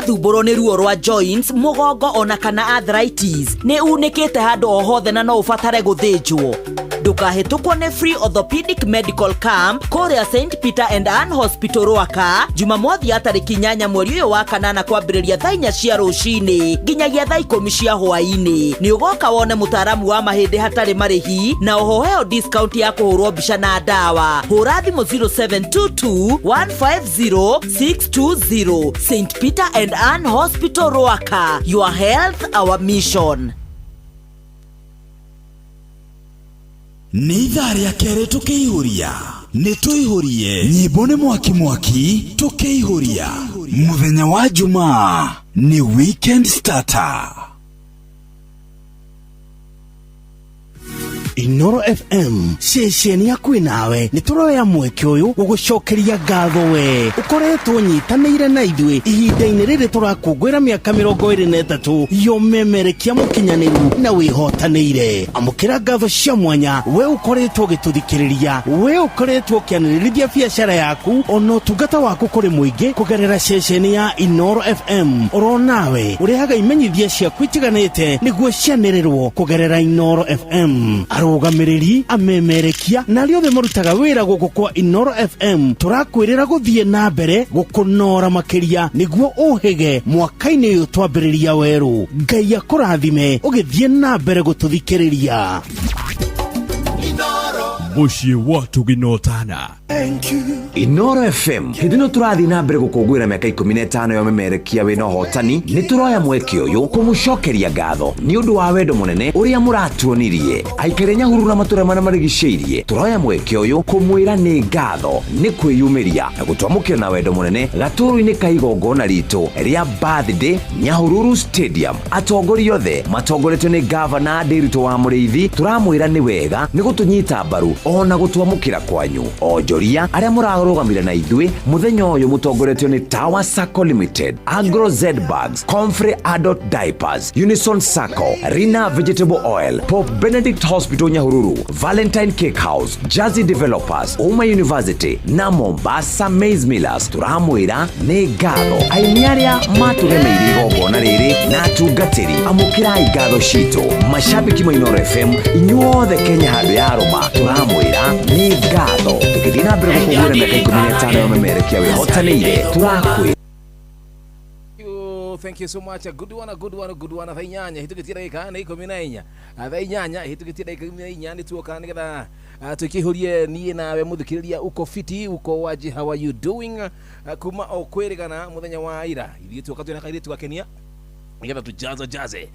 ũrathumbũrwo nĩ ruo rwa joints, mũgongo ona kana arthritis, nĩ unĩkĩte handũ o hothe na no ũbatare gũthĩnjwo, ndũkahĩtũkwo nĩ Free Orthopedic Medical Camp kũrĩa St Peter and Ann Hospital Rwaka, Jumamothi ya tarĩki 8 mweri ũyũ wa kanana kwambĩrĩria thaa 4 cia rũcinĩ nginyagia thaa 10 cia hwaĩ-inĩ. Nĩ ũgoka wone mũtaaramu wa mahĩndĩ hatarĩ marĩhi na ũhoheo discount ya kũhũrwo mbica na ndawa. Hũra thimũ 0722 150 620. St Peter and Ann Hospital Rwaka, your health our mission. Nĩ ithaa rĩa kerĩ tũkĩihũria, nĩ tũihũrie nyĩmbo nĩ mwaki tũkĩihũria. Mũthenya wa Jumaa nĩ weekend starter. Inoro FM ceceni yaku nawe nituroya mweke uyu gugucokeria ngatho we ukoretwo nyitanĩire na ithuĩ ihinda-inĩ rĩrĩ turakũngũĩra mĩaka 23 yomemerekia mũkinyanĩru na wĩhotanĩire. Amũkĩra ngatho cia mwanya we ukoretwo gĩtũthikĩrĩria, we ukoretwo kĩanĩrĩrithia biacara yaku ona ũtungata waku kũrĩ mũingĩ kũgerera ceceni ya Inoro FM. Oro nawe ũrehaga imenyithia ciaku itiganĩte nĩguo cianĩrĩrwo kũgerera Inoro FM. Arũgamĩrĩri amemerekia na arĩa othe marutaga wĩra gũkũ kwa Inoro FM tũrakwĩrĩra gũthiĩ na mbere gũkũnora makĩria nĩguo ũhĩge mwaka-inĩ ũyũ twambĩrĩria werũ. Ngai akũrathime ũgĩthiĩ na mbere gũtũthikĩrĩria. Mũciĩ watu ginotana. Thank you. Inoro FM hindi no turathi na mbere gũkũngũĩra mĩaka 15 yomemerekia wĩna ũhotani. Nĩ tũroya mweke ũyũ kũmũcokeria ngatho nĩ ũndũ wa wendo mũnene ũrĩa mũratuonirie. Aikare Nyahururu na matũra marĩa marigicĩirie, tũroya mweke ũyũ kũmwĩra nĩ ngatho, nĩ kwĩyumĩria na gũtwamũkĩra na wendo mũnene gatũrũ-inĩ ka igongona ritũ rĩa birthday Nyahururu Stadium. Atongoria othe matongoretio nĩ Gavana Nderitu wa Mũrĩithi tũramwĩra nĩ wega nĩ gũtũnyita mbaru ona gũtwamũkĩra kwanyu. Onjoria arĩa mũrarũgamĩrĩra na ithuĩ mũthenya ũyũ mũtongoretio nĩ Tower Sacco Limited, Agro Z Bags, Comfrey Adult Diapers, Unison Sacco, Rina Vegetable Oil, Pope Benedict Hospital Nyahururu, Valentine Cake House, Jazzy Developers, Uma University na Mombasa Maize Millers. Turamwĩra nĩ ngatho. Aini arĩa matũgemeire igongona rĩrĩ na atungatĩri, amũkĩrai ngatho citũ. Mashabiki ma Inoro FM inyuothe Kenya handũ ya Roma turamwĩra nĩ ngatho. Tũgĩthiĩ na mbere gũkũngũĩra mĩaka 15 yomemerekia wĩhotanĩire. Tũrakwĩra. Thank you so much. Good one. Thainyanya hitugitira ikana 14. Thainyanya hitugitira ikana ni tuoka nigetha tukihurie nie nawe muthikiriria uko fiti uko waji. How are you doing? Kuma okwirigana muthenya wa ira ithi tuoka twena kaire tugakenia nigetha tujaze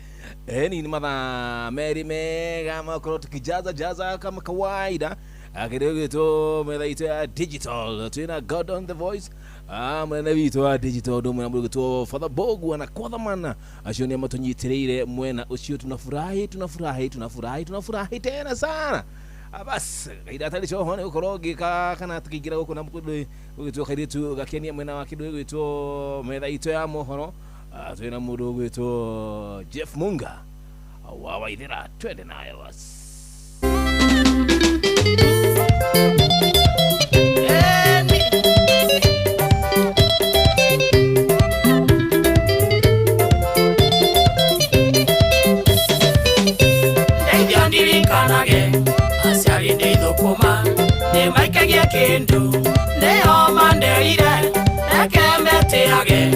ni matha meri mega makoro tukijaza kama kawaida. Akirego to methaito ya digital twina God on the voice. Mwena witũ wa digital ndo mwena mũrugĩtwo Father Bogu na Kwathamana acio nĩ matũnyitĩrĩire mwena ũcio. Tunafurahi tena sana. Bas idatari choho nĩ gũkorwo ngĩka kana tũkĩingĩra gũkũ na mũkũndũ ũgĩtwo kairĩtu gakenia mwena wa kĩndũ gĩgwĩtwo methaito ya mohoro. Twina mũndũ ũgwĩtwo Jeff Munga wa Waithĩra. Twende nayo bas. Asiari ndi thukuma ni maikagia kindu ni o mandeire ekemeteage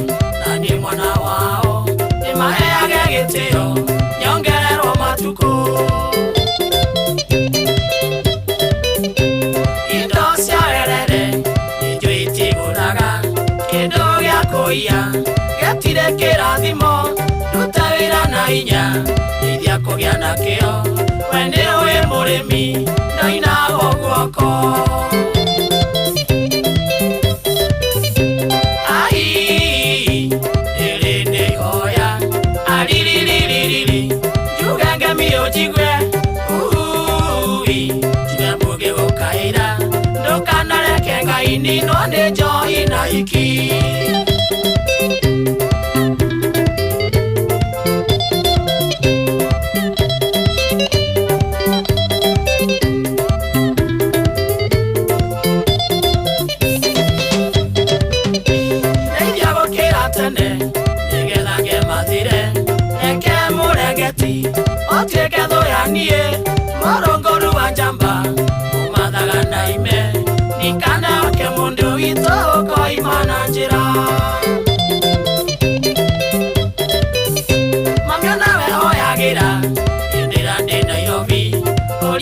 na ni mwana wao ni maheage gitio nyongererwo matuku indo ciarerere nijo itiguraga kindu gĩa kũiya getire kĩrathimo ruta wĩra na hinya ithia kũgĩa na kĩo wende we mũrĩmi ndaina guoko ai ĩrĩ nĩ hoya aririririri njugenge mio njigwe njimembũge gũkaĩra ndũkanareke Ngai ninwo nĩ njohi na iki.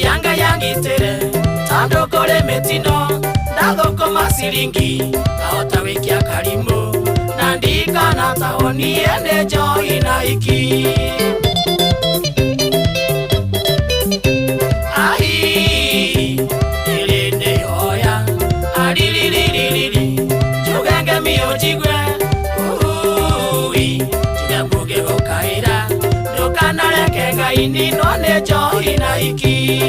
Orianga yangitere tando kore metino ndagoko masiringi kaota wiki akarimu nandika na taoni ene joy na iki ai ilinde hoya alilililili jugenge miojigwe ui jugembuge gokaira dokanareke ngaini none joy na iki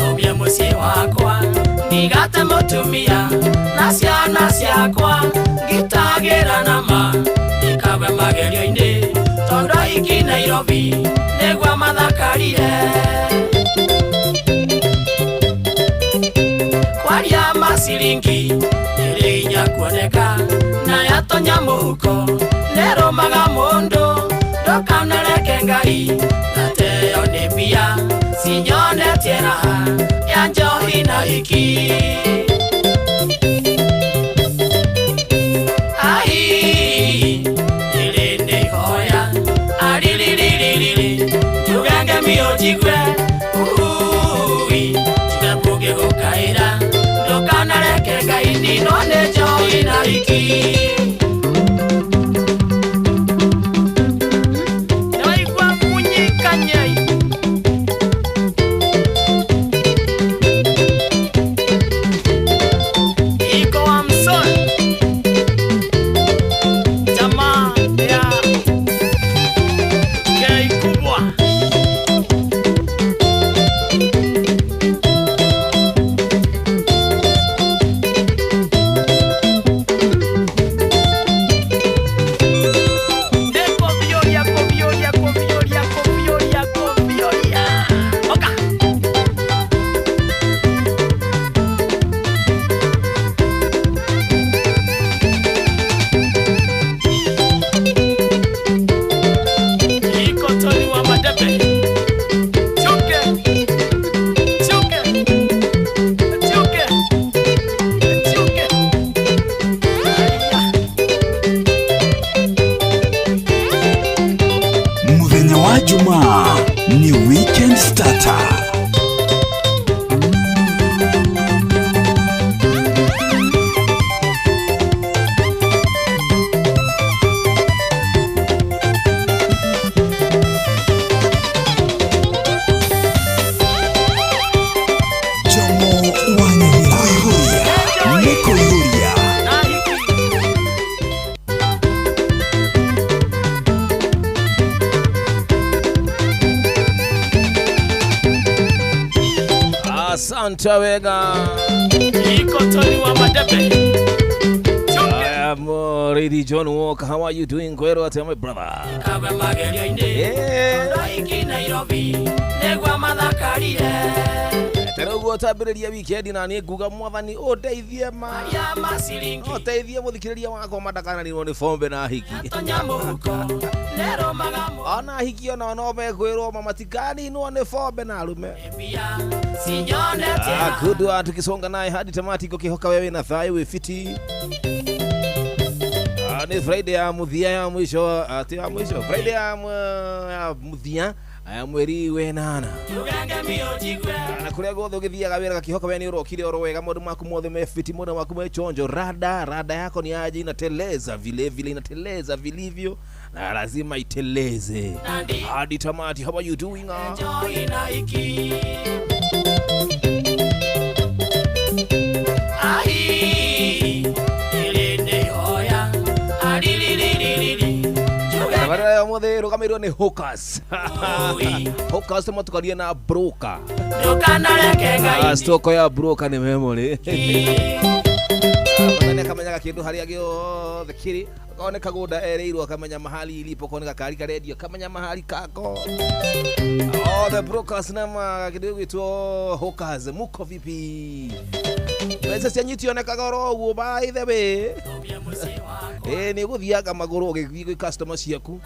Nobia musi wakwa nigate mutumia na ciana ciakwa ngitagera nama ikagwe magerio-ini tondo iki Nairobi negwa mathakarire kwaria masiringi nirinya kuoneka na yatonya muhuko neromaga mundu ndokanareke ngai nateo ni mbia sinyone tiera ya njohi na iki ai nilinde hoya alilililili jugenge miojigwe ui jugembuge gokaira ndokanareke ngai ninone njohi na iki ni weekend starter. Santa Vega Ikotoni wa Madebe. I am Lady John Walker. How are you doing? Kwero ate my brother. Kabe magerio inde. Iki Nairobi. Negwa mathakarire. Terogo tabiriria weekend na ni guga mwathani odeithie ma. Ya masiringi. Odeithie muthikiriria wako madakana ni woni fombe na hiki. Tonyamuko. Nero magamo. Ona hiki ona no mekwirwo mamatikani no ne fombe na arume. Bia. Sinyone tena. Kudwa tukisonga naye hadi tamati kokihoka wewe na thayo we fiti. Ni Friday ya muthia ya mwisho ati ya mwisho Friday ya muthia ya mweri wenana na kuria gothe githiaga wira gakihoka we ni urokire oro wega mundu maku mothe me fiti mundu maku me chonjo rada yako ni aje inateleza vile inateleza vilivyo na lazima iteleze hadi tamati. How are you doing? Bara mothe rugamirwo ni Hawkers. Hawkers motukaria na broker. Ndokanareke ngai. Stoko ya broker ni memory. Bana kamenyaga kindu haria gyo thikiri. Kaone kagoda ereirwo kamenya mahali ilipo kone kari ka radio kamenya mahali kako. The brokers nama kidogo itwa Hawkers muko vipi? Pesa cianyitionekaga oro uguo by the way. Ni guthiaga maguru ugithii customer ciaku.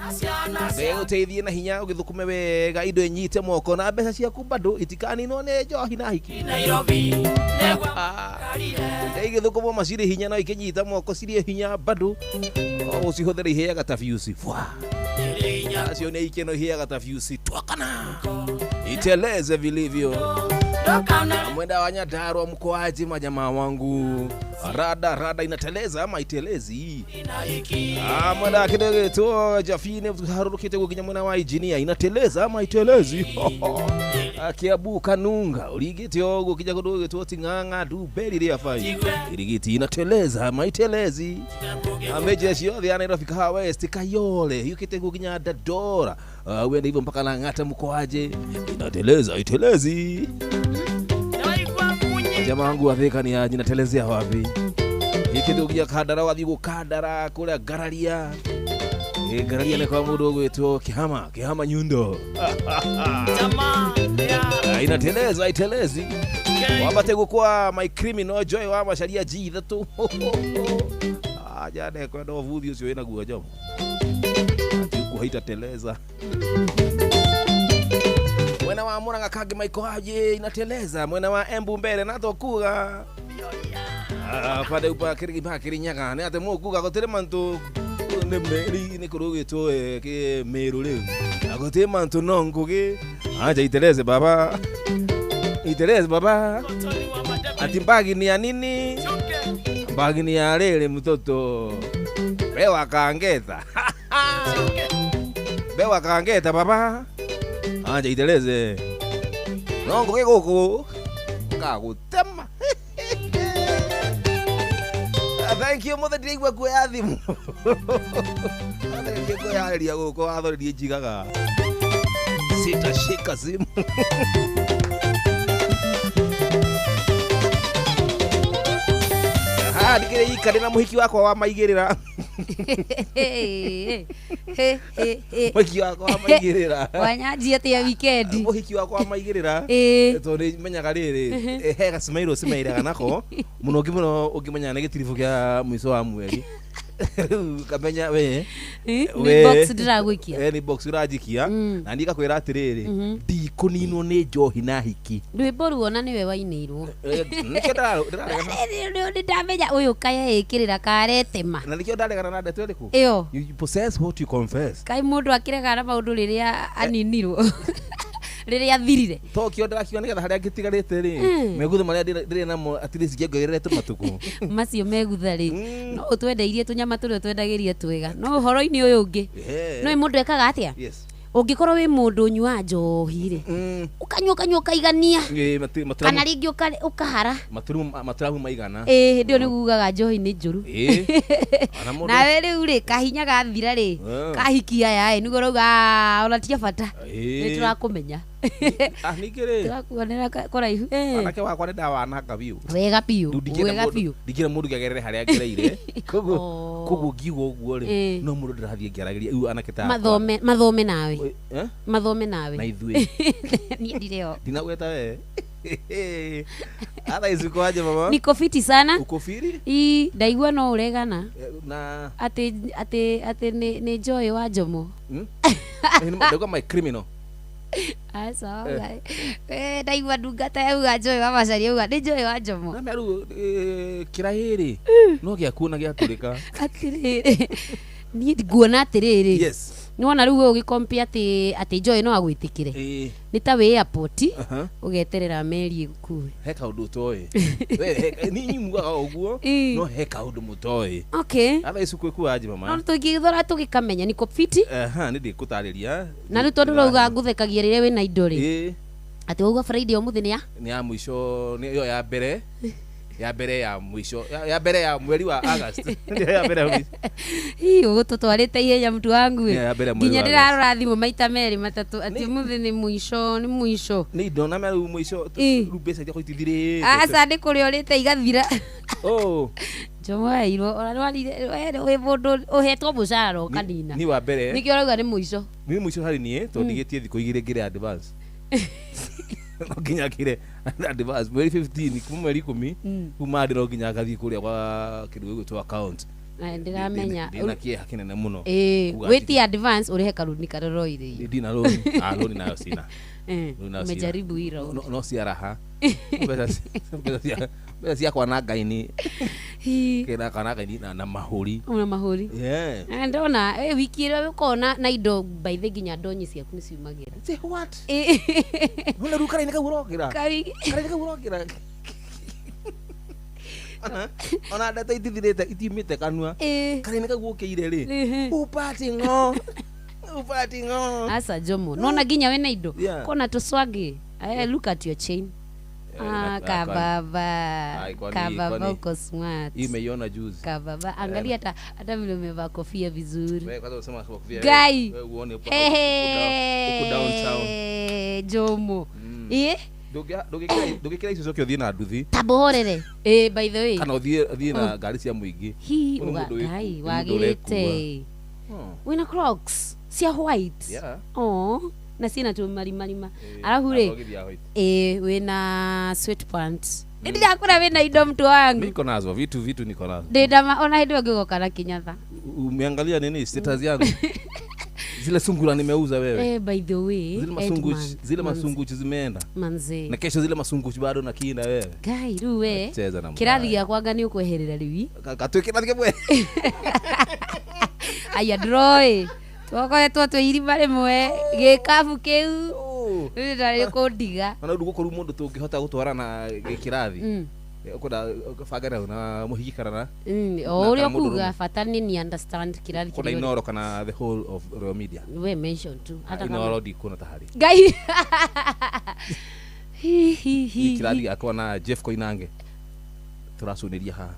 Uteithie na hinya ugithukume wega indo inyite moko na mbeca ciaku bado itikaninwo ni njohi na hiki. Igithukumo maciri hinya no ikinyita moko ciri hinya bado. Ucihuthere iheaga ta fuse. Acio ni ikeno iheaga ta fuse twakana. Iteleze vilivyo. Mwenda wa Nyandarua mkoaje majamaa wangu? Rada inateleza ama itelezi? Mwenda kidogo tu Jafine harurukite kukinya mwana wa engineer inateleza ama itelezi? Akiabu kanunga uligiti ogo kija kudogo tu tinganga du beli ria fai. Irigiti inateleza ama itelezi? Ameje ciothe anarofika West Kayole yukite kukinya Dadora. Wenda hivyo mpaka Lang'ata mkoaje? Inateleza itelezi? Jamaa wangu Thika ni aje natelezea wapi? Ikidugia kadara wathi gukadara kule Gararia. Gararia ni kwa mundu gwetu Kihama Nyundo. Jamaa inateleza itelezi. Wabate gukwa my criminal joy wa masharia jitha tu. Jane kwa ndo vuthi ucio ina guo jomo. Atiku haitateleza. Mwena wa Murang'a Kage Michael aje inateleza. Mwena wa Embu mbele natokuga. Pade upa Kirinyaga ne ate mukuga gotere mantu ne meri ne kurugito ke meru le. Agote mantu nonguge. Aje iteleze baba. Iteleze baba. Ati mbagi ni ya nini? Mbagi ni ya lele mtoto. Bewa kaangeta. Bewa kaangeta baba. Aje iteleze. Nongo ke goko. Kagutema. Thank you mother dig wa kuathimu. Thank you kwa hali ya goko athori jigaga. Sitashika simu. Ndikire ikari na muhiki wako wa maigirira. Muhiki wako wa maigirira. Wanyanjia tia weekend. Muhiki wako wa maigirira. To ni menyaga riri. Hega smairaga nako. Muno gimuno ugimenya na gitirifu kia mwiso wa mweri. Kamenya we. Ni box ndiraguikia. Ni box urajikia. Na ndika kwira atiriri. Ndikuninwo ni njohi na hiki. Ndwiboru ona niwe wainirwo. Nikio ndamenya uyu kaya ikirira karetema. Na nikio ndaregana na ndeto iriku. Iyo. You possess what you confess. Kai mundu akiregana maundu riria aninirwo. Riria thirire. Tokio ndakiwa nigetha haria ngitigarite ri. Megutho maria ndire namo at least ngiongerere tumatuku. Macio megutha ri. No utwendeirie tunyama turi utwendagirie twega. No horo-ini uyu ungi. No mundu ekaga atia? Yes. Ungikorwo wi mundu nyua njohi ri. Ukanyuka kaigania. Kana ringi ukahara. Maturamu maigana. Ndio ni gugaga njohi ni njuru. Na we riu ri kahinya gathira ri. Kahikia ya ni goroga ona tia bata. Ni turakumenya. Nikire. Turakuonera koraihu. Anake wakwa ni ndawananga biu. Wega biu. Wega biu. Ndikira mundu gagerere haria ngereire. Koguo ngiugo guo ri. No mundu ndirathie ngerageria iu anake ta. Mathome nawe. Mathome nawe. Na ithui. Ni ndireo. Dinagweta we. Ada izuko aje mama? Niko fiti sana. Uko firi? Ndaigua no uregana. Na ate ne Joy wa Jomo. Ndauga my criminal. Asa ngai. Ndaigua ndungata yauga Joy wa Macharia yauga ni Joy wa Jomo. Na meru kirahiri. No gia kuona gia turika. Atiriri. Ni nguona atiriri. Yes. Niwona riu ugicompare ati Joy no agwitikire. Ni ta we airport ugeterera meri ikue. Heka undu toy. We ni nyumuga oguo no heka undu mutoi. Okay. Ala isuku ku aje mama. No tugithora tugikamenya niko fiti. Ni ndikutariria. Na riu tondu rauga nguthekagia riria we na indo ri. Ati uga Friday omuthi ni ya? Ni ya mwisho ni yo ya mbere. Ya mbere ya mwisho ya mbere ya mweri wa August. Ya mbere ugututwarite ihenya mtu wangu nginya ndirarora thimu maita meri matatu ati muthi ni mwisho ni ndona meru mwisho rubesa tia kuitithire asa ndi kuri urite igathira Jomo iro orarwarire we mundu uhetwo mucara ukanina ni wa mbere nikio rauga ni mwisho hari nie to ndigitie thiko igire ngire advance no nginya kire advance mweri 15 kuma mweri 10 kuma andi no nginya gathi kuria kwa kindu gitwa account ndiramenya ndina kie hakinene muno weti advance urihe karuni karoroire ndina loan loan nayo sina umejaribu hilo no si araha besa sia kwa naga ini kena kana gaini na mahuri una mahuri ndona wiki ile ukona na indo by the ginya ndonyi cia kuni ciumagira say what una rukara ine kaburokira kari kaburokira ona data itithirete itimite kanua kari ine kaguokeire ri upati ngo asa jomo nona ginya we na indo kona tuswagi look at your chain kababa uko smart imeiona juzi kababa angalia hata vile umevaa kofia vizuri wewe kwanza unasema kofia wewe uone uko downtown jomo ndugikira icio cokio thina nduthi tabohorere by the way kana uthie na ngari cia muingi gai wagirite wina Crocs cia white na sina tu marima alafu ri wina sweatpants ndakura wina indo mtu wangu niko nazo vitu niko nazo ndama ona hindo ngigoka na kinyatha umeangalia nini status yangu zile sungura nimeuza wewe by the way zile masunguchi zimeenda manze na kesho zile masunguchi bado na kinda wewe gai ruwe kirathi ya kwanga ni ukweherera riwi katweke na kibwe aya droy twakoretwo twirima rimwe gikabu kiu ndari kundiga ona ndugo koru mundu tungihota gutwarana gikirathi ukunda fagara na muhigikarana uri kuga fatani ni understand kirathi kuna inoro kana the whole of Royal Media we mention tu hata kama inoro dikuna tahari gai kirathi akwa na Jeff Koinange turasuniria ha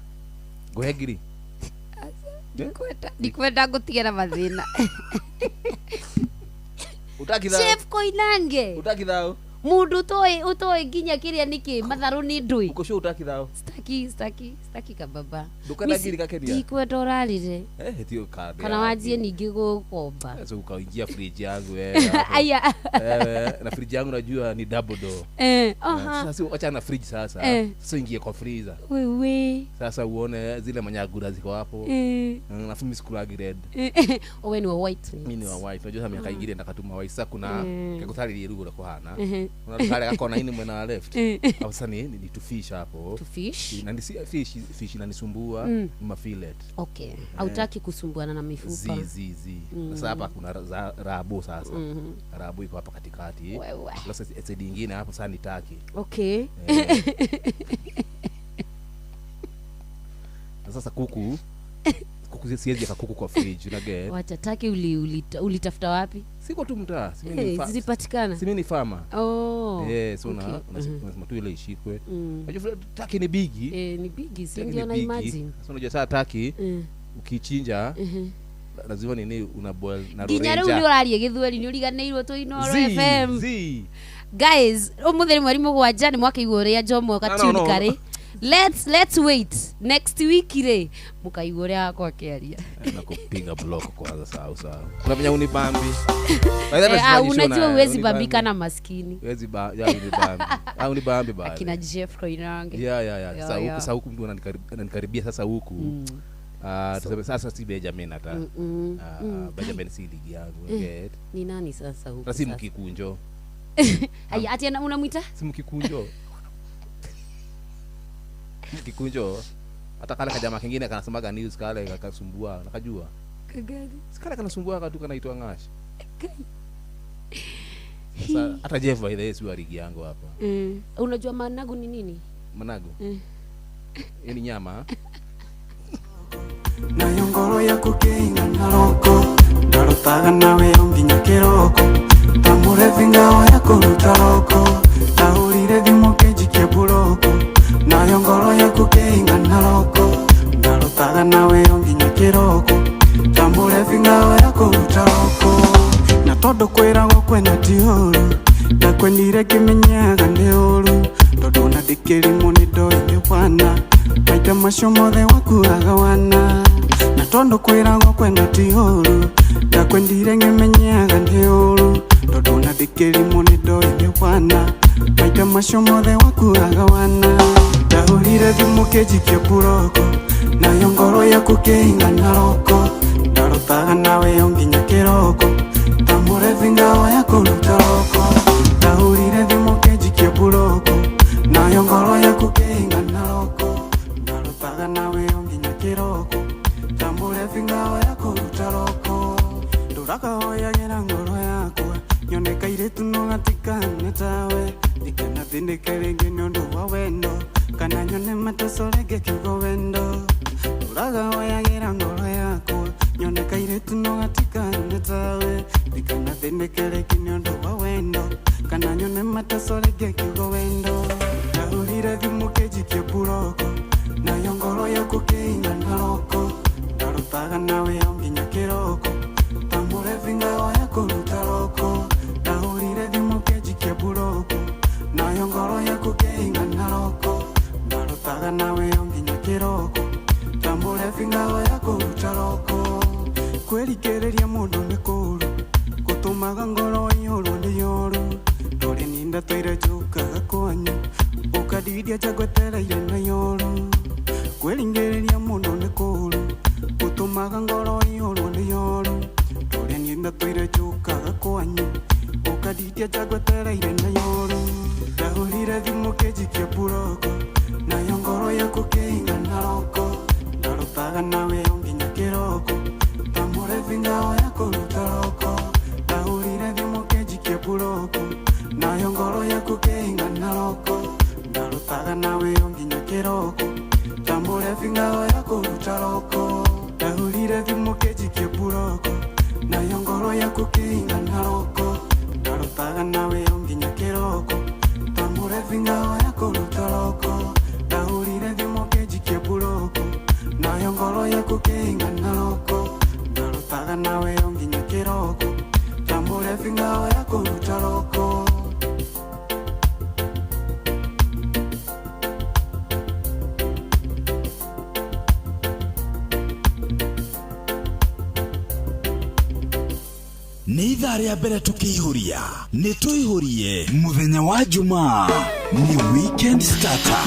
gohegiri ndikwenda gutigera mathina utakithao Chef Koinange utakithao mundu utoi nginya kiria niki matharu ni ndui uko sho utakithao staki kababa dukana giri kakeria ndikwenda urarire tio kadi kana wajie ningi gukomba sasa ukaingia fridge yangu wewe aya na fridge yangu najua ni double door sasa acha na fridge sasa ingie kwa freezer wewe sasa uone zile manyagura ziko hapo na fumi skulagi red wewe ni wa white mimi ni wa white unajua sasa miaka ingine ndakatuma white sasa kuna kakutali rugura kwa hana unataka akona ini mwana left au sasa ni to fish hapo to fish na ni fish inanisumbua ni mafilet okay hautaki kusumbuana na mifupa sasa hapa kuna rabu sasa rabu iko hapa katikati sasa side nyingine hapo sasa nitaki okay sasa kuku siwezi kuku kwa fridge na get wacha taki ulitafuta wapi siko tu mtaa zilipatikana mimi ni farmer so okay. unasema tu ile ishikwe unajua taki ni bigi ni bigi si ndio na imagine sasa unajua sasa taki ukichinja lazima nini una boil na rorenja ginya uri urarie githweri ni uriganeirwo tu Inoro FM guys umutheri mweri mugwanja ni mwaka igũria Jomo katuni kare let's wait next week ile mukaiguria kwa kiaria na kupiga block kwanza sawa unafanya unibambi unajua uwezi bambika na maskini uwezi unibambi unibambi baya akina Jeff Koinange sasa huku mtu ananikaribia sasa huku tuseme sasa si Benjamin hata Benjamin si ligi yangu get ni nani sasa huku sasa mkikunjo ati unamuita si mkikunjo kikunjo hata kale kajama kingine kanasemaga news kale kakasumbua nakajua kagani sikala kanasumbua katu kanaitwa Ngash sasa hata Jeff by the way si ligi yangu hapa unajua managu ni nini managu ni nyama na yongoro ya kukinga na roko ndarutaga nawe onginya kiroko tamure vingao ya kuruta roko taurire thimo kejikia buroko na yongoro ya kukinga na roko ndarutaga nawe onginya kiroko tamure vingao ya kuruta roko na todo kwiragwo kwena tiuru na kwenire kimenyaga ni uru todo na dikirimo ni ndoine bwana maita macio mothe wakuaga wana na tondo kwiragwo kwena tiuru na kwendire ngimenyaga ni uru todo na dikirimo ni ndoine bwana maita macio mothe wakuraga wana ndahurire thimu kĩnjikia buroko nayo ngoro yaku kĩingana roko ndarotaga nawe o nginya kĩroko ta mũrebi ngao ya kũruta roko ndahurire thimu kĩnjikia buroko nayo ngoro yaku kĩingana roko ndarotaga nawe o nginya kĩroko ta mũrebi ngao ya kũruta roko ndũrakahoyagĩra ngoro yakwa nyone kairĩtu no gatikane tawe ndikanathĩnĩke rĩngĩ nĩ ũndũ wa wendo kana nyone matoco rĩngĩ kiugo wendo ndũrakahoyagĩra ngoro yakwa nyone kairĩtu no gatikane tawe ndikanathĩnĩke rĩngĩ nĩ ũndũ wa wendo kana nyone matoco rĩngĩ kiugo wendo ndahurire thimũ kĩnjikia buroko nayo ngoro yaku kĩingana roko ndarotaga nawe o nginya kĩroko ta mũrebi ngao ya kũruta roko ndahurire thimũ kĩnjikia buroko nayo ngoro yaku kĩingana roko ndarotaga nawe o nginya kĩroko ta mũrebi ngao ya kũruta roko kwĩrikĩrĩria mũndũ nĩ kũũru gũtũmaga ngoro ĩihũrwo nĩ yoru ndũrĩ ninda tũire njũkaga kwanyu ũkandiria njagwetereire na yoru kwĩrikĩrĩria mũndũ nĩ kũũru gũtũmaga ngoro ĩihũrwo nĩ yoru ndũrĩ ninda tũire njũkaga kwanyu ũkandiria njagwetereire na yoru ndahurire thimũ kĩnjikia buroko nayo ngoro yaku kĩingana roko ndarotaga nawe o nginya kĩroko ta mũrebi ngao ya kũruta roko ndahurire thimũ kĩnjikia buroko nayo ngoro yaku kĩingana roko ndarotaga nawe o nginya kĩroko ta mũrebi ngao ya kũruta roko ndahurire thimũ kĩnjikia buroko nayo ngoro yaku kĩingana roko ndarotaga nawe o nginya kĩroko ta mũrebi ngao ya kũruta roko ndahurire thimũ kĩnjikia buroko nayo ngoro yaku kĩingana roko ndarotaga nawe o nginya kĩroko ta mũrebi ngao ya kũruta roko nĩ ithaa rĩa mbere tũkĩihũria nĩ tũihũrie mũthenya wa Jumaa nĩ weekend starter.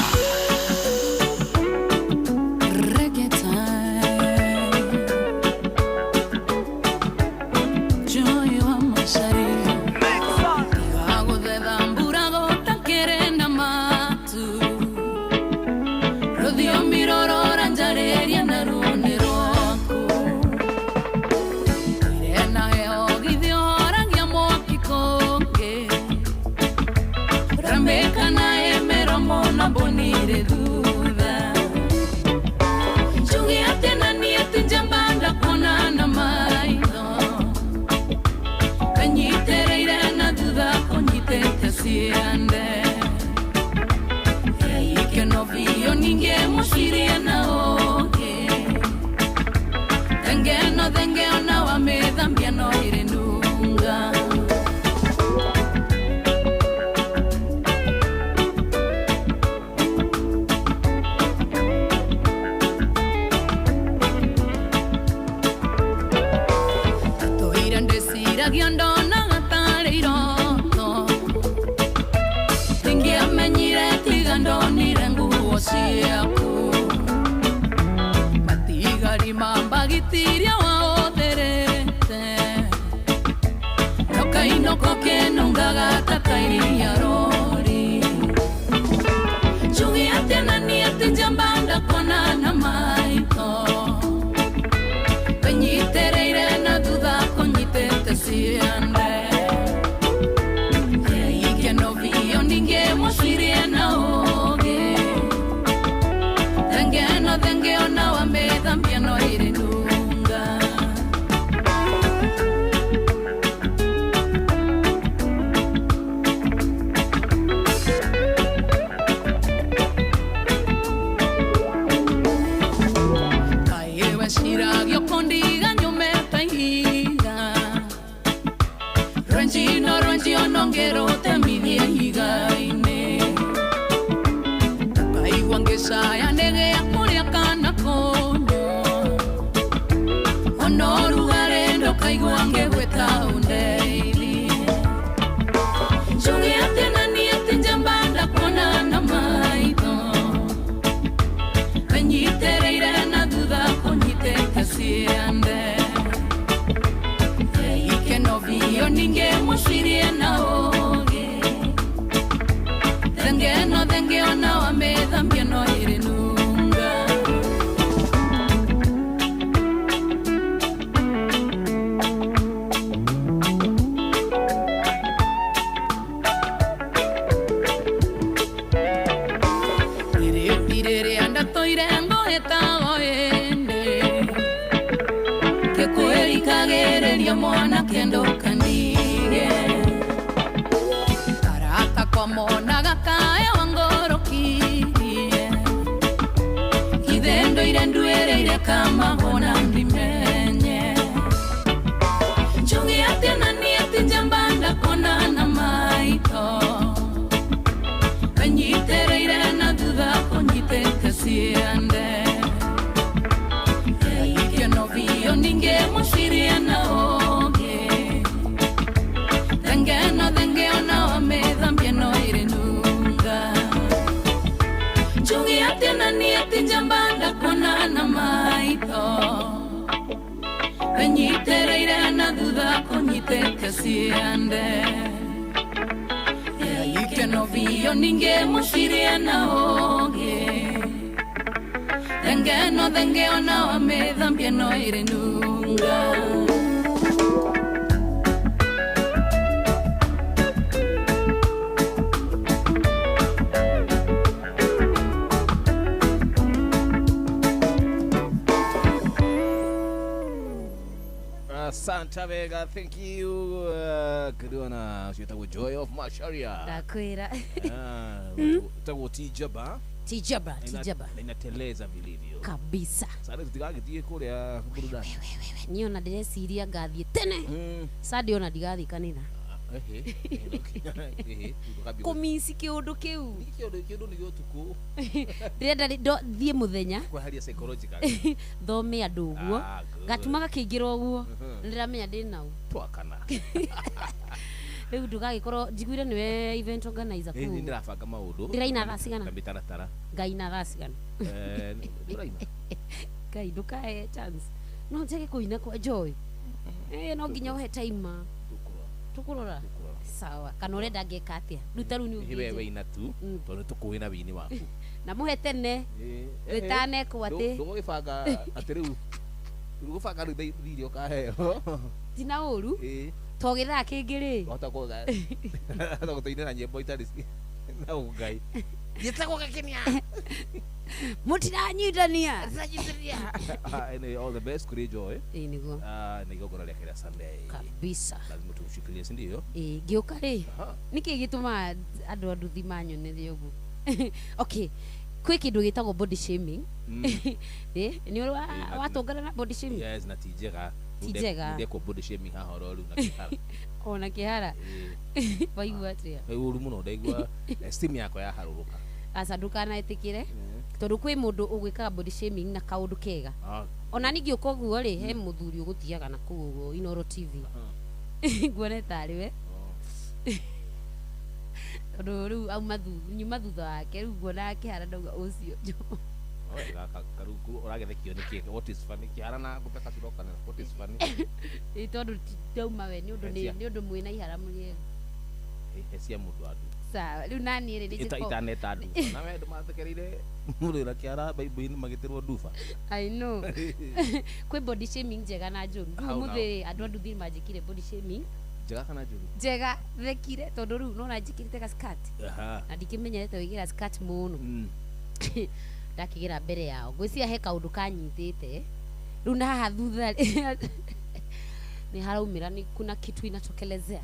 no thengeona wamethambia no irinunga irire anda toirengo etago ende ke kweli kagereria mwana kendo kandige karata kwa mona gakaya wangorokirie kidendo ile nduere ile kama bona ndimenye njugi ate nani ate jambanda kona na maito kanyitereire na duda konyite kasiende que no vio ninguém siria na oge dengue me también no iré nunca chungi atena ni atinjambanda kona na maito kanyitereire na duda konyite kasiende que no vio ninguém siria na oge dengue ona me también no iré nunca Santa Vega, thank you. Kiriona, shitawo Joy of Masharia. Dakwira. Tawo Tijaba. Tijaba. Inateleza vilivyo. Kabisa. Sasa tutigagithie kuria burudani. Niyo na ndĩreciria ngathiĩ tene. Sadi ona ndigathiĩ kanitha. Kumisi kiundu kiu. Kiundu ni gyotuku. Ndĩrenda thiĩ mũthenya. Kwaharia psychological. Thome andũ ũguo. Gatumaga kĩingĩra ũguo. Ndĩramenya ndĩ nau. Twakana. Rĩu ndũgagĩkorwo njiguire nĩwe event organizer kũu. Nĩndirabanga maũndũ. Ndĩraina thaa cigana? Mitaratara. Ngaina thaa cigana? Ndĩraina. Ngai ndũkahe chance. No njage kũina kwa Joy. No nginya ũhe time. Tukurora. Sawa. Kana urenda ngeka atia? Ruta runi ugi. Wewe ina tu. Tondu tukuina wini waku. Na muhe tene. Wetane ko ati. Ndũgĩbanga atĩ rĩu. Ndũgũbanga rĩu video kaheo. Tina ũru. Togĩthaa kĩngĩ rĩ. Hota kũga. Hota gũtũinĩra na nyĩmbo itarĩ na ũngai. Gĩtagwo gakenia. Mũtiranyitania. All the best kuri Joy. Niguo. Nĩgũkorwo rĩa kĩrĩa Sunday. Kabisa. Lazima tumshikilie, si ndio? Ngĩũka rĩ. Nĩkĩ gĩtũma andũ anduthi manyonere ũguo? Okay. Kwĩ kĩndũ gĩtagwo body shaming. Nĩ watũngana na body shaming? Yes, na tijega. Tijega. Ndekwo body shaming haha rĩu na kĩhara. Ona kĩhara. Waigua atĩa? Ũru mũno ndaigua steam yako yaharũrũka. Asa ndũkanaĩtĩkĩre tondũ kwĩ mũndũ ũgwĩkaga body shaming na kaũndũ kega. Ona ningĩ ũka ũguo rĩ, he mũthuri ũgũtiaga na kũu ũguo Inoro TV. Nguone tarĩ we. Tondũ rĩu auma nyuma thutha wake rĩu nguona kĩhara ndauga ũcio Jo. Karuku ũragethekio nĩ kĩĩ? What is funny? Kĩhara na gũtheka cirokana. What is funny? Tondũ ndauma we nĩ ũndũ mwĩna ihara mũrĩega. Cia mũndũ andu. Sawa, rĩu nani rĩ nĩ itaneta andu. Na we ndũmathekereire mũndũ na kĩhara Bible-inĩ magĩtĩrwo nduba. I know. Kwĩ body shaming njega na njũru. Rĩu mũthĩ andũ anduthi manjĩkire body shaming. Njega kana njũru? Njega thekire tondũ rĩu nona njĩkĩrĩte ga skirt. Na ndikĩmenyerete wĩkĩra skirt mũno. Ndakĩgera mbere yao. Ngwĩciria he kaũndũ kanyitĩte. Rĩu na haha thutha nĩ haraumĩra nĩ kuna kitu inatokelezea.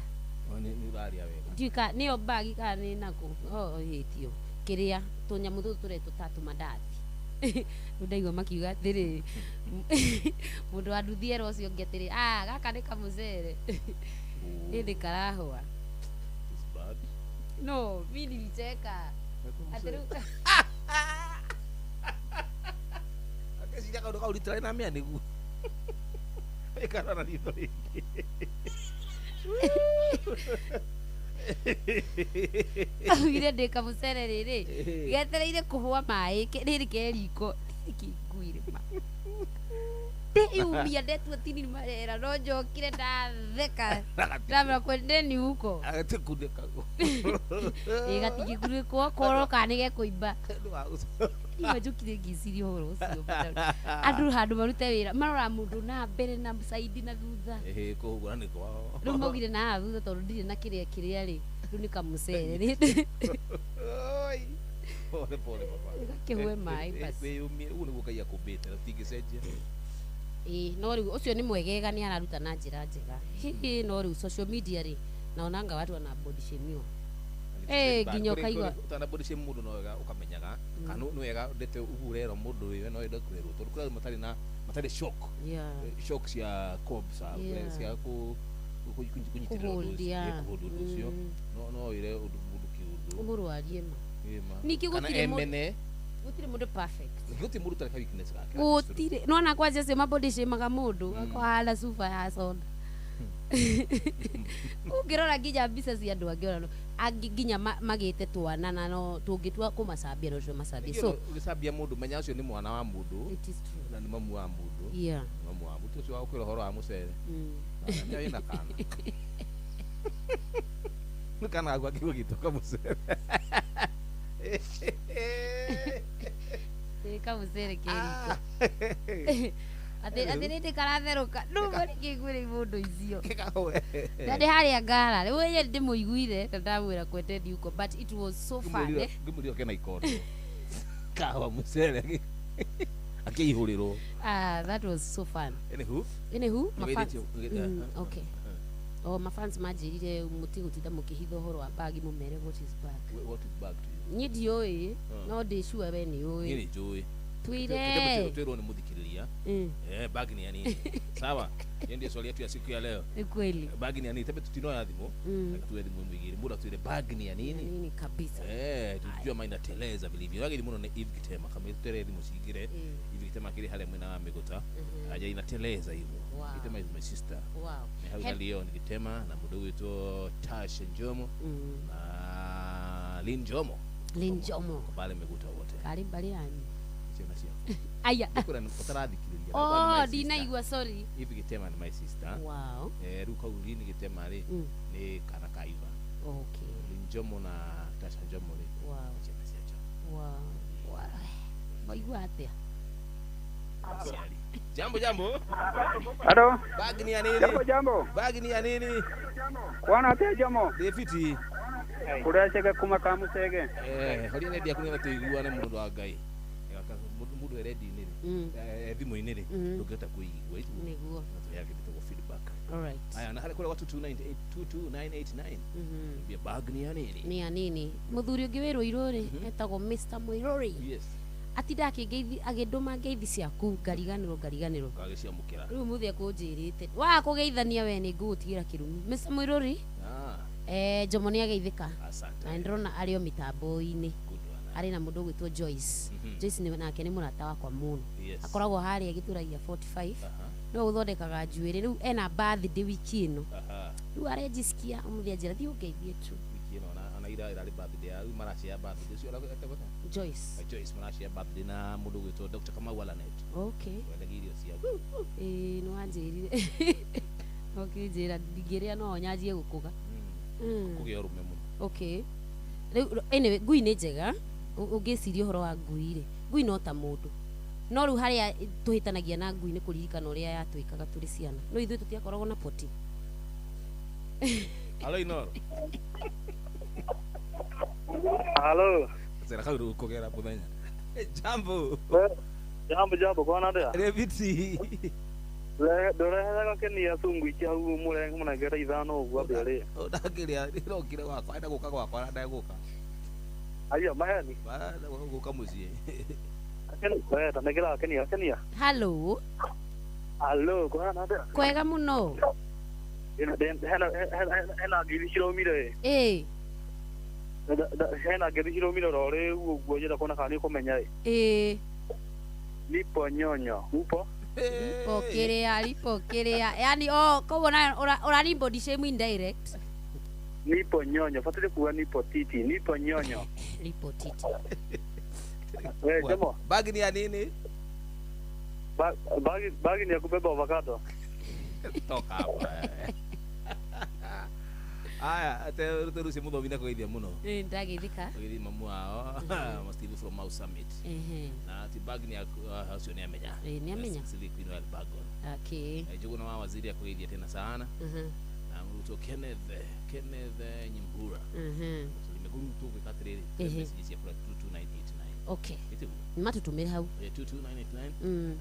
Nĩ ũraria wega. Ndika nĩyo bagi kana nĩ nako. Hĩtio. Kĩrĩa tũnyamũ tũtũ tũretwo tatu mandathi. Rĩu ndaigua makiuga atĩrĩ mũndũ wa nduthi era ũcio ũngĩ atĩrĩ gaka nĩ kamũcere. Hĩndĩ karahũa. No, mimi nilicheka. Atĩrĩ Akĩciria kaũndũ kau rita na mĩa nĩguo. Ĩkara na ritho rĩngĩ. Augire ndĩ kamũcere rĩrĩ getereire kũhũa maĩ rĩrĩ ke riko kĩiguire ma ndĩumia ndetua tini marera no njokire ndatheka ndamera kwendeni huko agatĩkundĩka gatigikure koro kanige kuimba imajukire ngiciri horo ucio andu handu marute wira marora mundu na mbere na saidi na thutha kuhugura ni kwao riu maugire na thutha tondu ndire na kiria ri riu ni kamucere pole papa kihwe mai basi weyumie ugu niguo Ngai akumbite na tingicenjia no riu ucio ni mwegega ni araruta na njira njega no riu social media ri naonanga watu wana body shame nginya ukaigua utana body shame mundu no wega ukamenyaga kana no wega ndete ugurero mundu wiwe no enda kurerwo tondu kuri matari shock shock cia cobs cia kunyitirira undu ucio no ire undu kiundu umurwarie ma niki gutire mundu perfect gutire mundu tareka weakness gake gutire nona kwaje sema body shame ga mundu akwala sufa ya soda ungirora nginya mbica cia andu angiona nginya magite twana na no tungitua kumacambia no cio macambia so ugisambia mundu menya ucio ni mwana wa mundu it is true na ni mamu wa mundu mamu wa mundu ucio wa ukwira horo wa mucere na ina kana ni kana agwa kigo gitoka mucere mucere kiriko ati karatheruka no bari kigwire mundu icio ndade haria ngara riu ye ndimuiguire ndamwira kwete ndiuko but it was so fun ngimuri okena ikondo kawa mucere akiihuriro that was so fun anywho okay mafans majirire muti gutinda mukihitha horo wa bagi mumere what is bag to you ni dioi no de sure we ni oi ni joy twire twiro ni muthikiriria bag ni yani sawa ndio swali yetu ya siku ya leo ni kweli bag ni yani tebe tutino ya thimu tuwe thimu mwingine muda tuile bag ni yani nini kabisa tujua maina teleza vilivyo wagi muno ni hivi kitema kama tutere thimu sigire hivi kitema kile hale mwena wa migota aja inateleza hivyo kitema is my sister wow hali leo ni kitema na muda wetu Tasha Njomo na Lin Njomo pale migota wote karibu bali yani aya kuna utarathikiriria dinaigua sorry hivi kitema ni my sister wow ruka ulini kitema ri ni kana kaiva okay Njomo na Tasha Njomo ri wow waigua atia jambo halo bag ni ya nini bag ni ya nini wana atia jamo defiti kurashega kuma kamusege hali ne dia kunya tuigua ne mundu wa Ngai mundu ready nini thimu iniri ndungeta kuigua itu niguo yake bitoko feedback alright aya na hali kule watu 298 bia bag ni ya nini muthuri ungi wirwo iruri etagwo Mr Muiruri yes atinda akingeithi aginduma ngeithi ciaku ngariganiro agiciamukira riu muthia kunjirite wa kugeithania we ni ngutigira kirumi Mr Muiruri Njomo ni ageithika asante na ndrona ario mitambo-ini ari na mundu gwitwo Joyce Joyce ni nake ni murata wakwa muno akoragwo hari agituragia 45 no uthondekaga njuiri riu ena birthday wiki ino riu arejisikia umuthia njira thi ungeithie tu wiki ino na ira birthday ya marashia birthday cio Joyce marashia birthday na mundu gwitwo Dr. Kamau Alanet okay wendagirio cia no anjirire okay njira ndigeria no nyanjie gukuga kugia rume muno okay anyway ngui ni njega ungiciria horo wa ngui ri ngui no ta mundu no riu haria tuhitanagia na ngui ni kuririkana uria yatwikaga turi ciana no ithui tutiakoragwo na poti halo Inoro halo zera kauru kugera muthenya jambo kwana ndia reviti ndorehega kenia sungu ikia hu murenga munagera ithano ugwa mbere ndakiria rirokire gwakwa enda guka gwakwa ndaguka aya mahani baada wa guka mucie akeni tanegera kenia hello kwana ndia kwega muno hena ngirishiro mire hena ngirishiro mire rore ugwo jira kona kani kumenya nipo nyonyo upo lipokerea yani kogo na urani body shame indirect nipo nyonyo fatile kuwa nipo titi nipo nyonyo lipo titi jamo bag ni ya nini bag ni ya kubeba avocado toka hapa aya ate rusi muthomire kugeithia muno ndagithika kugeithia mamu wao Steve from Mau Summit na tibag ni acio ni amenya ni amenya sili kwino ya bagon okay jugo na waziri akugeithia tena sana na mtu Kenneth Nyimbura nimeguru tu kwikatrere message ya 22989 okay matutumire hau 22989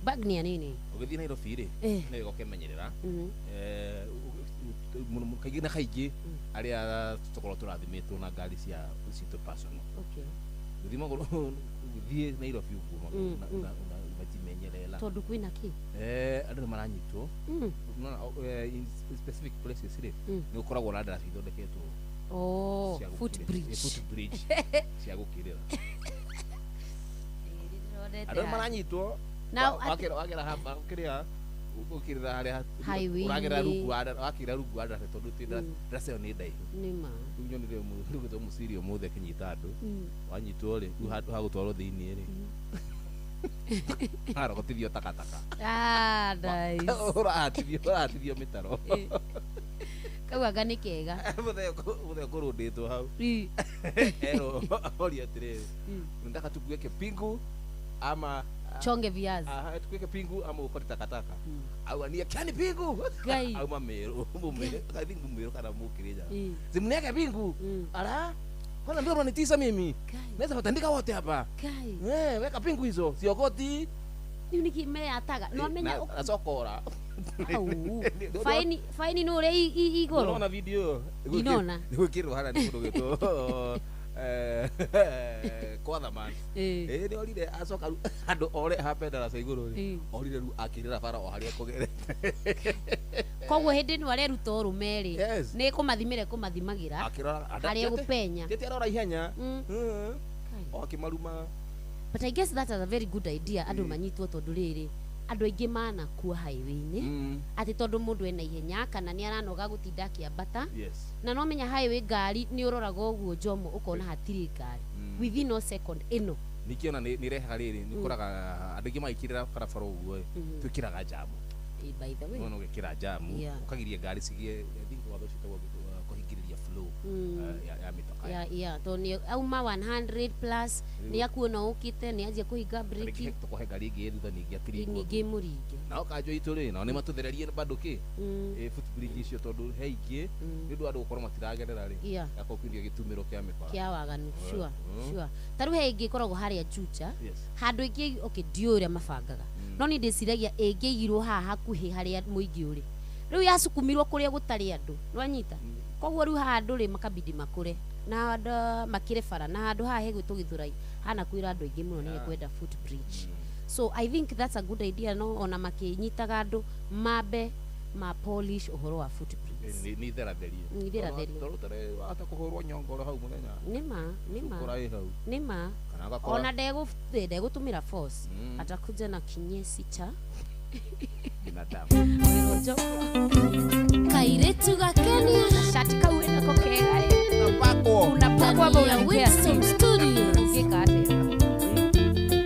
bag ni ya nini ugithina iro fire ne gokemenyerera kaigi na kaigi aria tutokoro turathimitwo na ngari cia cito personal okay thimo guthie na iro fiu kuma na matimenyerera tondu kwina ki andu maranyitwo no in specific places ire ni ukoragwo na ndara ithondeketwo footbridge cia gukirira andu maranyitwo na wakira hapa kiria ukirira haria uragira rugwada wakira rugwada tondu tindra draseo ni ndai nima unyonire rugito musirio muthe kinyita andu wanyitwo ri hagutwarwo thiini ri arogotithio takataka nice uratithio mitaro kauga ni kega muthe kurunditwo hau ero oria tire ndaka tukuweke pingu ama chonge viazi tukuweke pingu ama ukote takataka au ania kani pingu au mamero mumere kadingu mumero kana mukirija zimneke pingu ala kwana ndio unanitisa mimi naweza kutandika wote hapa weka pingu hizo siokoti ni kimere ataga no amenya azokora faini no re igoro unaona video inaona gwikirwo hana ni mundu gito kwa thamani ni orire acoka andu ore hapendara sa iguru orire ru akirira bara o haria kugere koguo hindi ni areruta urumeri ni kumathimagira haria gupenya tete arora ihenya o kimaruma. But I guess that is a very good idea andu manyitwo tondu riri andu aingi mana kuwa highway-ini ati tondu mundu ena ihenya kana ni aranoga gutinda kiambata na no menya highway ngari ni uroraga uguo njomo ukona hatiri ngari within no second ino nikiona ni reha riri ni kuraga andu aingi maikirira barabara uguo twikiraga jamu by the way no gikira jamu ukagiria ngari cigie thingo watho citagwo kuhingiriria flow ya mitoka to ni auma 100 plus ni akuona ukite ni anjia kuhinga breki tukohe ngari ingi thutha ni ngiatiri ni muringe na ukanjo ituri na ni matuthererie bado ki footbridge icio tondu heiki ni ndu andu gukorwo matiragerera ri gakokiria gitumiro kia mipara kia waganu sure taru heiki koragwo haria Juja handu ingi diuria mabangaga no ni ndiciragia ingigirwo haha hakuhi haria muingi uri riu yasukumirwo kuria gutari andu nwanyita koguo riu handu ri makabidi makure na andu makire bara na handu haha hegwitwo Githurai hana kwira andu aingi muno ni kwenda footbridge so I think that's a good idea no ona makinyitaga andu mambe ma polish uhoro wa footbridge ni theratherie torotare ata kuhurwo nyongoro hau muthenya nima kurai hau nima ona ndegutumira force atakuja na kinyesi cha binadamu kairetu gakenia shati kauenda kokega unapakwa hapo unampea Wisdom Studios gekate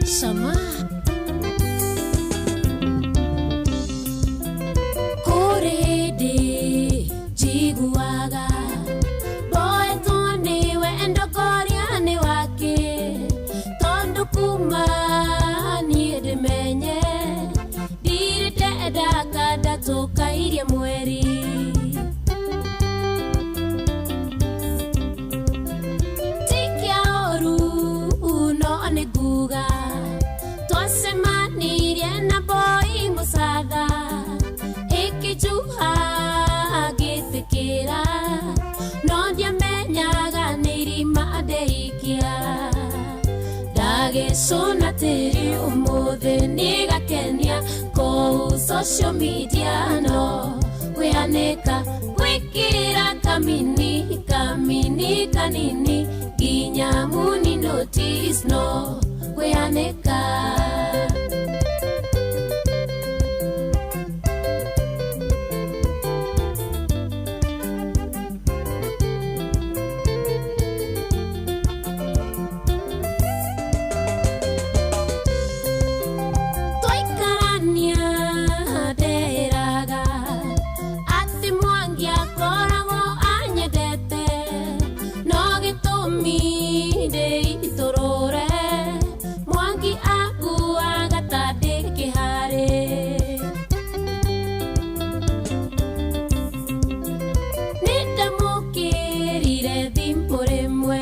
sama korede jiguaga boy tone wendo koriane wake tondo kuma ni demenye dirite daka datoka iria mweri guga twasemanirie na boy musatha ikijuha gitikira no ndiamenyaga nirima ndeikia ndagicuna tiri umuthi nigakenia kou social media no kwianika gwikira kamini kanini ginya muni notice no kwianika toikarania nderaga ati mwangi akoragwo inde itorore mwangi akua gatandike hare nindamukirire thimpore mwe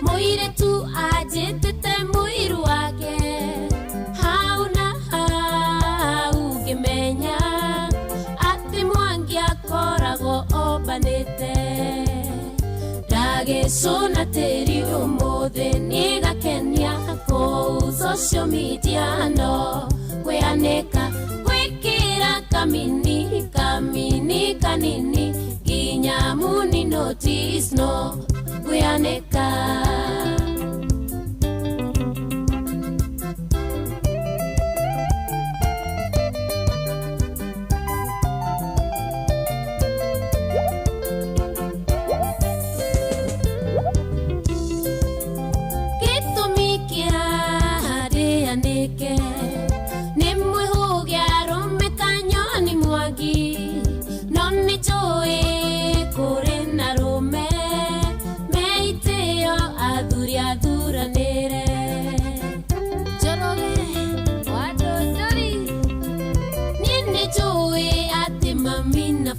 muire tu ajitete muiru wake hauna hau ngimenya ati mwangi akoragwo obanite ndagicuna tiri umuthi nigakenia kuu social media no kwianika gwikira kamini kamini kanini ginya muni notice no kwianika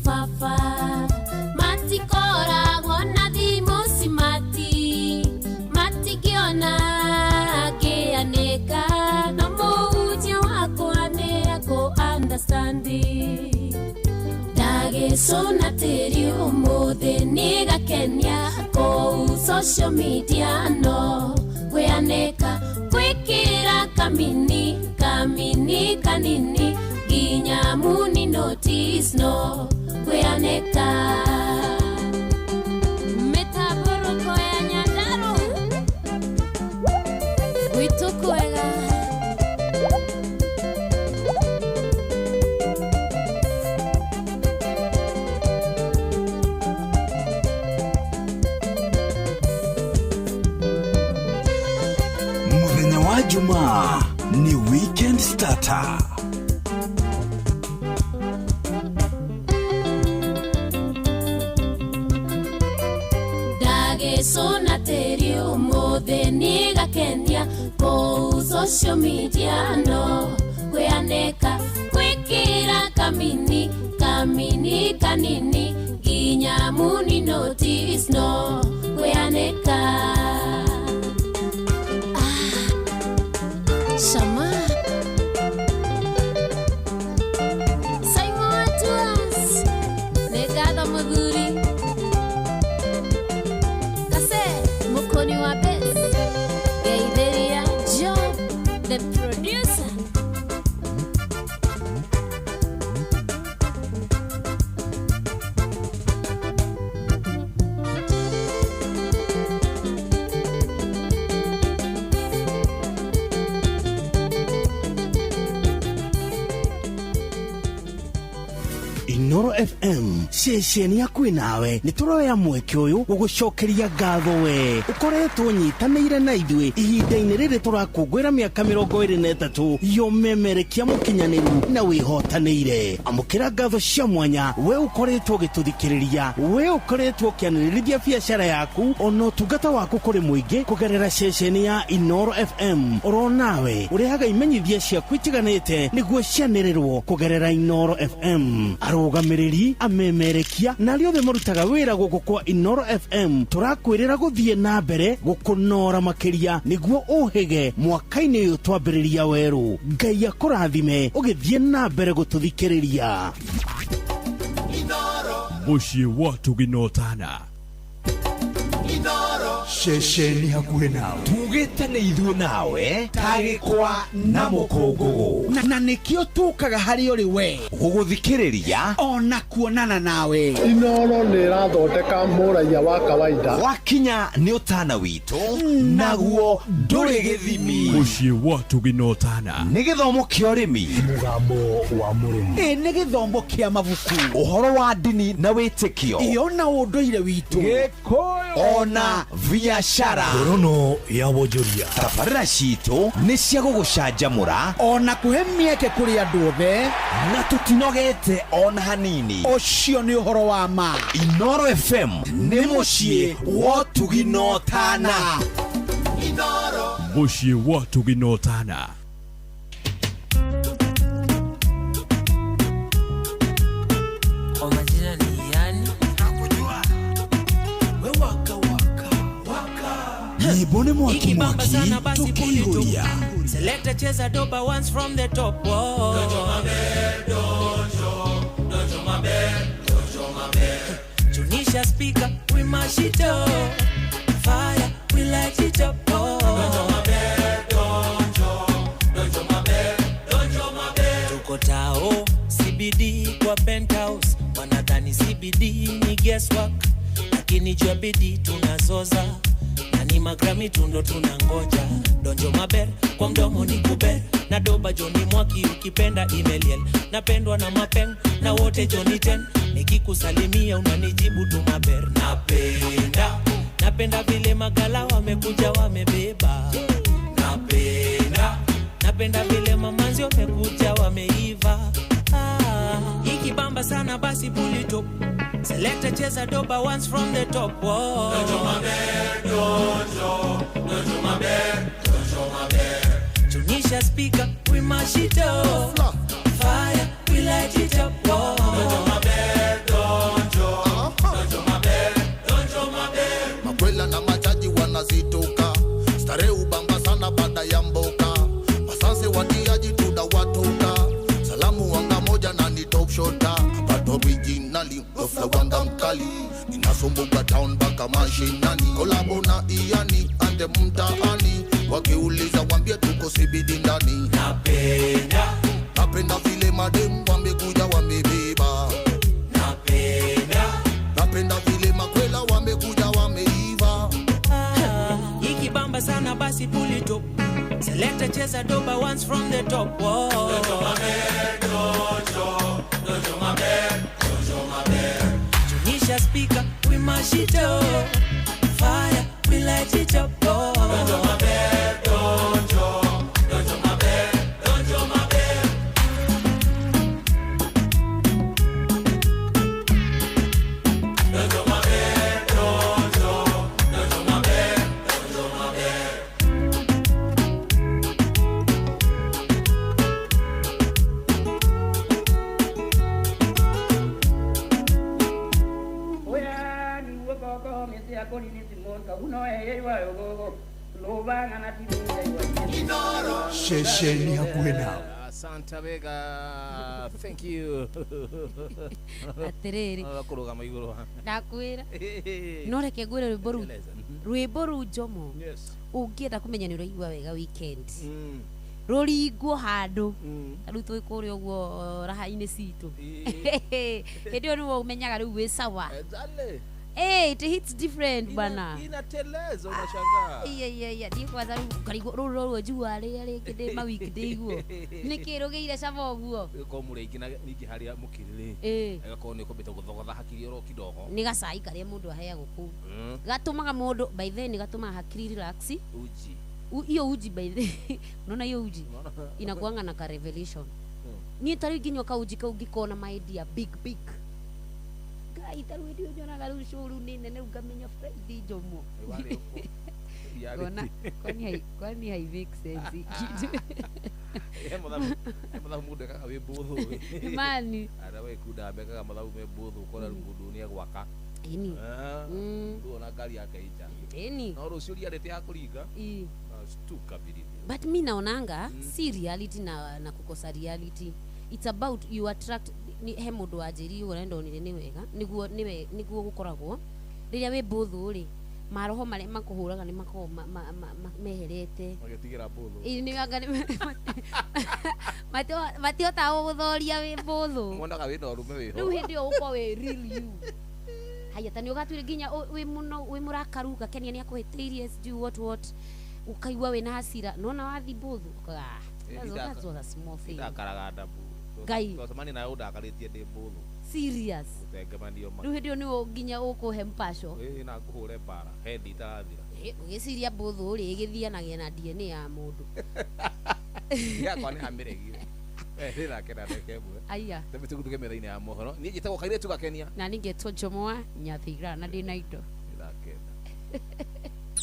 fafa matikora gona thimosi matikiona kianeka no muja wakwa ne ako understanding ndagicuna tiri umuthi nigakenia kuu social media no kwianeka gwikira kamini kamini kanini ginya muni notice no kwianeka metaboroko ya Nyandarua witukwega muthenya wa Jumaa ni weekend starter. ndagicuna tiri umuthi nigakenia kuu social media no kwianeka gwikira kamini kamini kanini ginya muni notice no kwianeka Shama Simon Tuas Negado Maguri Kase Mukoni wa Bes Gaideria John the producer Inoro FM ceceni yaku nawe nituroya mweke uyu gugucokeria ngatho we ukoretwo nyitanĩire na ithuĩ ihinda-inĩ rĩrĩ turakũngũĩra mĩaka 23 yomemerekia mũkinyanĩru na wĩhotanĩire amũkĩra ngatho cia mwanya we ukoretwo gĩtũthikĩrĩria we ukoretwo ũkĩanĩrĩrithia biacara yaku ona ũtungata waku kũrĩ mũingĩ kũgerera ceceni ya Inoro FM oro nawe ũrehaga imenyithia ciaku itiganĩte nĩguo cianĩrĩrwo kũgerera Inoro FM arũgamĩrĩri amemerekia na arĩa othe marutaga wĩra gũkũ kwa Inoro FM tũrakwĩrĩra gũthiĩ na mbere gũkũnora makĩria nĩguo ũhĩge mwaka-inĩ ũyũ twambĩrĩria werũ Ngai akũrathime ũgĩthiĩ na mbere gũtũthikĩrĩria mũciĩ wa tũginotana ceceni hakuhĩ nawe tugĩte nĩ ithuĩ nawe tagĩkwa na mũkũngũgũ na nĩkĩo tũkaga harĩ ũrĩ we gũgũthikĩrĩria ona kuonana nawe Inoro nĩ ĩrathondeka mũraiya wa kawaida wakinya nĩ ũtana witũ naguo ndũrĩ gĩthimi mũciĩ wa tũginotana nĩ gĩthomo kĩa ũrĩmi mũgambo wa mũrĩmi nĩ gĩthomo kĩa mabuku ũhoro wa ndini na wĩtĩkio iona ũndũire witũ gĩkũyũ ona biacara ngorono ya wonjoria tabarĩra citũ nĩ cia gũgũcanjamũra ona kũhe mĩeke kũrĩ andũ othe na tũtinogete ona hanini ũcio nĩ ũhoro wa ma Inoro FM nĩ mũciĩ wa tũginotana Muciĩ wa tũginotana. Nyimbo nĩ mwaki mwaki tũkĩihũria. Selector cheza doba once from the top. Dojo mabe. Tunisha speaker, we mash it up. Fire, we light it up. Dojo mabe. Tuko tao, CBD kwa penthouse. Wanadhani CBD ni guesswork, lakini jua bidii tunazoza. Nani magrami tundo tunangoja. Donjo maber kwa mdomo ni kuber. Na doba Johnny Mwaki ukipenda email. Napendwa na mapeng na wote Johnny 10. Nikikusalimia unanijibu tu maber. Napenda vile magala wamekuja wamebeba. Napenda vile mamanzi wamekuja wameiva. Ikibamba sana basi pull it up. Selector cheza doba once from the top. Dojo mabe. Tunisha speaker, we mash it up. Fire, we light it up. Dojo mabe. Makwela na majaji wanazitoka. Stare ubamba sana baada ya mboka. Masanse watiaji tuda watoka. Salamu wanga moja na ni top shota. But originally, wafla wanga mkali. Ninasumbuka town baka mashinani. Kolabo na Iani, ande mtaani. Wakiuliza wambie tuko CBD ndani. Napenda vile madem wamekuja wamebeba. Napenda vile makwela wamekuja wameiva. Ikibamba sana basi pull it up. Selector cheza doba once from the top. Dojo mabe. Tunisha speaker, we mash it up. Fire, we light it up. Dojo mabe. Shesheni hakuwe nao. Santa Vega, thank you. Atiriri. Kuruga iguru. Ndakwira. No reke ngwire rwimbo ru Jomo. Yes. Ungienda kumenya ni uraigua wega weekend. Ruringwo handu. Riu twi kuri uguo raha-ini citu. Hindi yo niwo umenyaga riu wi sawa. Exactly. Hey, it hits different bana. Inateleza unashangaa. Yeah. Ni kwanza ru jua ri ma weekday guo. Nikirugeire cama uguo. Ko mureiki na niki haria mukiriri. Agakorwo ni kubita guthogotha hakiri ro kidogo. Ni gacai karia mundu aheagwo ku. Gatumaga mundu by then gatumaga hakiri relax. Uji. Hiyo uji by the unaona hiyo uji inakuanga na ka revelation. Ni tari ginyo ka uji ka ugikona my idea big guy taru ndio jona garu shuru nene ne ugamenya Friday Jomo. Kwani hai make sense. Mathabu mundu kaga wi buthu. Mani. Ara we kuda bekaga mathabu me buthu kora mundu ni gwaka. Ini. Ndu ona ngari yake ija. Ini. No rucio ria rete hakuringa. Stuka bili. But mi naonanga si reality na kukosa reality. It's about you attract ni he mundu ajiri unaenda onire ni wega niguo gukoragwo riria we buthu ri maroho mare makuhuraga ni mako meherete magetigira buthu ni wanga ni matiota guthoria we buthu monaga we no rume we ho riu hindi o uko we real you haya tani ugatwire ginya we muno we murakaruka kenia ni akuhitiirie do what ukaigwa we na hasira nona wathi buthu that's a small thing ndakaraga ndabu Gai. Kwa samani na uda akaletie de bulu. Serious. Utegemanio ma. Riu ndio ni ginya ukuhe mpasho. Na kuhure bara. Hendi itarathira. Ugiciria buthu ri igithianagia na DNA ya mundu. Ya kwani amiregi. Rira kena ndekemwe. Aya. Tebete kutuke metha-ini ya mohoro. Ni njitagwo Kairetu Gakenia. Na ningetwo Jomo wa Nyathira na ndina indo. Ndakenda.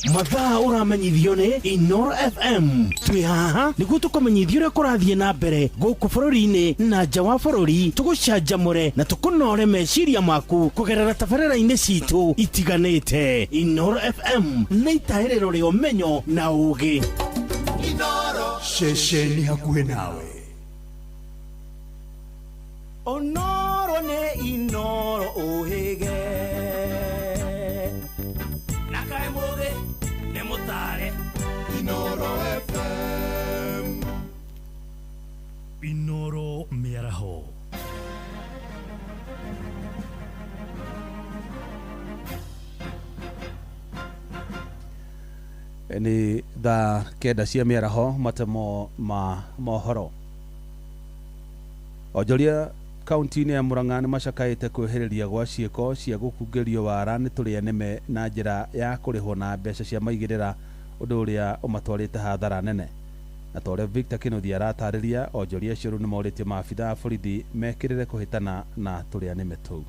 mathaa uramenyithio ni Inoro FM. Twi haha niguo tukumenyithia uria kurathie na mbere guku bururi-ini na nja wa bururi, tugucanjamure na tukunore meciria maku kugerera tabarĩra-inĩ citu itiganĩte. Inoro FM nĩ itahĩrĩro rĩa ũmenyo na ũũgĩ. Inoro ceceni hakuhĩ nawe. Onoro nĩ Inoro ũhĩge na kaĩ mũthĩ nĩ mũtare. Inoro FM. Inoro mĩaraho. Nĩ thaa kenda cia mĩaraho, matemo ma mohoro. Onjoria kaunti-inĩ ya Murang'a nĩ macakaĩte kwĩhĩrĩria gwa ciĩko cia gũkungĩrio wara nĩ tũrĩa nĩme na njĩra ya kũrĩhwo na mbeca cia maigĩrĩra, ũndũ ũrĩa ũmatwarĩte hathara nene. Na tũrĩa Victor Kĩnuthia aratarĩria, onjoria acio rĩu nĩ morĩtie maabitha a borithi mekĩrĩre kũhĩtana na tũrĩa nĩme tũu.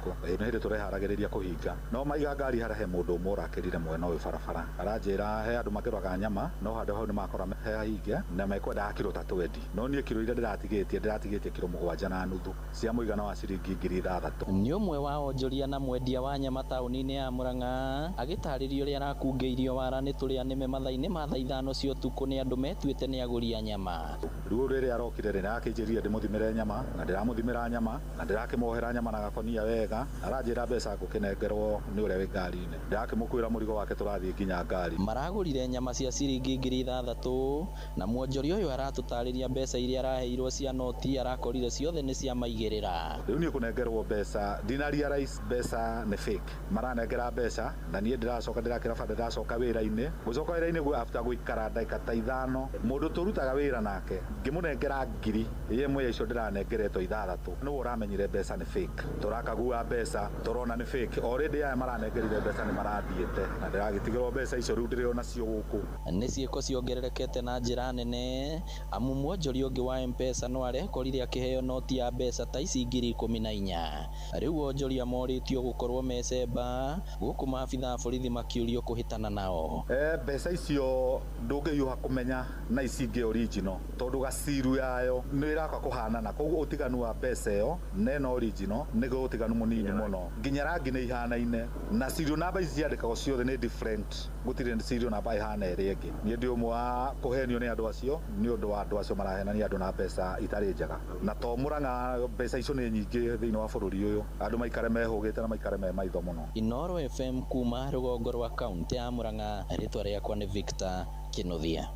Nĩ hĩndĩ tũreharagĩrĩria kũhinga, no maiga ngari harĩa he mũndũ ũmwe ũrakĩrire mwena ũyũ barabara, aranjĩra he andũ makĩrwaga nyama, no handũ hau nĩ makora he hahinge na mekwendaga kiro 3 no niĩ kiro iria ndĩratigĩtie kiro 7.5 cia mũigana wa ciringi 6,000. Nĩ ũmwe wa onjoria na mwendia wa nyama taũni-inĩ ya Murang'a agĩtarĩria ũrĩa arakungĩirio wara nĩ tũrĩa nĩme mathaa-inĩ ma thaa 5 cia ũtukũ nĩ andũ metuĩte nĩ agũri a nyama. Rĩu rĩrĩa arokire nĩrakĩnjĩrire ndĩmũthimĩre nyama, na ndĩramũthimĩra nyama na ndĩrakĩmohera nyama na gakonia wega, aranjĩra mbeca ngũkĩnengerwo nĩ ũrĩa wĩ ngari-inĩ, ndĩrakĩmũkuĩra mũrigo wake tũrathiĩ nginya ngari. Maragũrire nyama cia ciringi 6,000 na mwonjoria ũyũ aratũtarĩria mbeca iria araheirwo cia noti arakorire ciothe nĩ cia maigĩrĩra. Rĩu niĩ kũnengerwo mbeca ndinarealize mbeca nĩ fake, maranengera mbeca na niĩ ndĩrakĩra bande ndĩracoka wĩra-inĩ. Gũcoka wĩra-inĩ after gũikara ndagĩka ta 5 mũndũ tũrutaga wĩra nake ngĩmũnengera ngiri ĩmwe ya icio ndĩranengeretwo 6,000 nĩwe ũramenyire mbeca nĩ fake. Tũrakagua mbeca turona nĩ fake, already aya maranengerire mbeca nĩ marathiĩte na ndĩragĩtigĩrwo mbeca icio rĩu ndĩrĩ onacio gũkũ. Nĩ ciĩko ciongererekete na njĩra nene, amu mwonjoria ũngĩ wa M-Pesa no arekorire akĩheo noti ya mbeca ta ici 14,000. Rĩu onjoria morĩtio gũkorwo mecemba gũkũ maabitha a borithi makĩũrio kũhĩtana nao. Mbeca icio ndũngĩhiũha kũmenya na ici ingĩ original tondũ gaciru yayo nĩ ĩraka kũhanana, koguo ũtiganu wa mbeca ĩyo na ĩno original nĩguo ũtiganu mũnini mũno, nginya rangi nĩ ihanaine na serial number ici ciandĩkagwo ciothe nĩ different, gũtirĩ serial number ihana ĩrĩa ĩngĩ. Niĩ ndĩ ũmwe wa kũhenio nĩ andũ acio nĩ ũndũ wa andũ acio marahenania andũ na mbeca itarĩ njega, na to Murang'a mbeca icio nĩ nyingĩ thĩinĩ wa bũrũri ũyũ, andũ maikare mehũgĩte na maikare me maitho mũno. Inoro FM kuma rũgongo rwa kaunti ya Murang'a, rĩtwa rĩakwa nĩ Victor Kĩnuthia.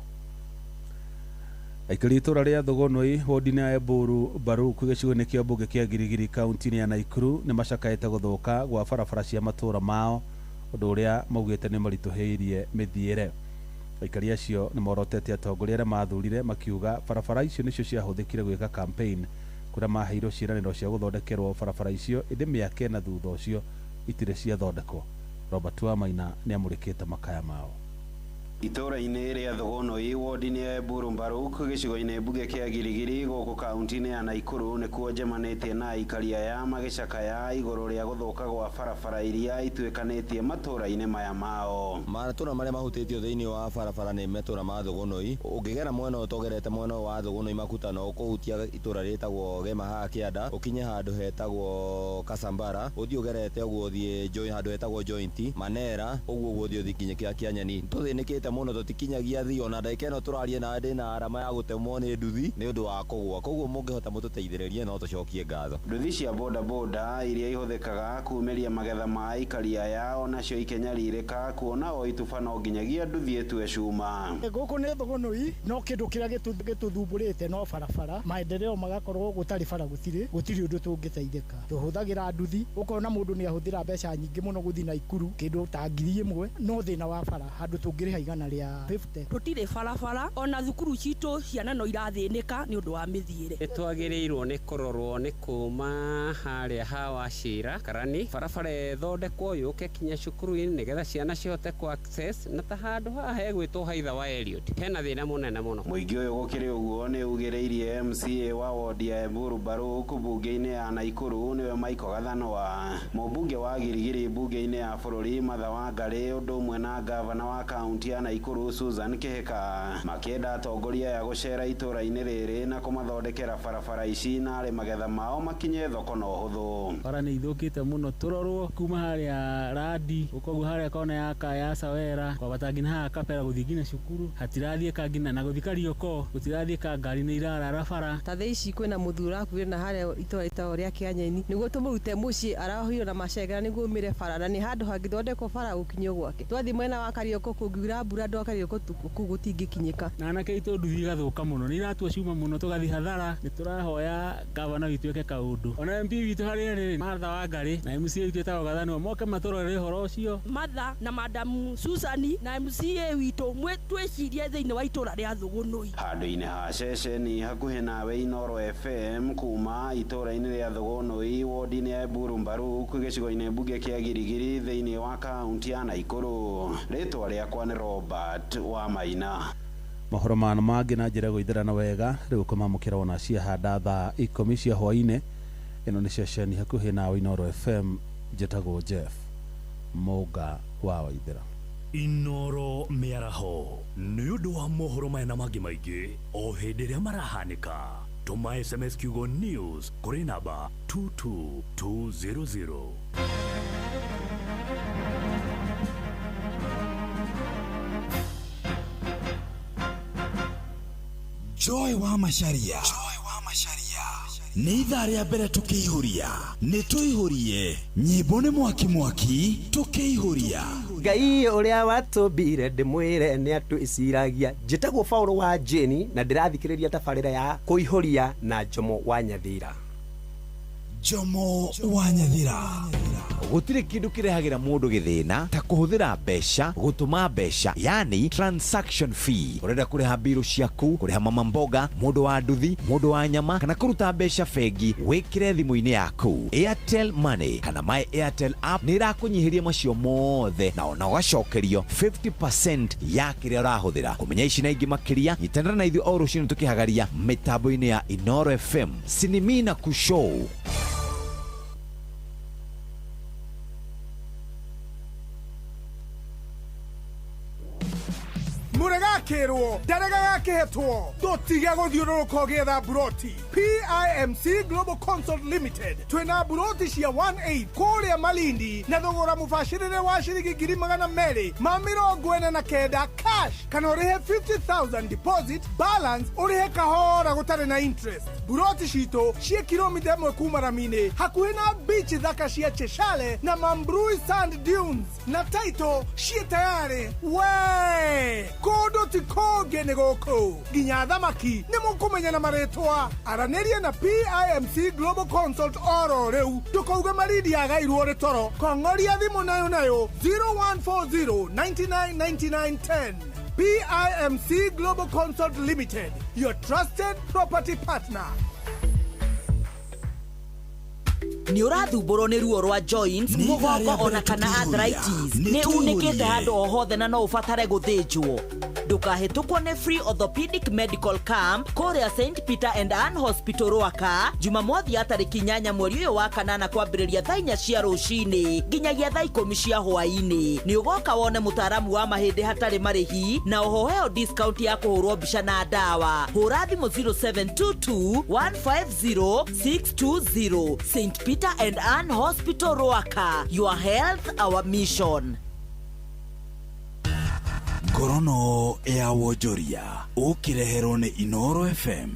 Aikari itũra rĩa Thogonoi wodi-inĩ ya Eburu Baruku gĩcigo-inĩ kĩa mbunge kĩa Girigiri kaunti-inĩ ya Naikuru nĩ macakaĩte gũthũka gwa barabara cia matũra mao, ũndũ ũrĩa maugĩte nĩ maritũhĩirie mĩthiĩre. Aikari acio nĩ morotete atongoria arĩa mathurire makiuga barabara icio nĩcio ciahũthĩkire gwĩka campaign, kũrĩa maheirwo ciĩranĩro cia gũthondekerwo barabara icio ĩndĩ mĩaka na thutha ũcio itirĩ ciathondekwo. Robert Wamaina nĩ amũrĩkĩte makaya mao. Itũra-inĩ rĩa Thogonoi wodi-inĩ ya Eburu Baruku gĩcigo-inĩ mbunge kĩa Girigiri gũkũ kaunti-inĩ ya Naikuru nĩkuo njemanĩtie na aikari aya magĩcakaya igũrũ rĩa gũthũka gwa barabara iria ituĩkanĩtie matũra-inĩ maya mao. Matũra marĩa mahutĩtio thĩinĩ wa barabara nĩ matũra ma Thogonoi. Ũngĩgera mwena ũtogerete mwena wa Thogonoi Makutano ũkũhutia itũra rĩtagwo Gemaha Kĩanda, ũkinye handũ hetagwo Kasambara, ũthiĩ ũgerete ũguo ũthiĩ handũ hetagwo Joint Manera, ũguo ũthiĩ ũthikinye kĩa Kĩanyani. Tũthĩnĩkĩte muno tutikinyagia thi ona ndagĩka ĩno tũrarie na ndĩ na arama ya gũtemwo nĩ nduthi nĩ ũndũ wa kũgwa, koguo mũngĩhota mũtũteithĩrĩrie no tũcokie ngatho. Nduthi cia bodaboda iria ihũthĩkaga kumĩria magetha ma aikari aya onacio ikenyariirĩka kuona o ituba no nginyagia nduthi ĩtue cuma. Gũkũ nĩ Thogonoi no kĩndũ kĩrĩa gĩtũthumbũrĩte no barabara, maendeleo magakorwo gũtarĩ bara gũtirĩ ũndũ tũngĩteithĩka. Tũhũthagĩra nduthi, ũkona mũndũ nĩ ahũthĩra mbeca nyingĩ mũno gũthiĩ Naikuru kĩndũ ta 1,000 no thĩna wa bara handũ tũngĩrĩha igana igana rĩa 50 tutire barabara ona thukuru citũ ciana no irathĩnĩka nĩ ũndũ wa mĩthiĩre. Nĩtwagĩrĩirwo nĩ kũrorwo nĩ kuma harĩa ha Wachira Karani barabara ĩthondekwo yũke kinya cukuru-inĩ nĩgetha ciana cihote ku access na ta handũ haha hegwĩtwo haitha wa Elliot hena thĩna mũnene mũno. Mũingĩ ũyũ gũkĩrĩ ũguo nĩ ugĩrĩirie MCA wa wodi ya Emburu Mbaruk bunge-inĩ ya Naikuru nĩwe Michael Gathanwa, mũmbunge wa Girigiri bunge-inĩ ya bũrũri Martha Wangari ũndũ ũmwe na gavana wa kaunti ya Naikuru Susan Kihika makĩenda atongoria ya gũcera itũra-inĩ rĩrĩ na kũmathondekera barabara ici na arĩ magetha mao makinye thoko na ũhũthũ. Bara nĩ ithũkĩte mũno tũrorwo kuma harĩa Radi ũkoguo harĩa kona ya Sawera kwa batanginya haha Kapera gũthiĩ nginya cukuru hatirathiĩ kangina na gũthika Rioko gũtirathiĩ ka ngari nĩ irarara bara. Ta thaa ici kwĩna mũthura akuire na harĩa itũra rĩa Kĩanyeni nĩguo tũmũrute mũciĩ arahoire na macegera nĩguo umĩre bara na nĩ handũ hangĩthondekwo bara gũkinyio gwake. Twathiĩ mwena wa Karioko kũngiura mbura ndo Karioko kũu gũtingĩkinyĩka. Na anake itũ nduthi igathũka mũno nĩ iratua ciuma mũno tũgathiĩ hathara. Nĩ tũrahoya gavana witũ eke kaũndũ. Ona MP witũ harĩa rĩ Martha Wangari na MCA witũ etagwo Gathanwa moke matũrorere ũhoro ũcio. Martha na Madam Susani na MCA witũ twĩcirie thĩinĩ wa itũra rĩa Thũgũnũi. Handũ-inĩ ha ceceni hakuhĩ nawe Inoro FM kuma itũra-inĩ rĩa Thũgũnũi wodi-inĩ ya Emburu Mbaruk gĩcigo-inĩ mbunge kĩa Girigiri thĩinĩ wa kaunti ya Naikuru. Rĩtwa rĩakwa nĩ Robert wa Maina. Mohoro mana mangĩ na njĩra gũithĩrana wega rĩu kũmamũkĩra ona ciahanda thaa 10 cia hwaĩ-inĩ. Ĩno nĩ ceceni hakuhĩ nawe Inoro FM, njĩtagwo Jeff Mũga wa Waithĩra. Inoro mĩaraho nĩ ũndũ wa mohoro maya na mangĩ maingĩ o hĩndĩ ĩrĩa marahanĩka. Tũma SMS kiugo news kũrĩ namba 22200. Joy wa Macharia nĩ ithaa rĩa mbere tũkĩihũria nĩ tũihũrie nyĩmbo nĩ mwaki tũkĩihũria. Ngai ũrĩa watũmbire ndĩmwĩre nĩ atwĩciragia. Njĩtagwo Paulo wa Jeni na ndĩrathikĩrĩria tabarĩra ya kũihũria na Jomo wa Nyathira. Jomo wa Nyathira. Gũtirĩ kĩndũ kĩrehagĩra mũndũ gĩthĩna ta kũhũthĩra mbeca gũtũma mbeca, yani transaction fee. Ũrenda kũrĩha mbirũ ciaku, kũrĩha mama mboga, mũndũ wa nduthi, mũndũ wa nyama kana kũruta mbeca bengi, wĩkĩre thimũ-inĩ yaku Airtel Money kana My Airtel app nĩ irakũnyihĩria macio mothe na ona ũgacokerio 50% ya kĩrĩa ũrahũthĩra. Kũmenya ici na ingĩ makĩria nyitanĩra na ithuĩ o rũciinĩ tũkĩhagaria mĩtambo-inĩ ya Inoro FM Sinimina Kushow. Muregakirwo ndaregagakĩhetwo tũtige gũthiũrũrũka ũgĩetha buroti. PIMC Global Consult Limited twĩna buroti cia 1/8 kũrĩa Malindi na thogora mũbacĩrĩre wa ciringi 249,000 cash kana ũrĩhe 50,000 deposit balance ũrĩhe kahora gũtarĩ na interest. Buroti citũ ciĩ kilomita 1 kuma Ramini hakuhĩ na beach thaka cia Cheshire na Mambrui Sand Dunes na title ciĩ tayari we kũndũ ti kũngĩ nĩ gũkũ nginya thamaki nĩ mũkũmenya na marĩtwa. Aranĩria na PIMC Global Consult oro rĩu ndũkauge Malindi agairwo rĩ toro. Kong'oria thimũ nayo 0140 999910. PIMC Global Consult Limited, your trusted property partner. Nĩ ũrathumbũrwo nĩ ruo rwa joints, mũgongo ona kana arthritis. Nĩ unĩkĩte handũ o hothe na no ũbatare gũthĩnjwo. Ndũkahĩtũkwo nĩ Free Orthopedic Medical Camp kũrĩa St Peter and Ann Hospital Rwaka Jumamothi ya tarĩki 8 mweri ũyũ wa kanana kwambĩrĩria thaa 4 cia rũcinĩ nginyagia thaa 10 cia hwaĩ-inĩ. Nĩ ũgoka wone mũtaaramu wa mahĩndĩ hatarĩ marĩhi na ũhoheo discount ya kũhũrwo mbica na ndawa. Hũra thimũ 0722 150 620. St Peter and Ann Hospital Rwaka, your health our mission. Ngorono ya wonjoria ũkĩreherwo nĩ Inoro FM.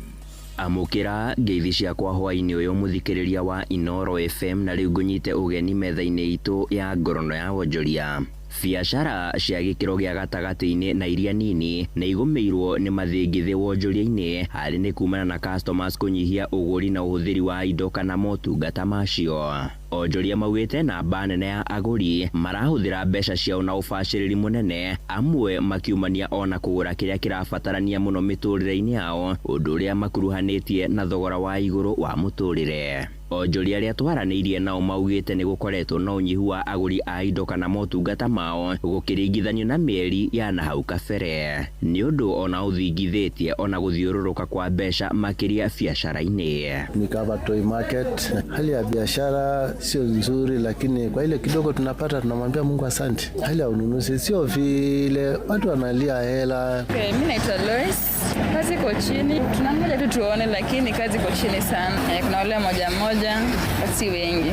Amũkĩra ngeithi ciakwa hwaĩ-inĩ ũyũ mũthikĩrĩria wa Inoro FM na rĩu ngũnyite ũgeni metha-inĩ itũ ya ngorono ya wonjoria. Biacara cia gĩkĩro gĩa gatagatĩ-inĩ na iria nini na igũmĩirwo nĩ mathĩngithĩ wonjoria-inĩ harĩ nĩ kumana na customers kũnyihia ũgũri na ũhũthĩri wa indo kana motungata macio. onjoria maugite namba nene ya aguri marahuthira mbeca ciao na ubaciriri munene, amwe makiumania ona kugura kiria kirabatarania muno miturire-ini yao, undu uria makuruhanitie na thogora wa iguru wa muturire. Onjoria aria twaraniirie nao maugite ni gukoretwo na unyihu wa aguri a indo kana motungata mao gukiringithanio na mieri ya na hau kabere, ni undu ona uthingithitie ona guthiururuka kwa mbeca makiria biashara-ini. Ni kama toy market, hali ya biashara sio nzuri, lakini kwa ile kidogo tunapata tunamwambia Mungu asante. Hali ya ununuzi sio vile, watu wanalia hela. Okay, mimi naitwa Lois. Kazi iko chini, tunangoja tu tuone, lakini kazi iko chini sana. Kuna wale moja si wengi.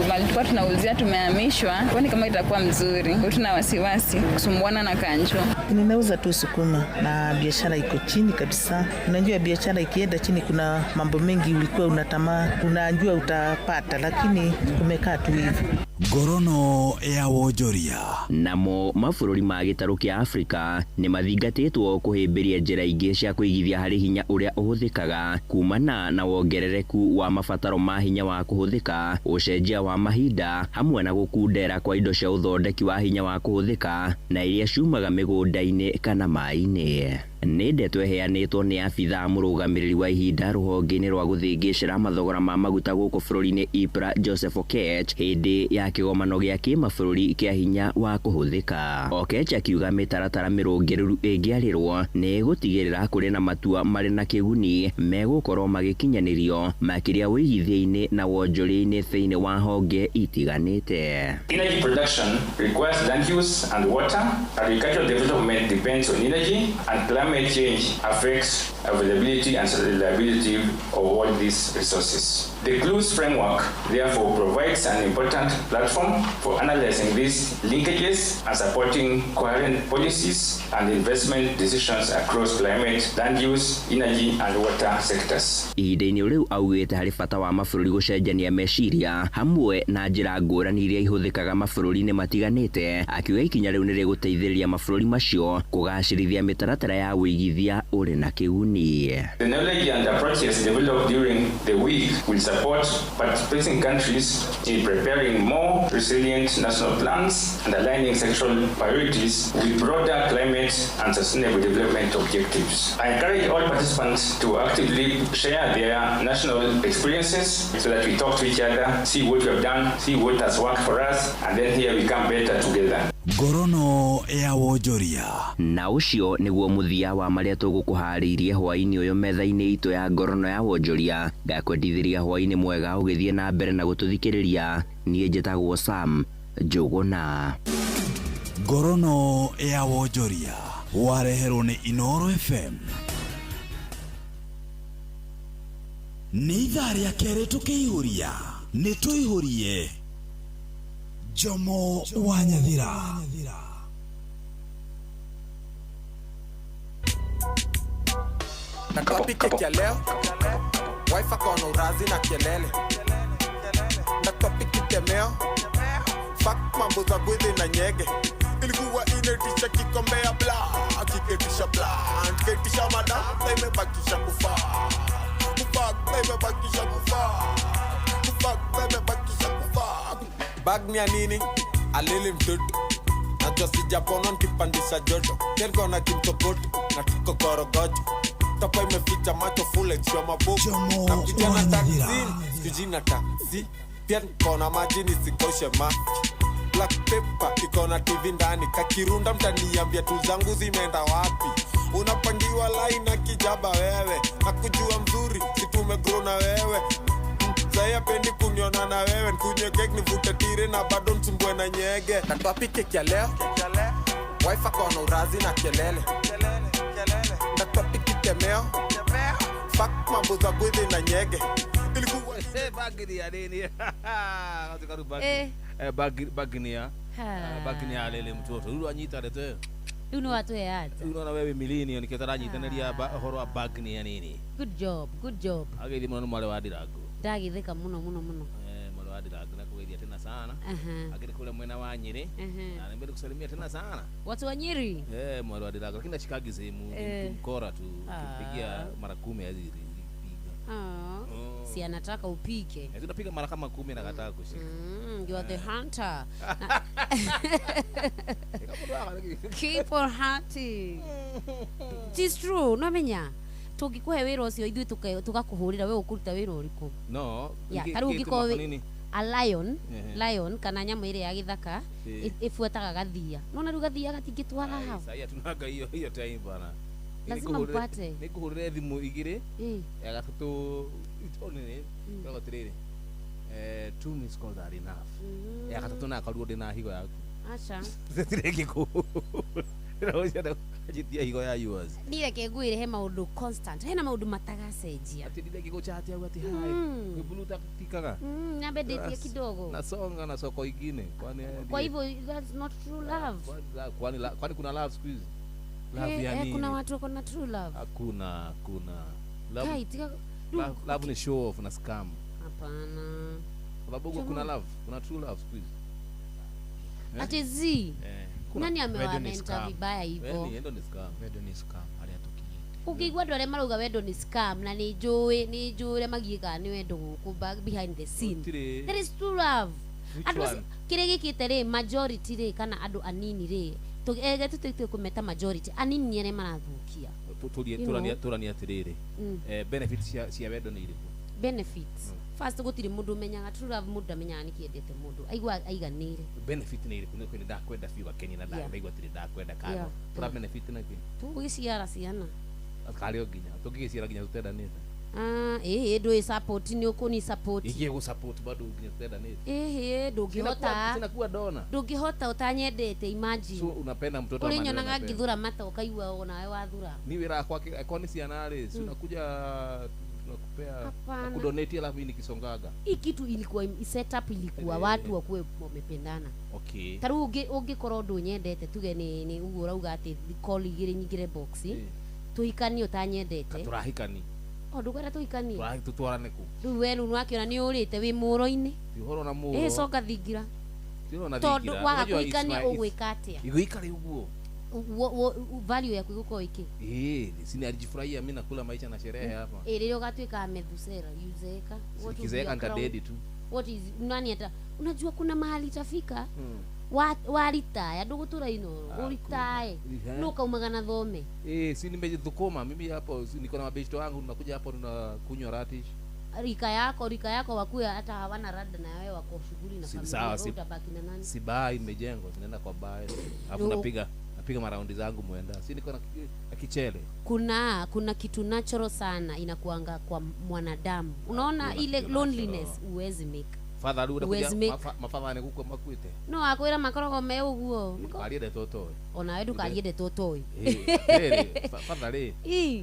Mali tulikuwa tunauzia tumehamishwa, kwani kama itakuwa mzuri, tuna wasiwasi kusumbuana na kanjo. Ninauza tu sukuma na biashara iko chini kabisa. Unajua biashara ikienda chini kuna mambo mengi ulikuwa unatamaa, unajua utapata, lakini kumekaa tu hivi. Ngorono ya wonjoria. Namo mabũrũri ma gĩtarũ kĩa Afrika nĩ mathingatĩtwo kũhĩmbĩria njĩra ingĩ cia kũigithia harĩ hinya ũrĩa ũhũthĩkaga kumana na wongerereku wa mabataro ma hinya wa kũhũthĩka, ũcenjia wa mahinda hamwe na gũkundera kwa indo cia ũthondeki wa hinya wa kũhũthĩka na iria ciumaga mĩgũnda-inĩ kana maĩ-inĩ. Nĩ ndeto ĩheanĩtwo nĩ abithaa mũrũgamĩrĩri wa ihinda rũhonge-inĩ rwa gũthĩngĩcĩra mathogora ma maguta gũkũ bũrũri-inĩ IPRA Joseph Okech hĩndĩ ya kĩgomano gĩa kĩmabũrũri kĩa hinya wa kũhũthĩka. Okech akiuga mĩtaratara mĩrũngĩrĩru ĩngĩarĩrwo nĩ gũtigĩrĩra kũrĩ na matua marĩ na kĩguni megũkorwo magĩkinyanĩrio makĩria wĩigithia-inĩ na wonjoria-inĩ thĩinĩ wa honge itiganĩte. Energy production requires land use and water. Agricultural development depends on energy, and climate change affects availability and reliability of all these resources. The CLUES framework therefore provides an important platform for analyzing these linkages and supporting coherent policies and investment decisions across climate, land use, energy and water sectors. Ihinda-inĩ rĩu augĩte harĩ bata wa mabũrũri gũcenjania meciria hamwe na njĩra ngũrani iria ihũthĩkaga mabũrũri-inĩ matiganĩte, akiuga ikinya rĩu nĩ rĩgũteithĩrĩria mabũrũri macio kũgacĩrithia mĩtaratara ya wĩigithia ũrĩ na kĩguni. The knowledge and approaches developed during the week will support participating countries in preparing more resilient national plans and aligning sectoral priorities with broader climate and sustainable development objectives. I encourage all participants to actively share their national experiences so that we talk to each other, see what we have done, see what has worked for us, and then here we come better together. Ngorono ya wonjoria. Na ucio niguo muthia wa maria tũgũkũharĩirie hwaĩ-inĩ ũyũ metha-inĩ itũ ya ngorono ya wonjoria. Ngakwendithĩria hwaĩ-inĩ mwega ũgĩthiĩ na mbere na gũtũthikĩrĩria. Niĩ njĩtagwo Sam Njũgũna. Ngorono ya wonjoria wareherwo nĩ Inooro FM. Nĩ ithaa rĩa kerĩ tũkĩihũria, nĩ tũihũrie Jomo wa Nyathira. Na topic ya leo, wifi kono urazi na kelele. Na topic kitemeo, fuck mambo za bwede na nyege. Ilikuwa inetisha kikombe ya bla, kiketisha bla, kiketisha madam, na imebakisha kufaa. Kufak, na imebakisha kufaa. Kufak, na imebakisha kufaa. Bag ni ya nini? Alili mtoto. Najua sijapona nikipandisha joto. Kelgo na kimtokoto, na tuko korogoto. Topa imeficha macho full extra mabuku. Na kijana taxi, sikujina taxi. Pia nikona maji nisikoshe mafi. Black paper, ikona TV ndani. Kakirunda mtaniambia tu zangu zimeenda wapi. Unapangiwa line na kijaba wewe. Nakujua mzuri, situmegrow na wewe. Zaya pendi kuniona na wewe. Nikunywe kek nivute tire na bado msumbwe na nyege. Na topic keki ya leo, wifi kona urazi na kelele. Na topic kitemeo, fuck mambo za bwede na nyege. Ilikuwa bagni ya nini? Katika bagni. Bagni ya. Bagni ya lele mtoto. Ulu anyita leto. Uno watu ya ata. Uno na wewe milini nikitara nyita nelia horo wa bagni ya nini? Good job, good job. Ageli mwana mwale wa dirago. Ndagitheka muno. Mwale wa dirago na kuwedia tena sana. Ageli kule mwena wa Nyeri. Na nimbele kusalimia tena sana. Watu wa Nyeri? Mwale wa dirago. Lakini nachikagi sehemu mkora tu. Kipigia mara 10 haziri. Si anataka upike. Tunapiga mara kama 10 na kataa kushika. You are the hunter. Keep on hunting. It is true, no menya. Tugikuhe wira ucio ithui tugakuhurira we ukuruta wira uriku. No. Taru ngiko a lion kana nyamu ile ya githaka ifuataga gathia. Nona ru gathia gatingitwara hao. Sasa tunaga hiyo time bana. Lazima mpate. Nikuhurire thimu igire. Ya gatatu onene. Kwa tirire. 2 minutes called are enough. Ya gatatu na karuo ndina higo yaku. Acha. Tireke ku. Rawanja ajitia higo ya yours. Nire ke nguire he maundu constant. Hena maundu matagacenjia. Ati ndile kiko chati au ati hai. Kubuluta tikaga. Nyambe date kidogo. Nasonga na soko ingine. Kwani kwa hivyo that's not true love. Kwani kuna love squeeze? Love ya nini? Kuna watu wako na true love. Hakuna. Love. Love ni show off na scam. Hapana. Sababu kuna love, kuna true love squeeze. Ati zi. Nani amewamenta vibaya hivyo? Wendo ni scam. Ali atokinyete. Ukigwa ndore maruga wendo ni scam na ni njure magiika ni wendo guku behind the scene. There is true love. Kire gikite ri majority ri kana andu anini ri. Tugege tutite kumeta majority anini ni ene marathukia. Turania tiriri. Benefits cia wendo ni iriku. Benefits. First gutiri mundu menyaga true love mundu amenyaga nikiendete mundu aigwa aiganire. Benefit ni iriku ni ndakwenda fiwa Kenya na ndaigwa tiri ndakwenda kano. Tura benefit na ki. Tugiciara ciana. Akari oginya. Tugiciara ginya tutenda nita. Ndui support ni ukuni support. Igie go support bado uginya tutenda nita. Ndungihota. Sina kuwa dona. Ndungihota utanyendete imagine. So unapenda mtoto amani. Ulinyona ngithura mata ukaigwa ona we wathura. Ni wira kwake akoni ciana ri. Si unakuja tunakupea kudonate alafu nikisongaga. Hii kitu ilikuwa setup ilikuwa watu wakuwe wamependana. Okay. Taru ungikorwo ndunyendete tuge ni ugura uga ati call igire nyigire box. Tuhikani utanyendete. Turahikani. Ndugwera tuhikani. Tutwarane ku. Riu we nu wakiona ni urite wi muro-ini. Ihoro na muro. Coka thingira. Tiro na thingira. Tondu waga kuhikania ugwika atia. Igwikare uguo. Value yako iguko iki. Sini alijifurahia mimi nakula maisha na sherehe hapa. Leo gatwika amethusera yuzeka. Kizeka ndadedi tu. What is nani hata unajua kuna mahali tafika? Waritaya ndugutura inoro uritae nuka umagana thome. Si nimejithukuma mimi hapo niko na mabesto wangu tunakuja hapo tunakunywa ratish. Rika yako wakuya hata hawana rada na wewe wako shughuli na familia utabaki na nani? Si baa imejengwa tunaenda kwa baa. Alafu napiga maraundi zangu muenda. Si niko na kichele. Kuna kitu natural sana inakuanga kwa mwanadamu. Unaona ile loneliness uwezi make. Father utakuja mafadhane guko makwite. No akwira makorogo me uguo. Aliende totoi. Ona wedu kaliende totoi. Father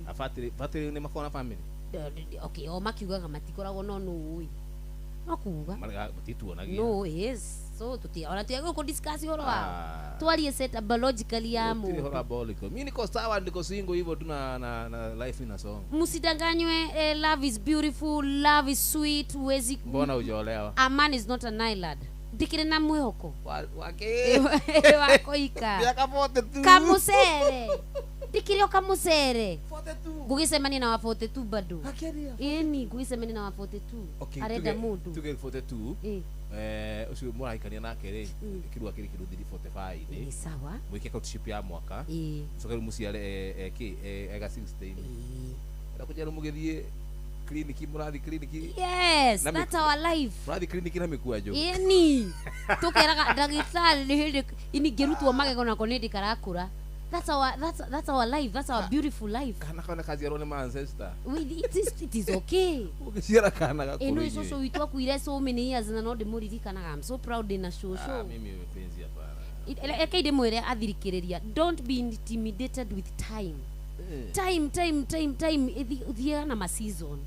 Afatiri ni makona family. Okay, o makiugaga matikoragwo no nui. No kuga. Matituonagia. No, yes. So ona tuyago ku discuss horo wao. Tualie set biologically ya mu. Mimi niko sawa ndiko single hivyo tu na life inasonga. Msidanganywe, love is beautiful, love is sweet, uwezi. Mbona hujaolewa? A man is not an island. Dikire na mwehoko. Wake. Wako ika. Miaka 42. Kamusere. Dikire kamusere. 42. Gugisemani na wa 42 bado. Ni gugisemani na wa 42. Okay, arenda mudu. Tuge 42. Ucio muraikania nake ri kirua kiri 45 ni sawa mwike outship ya mwaka soka musiale ega 16 ndakuja rumugithie kliniki murathi kliniki. Yes, that's our life. Murathi kliniki na mekua jo ni tukeraga ndagitari ni hindi ini gerutwo magego na konedi karakura. That's our life. That's our beautiful life. Kana kazi yarone ma ancestor. It is okay. Ukishira kana gakuru. Eno isoso witwa kuire so many years na no de muririkana. I'm so proud in a show. Mimi mpenzi hapana. Ekaide mwere athirikiriria. Don't be intimidated with time. Time thia na ma season.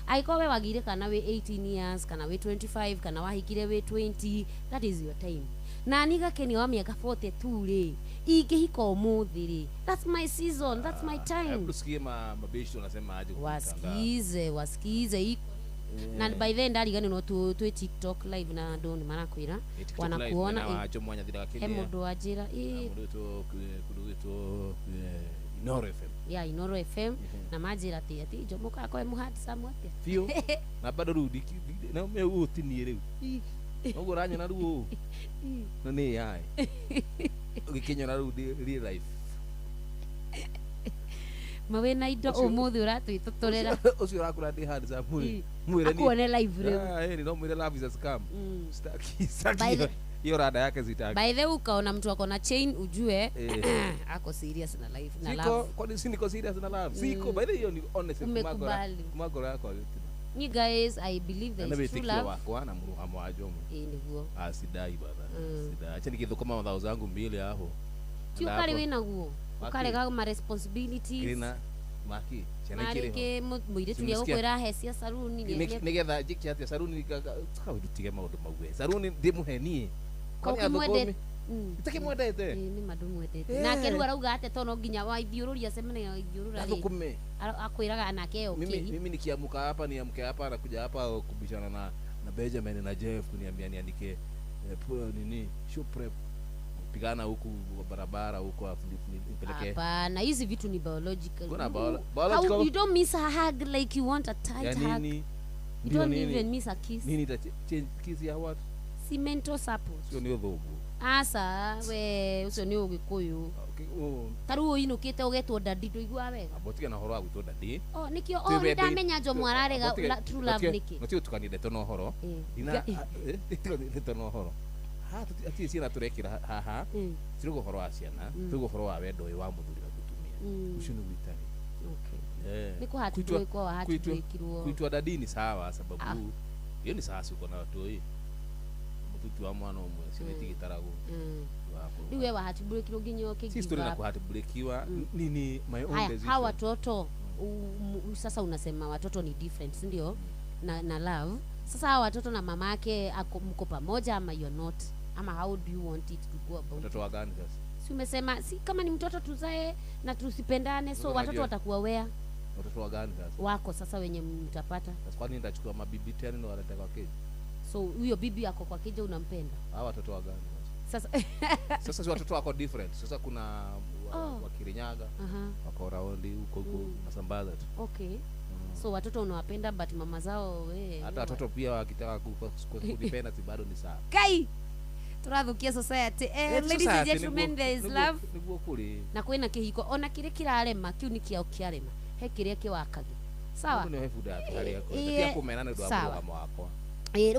Aikowe wagire kana we 18 years, kana we 25, kana wahikire we 20. That is your time. Na niga keni wa miaka 42 ri ingihika umuthi ri. That's my season, that's my time. Hebu tusikie mabeshi wanasema aje wasikize na by then ndarigani no tu TikTok live na ndo ni marakwira wanakuona wacho mwanya thira kile hemundo ajira mundu to Inoro FM ya Inoro FM na majira ati Jomo kako emuhati samwate Fio na bado rudi na umeuti ni leo Ogo ranyo na ruo no ni hai ugikinya na rudi real life mawe na indo umuthi uratwituturira ucio urakura ndi hard za mwire ni akuone live reu ni no mwire love is a scam staki hiyo rada yake zitaki by the way ukaona mtu ako na chain ujue ako serious na life na love siko kwani si niko serious na love siko by the way hiyo ni honest kumagora yako you guys I believe there is true love wako ana mruhamo ajomo niguo sidai baba sidai acha nikithukuma madhao zangu mbili hapo tio kale wina guo ukarega ma responsibilities kina maki chana kire ke muire tulia gukwira hecia saruni nigetha jiki atia saruni tutige maundu mawe saruni ndimuhenie kwani athukumi itake mwendete ni mandu mwendete nake ru arauga ate tono nginya wa ithiururia semene ya ithiurura athukumi akwiraga anake okay mimi nikiamuka hapa niamke hapa na kuja hapa kubishana na Benjamin na Jeff kuniambia niandike nini show prep pigana huku barabara huko nipeleke hapana hizi vitu ni biological kuna biological you don't miss a hug like you want a tight hug you don't even miss a kiss nini ita change kiss ya what si mental support sio ni udhugu asa we ucio ni ugikuyu taru inukite ugetwo dadi ndoigua wega abotige na horo wa gwitwo dadi nikio ndamenya Jomo ararega true love niki natio tukanide tono horo ina tono horo ati ciana turekira haha tirugo horo wa ciana tirugo horo wa wendo wa muthuri na gutumia ucio ni gwitani niko hatu kwa hatu kirwo kuitwa dadi ni sawa sababu hiyo ni sawa siko na watu hii mututu wa mwana umwe ciana tigitarago niwe wa hatu breakiro ginyo ke sisi tuna ku hatu breakiwa nini my own decision hawa watoto sasa unasema watoto ni different ndio na love sasa hawa watoto na mama yake mko pamoja ama you're not ama how do you want it to go about watoto wa gani sasa si umesema si kama ni mtoto tuzae na tusipendane so watoto watakuwa wea watoto wa gani sasa wako sasa wenye mtapata sasa kwani nitachukua mabibi tena na wanataka kwa keje so huyo bibi yako kwa keje unampenda hawa watoto wa gani sasa sasa si watoto wako different sasa kuna wa Kirinyaga wako raundi huko Masambaza tu okay so watoto unawapenda but mama zao we hata watoto pia wakitaka kudipenda si bado ni sawa kai turathukia society ladies and gentlemen there is love na kwina kihiko ona kire kirarema kiu ni kiao kiarema he kiria kiwakagi sawa ni hefuda hali yako tia kumenana ndo murugamo wako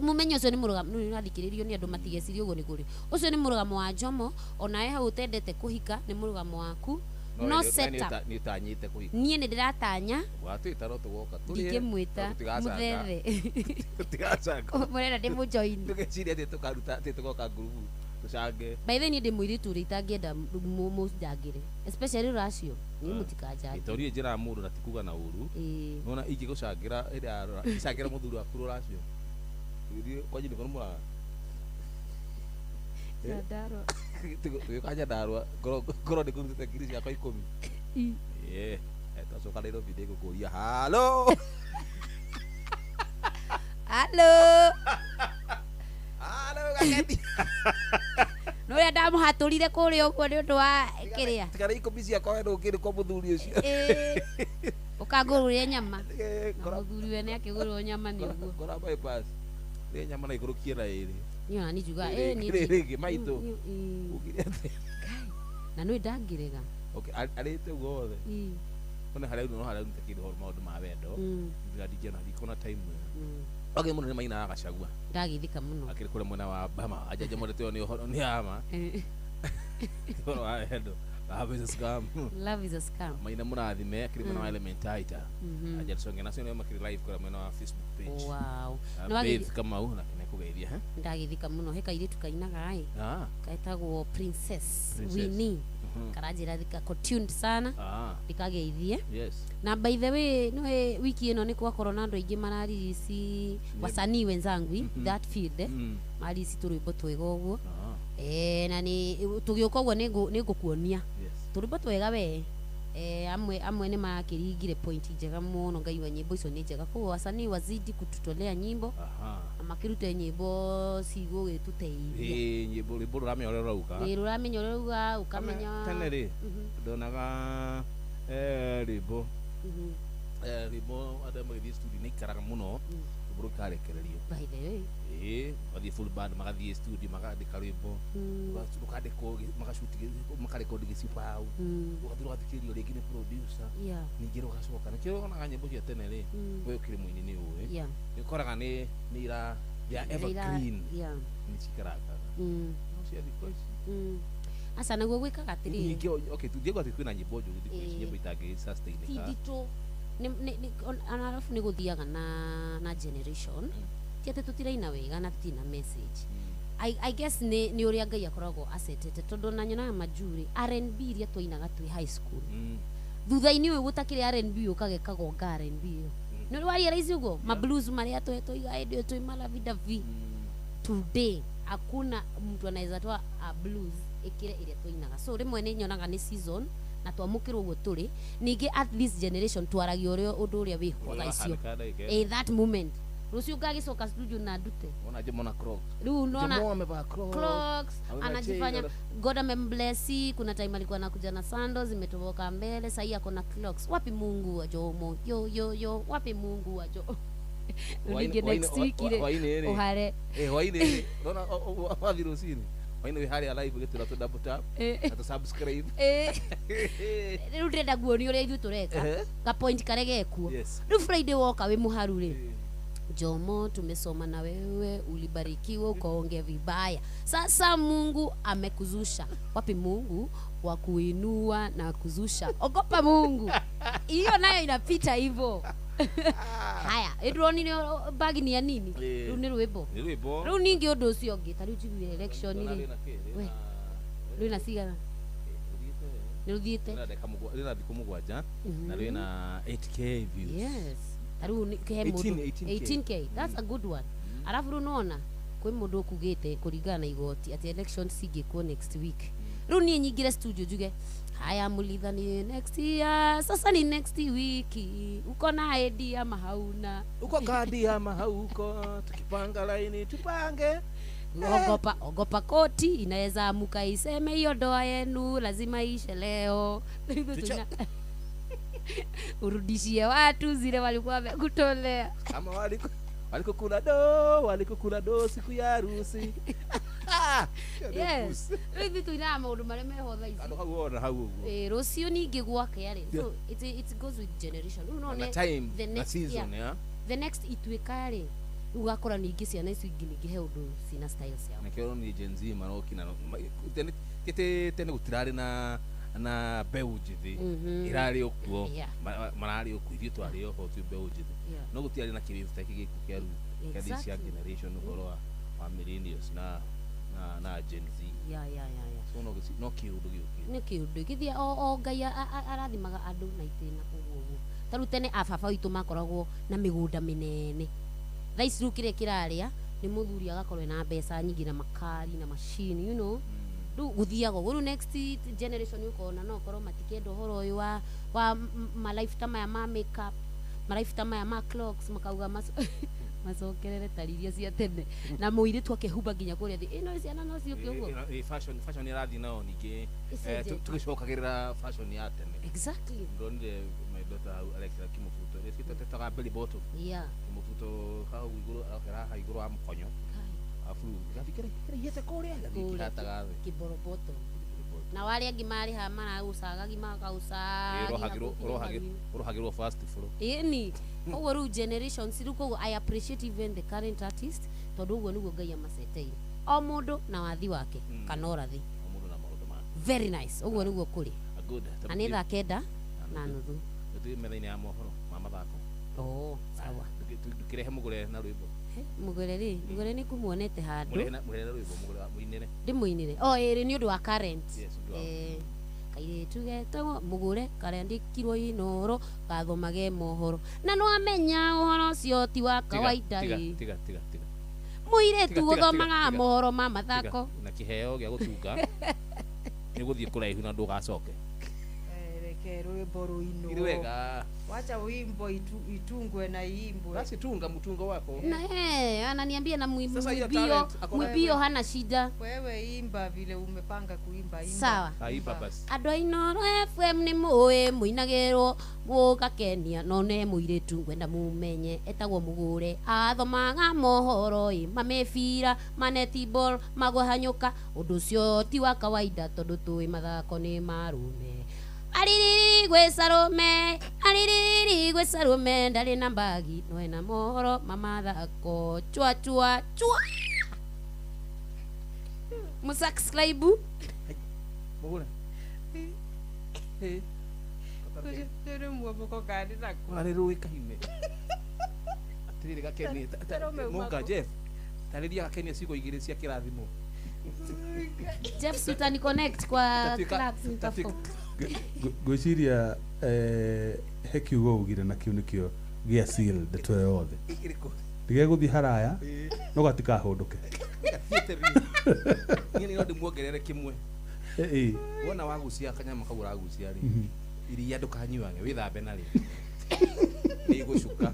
mumenyo ucio ni murugamo nu nathikiririo ni andu matigecirio ugo ni guri ucio ni murugamo wa Jomo ona eha utendete kuhika ni murugamo waku no setup ni tanyite kuhika nie ni ndiratanya watu itaro tugoka tuli ndikimwita muthere tigacaga murera ndi mujoin tugeciria ati tukaruta ati tugoka group tucange by the ni ndi mwiritu ritangienda mujangire especially ratio ni mutikaja itorie njira mundu na tikuga na uru nona iki gucangira ira icangira muthuri wa kuru ratio kwa jini kono mura Darwa tukaja darwa goro de kurute kirisi ya 10 tasoka lero video kuria halo gaketi no ya damu haturire kuri uguo ni undu wa kiria tikara iko busy akwa ndo kiri kwa muthuri ucio ukagurure nyama na muthuri we ni akigurwo nyama ni uguo gora bypass ni nyama na igurukie na iri niona ni juga ni rigi maito na no ndangirega okay arete gothe ona haria no haria nitakido maundu ma wendo ndirandije na dikona time okay muno ni maina agacagua ndagithika muno akiri kule mwena wa Bama ajaje mwendete ni ama kono wa wendo love is a scam love is a scam maina murathime akiri mwena wa Elementaita ajaje songe nacio ni makiri live kule mwena wa Facebook page wow no agithika kama una kugeithia ndagithika muno he kaire tukainaga ai kaitagwo princess Winnie karajira thika tuned sana ndikageithie na by the way no wiki ino ni kwa corona ndo ingi mararisi wasanii wenzangu that field marisi turimbo twega uguo na ni tugioka uguo ni ngukuonia turimbo twega we amwe ni makiringire point njega muno ngai wa nyimbo icio ni njega kwa wasanii wazidi kututolea nyimbo makirute nyimbo cigugituteithia nyimbo ramenyorera uka ramenyorera uka ukamenya tenere ndonaga Ribo ada magathie studio ni karaga muno buru karekererio by the way wathie full band magathie studio makandika rwimbo ukandiko makarekondi gicibau ugathie ugathikirio ringi ni producer ningi rugacoka nikio onaga nyimbo cia tene ri we ukiri muini ni uwi nikoraga ni ira ya evergreen ni cikaraga no cia thikũ ici asa naguo gwikaga atiri ningi okay tuthiego ati kwina nyimbo njũru thikũ ici nyimbo itangi sustain tidito ni anarafu ni guthiaga na generation tiate tutiraina wega na tina message I guess ni uria Ngai akoragwo asetete tondu na nyona majuri R&B iria twainaga twi high school thutha-ini uyu gutakire R&B ukagekagwo R&B ni wari raisi ugo ma blues maria twiga ndio twi malavida v today hakuna mtu anaweza toa a blues ikire iria twainaga so rimwe ni nyonaga ni season na twamukirwo guo turi ningi at this generation twaragia uria undu uria wiho thaicio that moment rucio ngagicoka studio na ndute ona je mona crocs riu unaona crocs anajifanya God amemblessi kuna time alikuwa anakuja na sandals zimetoboka mbele sasa yako na clocks wapi Mungu wa Jomo yo wapi Mungu wa Jomo ninge next week ile uhare waine ona wavirusini waine wihari alive getura to double tap to subscribe riu ndenda guoni uria ithu tureka ka point karege kuo riu Friday woka we muharu ri Jomo tumesoma na wewe ulibarikiwa ukaongea vibaya sasa Mungu amekuzusha wapi Mungu wa kuinua na kuzusha ogopa Mungu hiyo nayo inapita hivyo haya edroni ni bagi ni ya nini riu ni rwimbo riu ningi undu ucio ngi ta riu jibu election ri we riu na sigana ni ruthiite rina thiku mugwanja na rina 8k views yes riu ni ke mundu 18k that's a good one alafu unaona kwi mundu kugite kuringana na igoti ati election sigikuo next week riu ni nyingire studio juge haya mulithani next year sasa ni next week uko na idea ama hauna uko kadi ama hauko tukipanga line tupange ogopa koti inaweza amuka iseme hiyo ndoa yenu lazima ishe leo urudishie watu zile walikuwa wamekutolea kama walikukula do siku ya harusi yes hivi tuina maundu maria meho thaici ando hauona hau uguo rucio ningi gwake yari so it goes with generation unaona the next season the next itwika yari ugakora ningi ciana icio ingi ningi he undu sina styles yao nakero ni Gen Z marokina tene gutirari na mbeu njithi irari okuo marari okuo ithuĩ twarĩ oho tu mbeu njithi no gũtiarĩ na kĩrĩu ta gĩkĩ kĩa rĩu kĩa this young generation ũhoro wa millennials na Gen Z so no kĩũndũ gĩũkĩte nĩ kĩũndũ gĩthia o Ngai arathimaga andũ na itĩna ũguo ta rĩu tene ababa witũ makoragwo na mĩgũnda mĩnene thaici rĩu kĩrĩa kĩrarĩa nĩ mũthuri agakorwo na mbeca nyingĩ na makari na machine you know riu guthiaga riu next generation ukona no korwo matikenda uhoro uyu wa ma lifetime ya ma makeup ma lifetime ya ma clocks makauga macokerere tariria cia tene na muiri tu akehumba nginya kuria thi ino ciana no ciuke uguo fashion irathi nao ningi tugicokagirira fashion ya tene exactly ndonire my daughter Alexa Kimufuto tetaga belly bottom Kimufuto hau iguru akera iguru wa mkonyo afu gafikire yete kuria gathikirataga kiboroboto na wale angi mari ha mara usaga gima kausa rohagirwo fast flow ni owo ru generation siruko I appreciate even the current artist tondu ugo niguo Ngai amaceteire o mundu na wathi wake kanora thi o mundu na maundu ma very nice ugo niguo kuri anitha kenda na nuthu tu methaini ya mohoro ma mathako sawa tukirehe mugure na rwimbo mugure ni kumuonete handu mugure rwimbo mugure muinire ndimuinire iri ni undu wa current kaire tugetwo mugure karia ndikirwo inoro gathomage mohoro na no amenya uhoro cio ti wa kawaida tiga muire tu guthomaga mohoro ma mathako na kiheo gia gutunga ni guthie kuraihu na ndugacoke reke rwimbo ruino iliwega wacha wimbo itungwe na iimbwe basi tunga mtungo wako na ananiambia na Sasa hiyo mwibio talent, ako na- mwibio hana shida. wewe imba vile umepanga kuimba imba Sawa. Aiba basi Andå ainoro FM nä må muinagärwo mũgakenia no nä må irä tu ngwenda mumenye etagwo må gå re athomaga mohoro mamebira manetiball magåhanyåka å ndå å cio ti wa kawaida tondå tå mathako nä marume aririri gwä carume aririri gwä carume ndarä na mbagi no ena mohoro mamathako chua chua chua musubscribe Mugura. Tere muomoko kandi nako. Wale ruwe kahime. Atirire gakeni. Munga Jeff. Tariria gakeni sigo igire cia kirathimo. Jeff Sultan connect kwa club tafo. Gwiciria he kiugo ugire na kiu nikio gia seal de twe othe tige guthi haraya no gatika hunduke Nini ndo muongerere kimwe. Wona wagucia kanyama kau uragucia ri iria ndukanyuange withambe na ri ni gucuka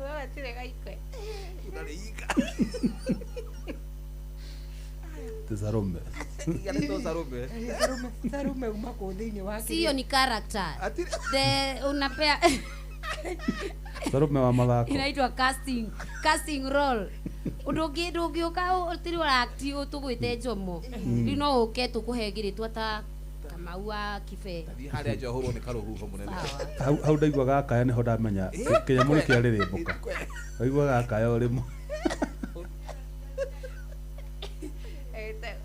Wewe tire gaikwe. unariika Tezarume yale to zarume Sarume uma ko thini wa Sio ni character. The unapea Zarume wa mathako inaitwa casting role. Ndugi uka utiri wa act utugwite Jomo. Rino uke tukuhengiritwa ta Kamaua Kibe. haria njohorwo ni karuhuho munene hau ndaigua gakaya niho ndamenya kinyamå gä kä a rä rä mbå ka waigua gakaya å rä mo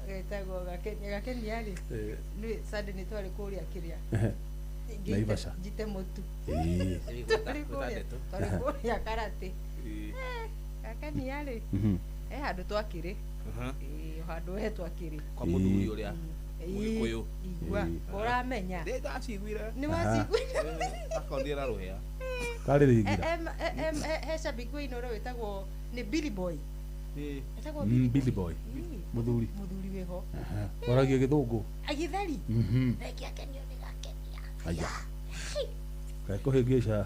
etagwo gakenia rĩ nĩ sande nĩ twarĩ kũrĩa kĩrĩa Naivasha njite mũtu Ĩĩ. twarĩ kũrĩa karate gakenia rĩ handũ twakĩrĩ handũ he twakĩrĩ kwa mũthuri ũrĩa Mũgĩkũyũ igua ũramenya ndaciguire nĩ waciguire akonire na rũhĩa karĩ rä ngira he shabiki wĩinũrũ wĩtagwo nĩ Billy Boy etagwo Billy Boy muthuri wĩho waragia gä thå ngå agithari reke akenio nĩ gakenia aya gakå hä ngä ca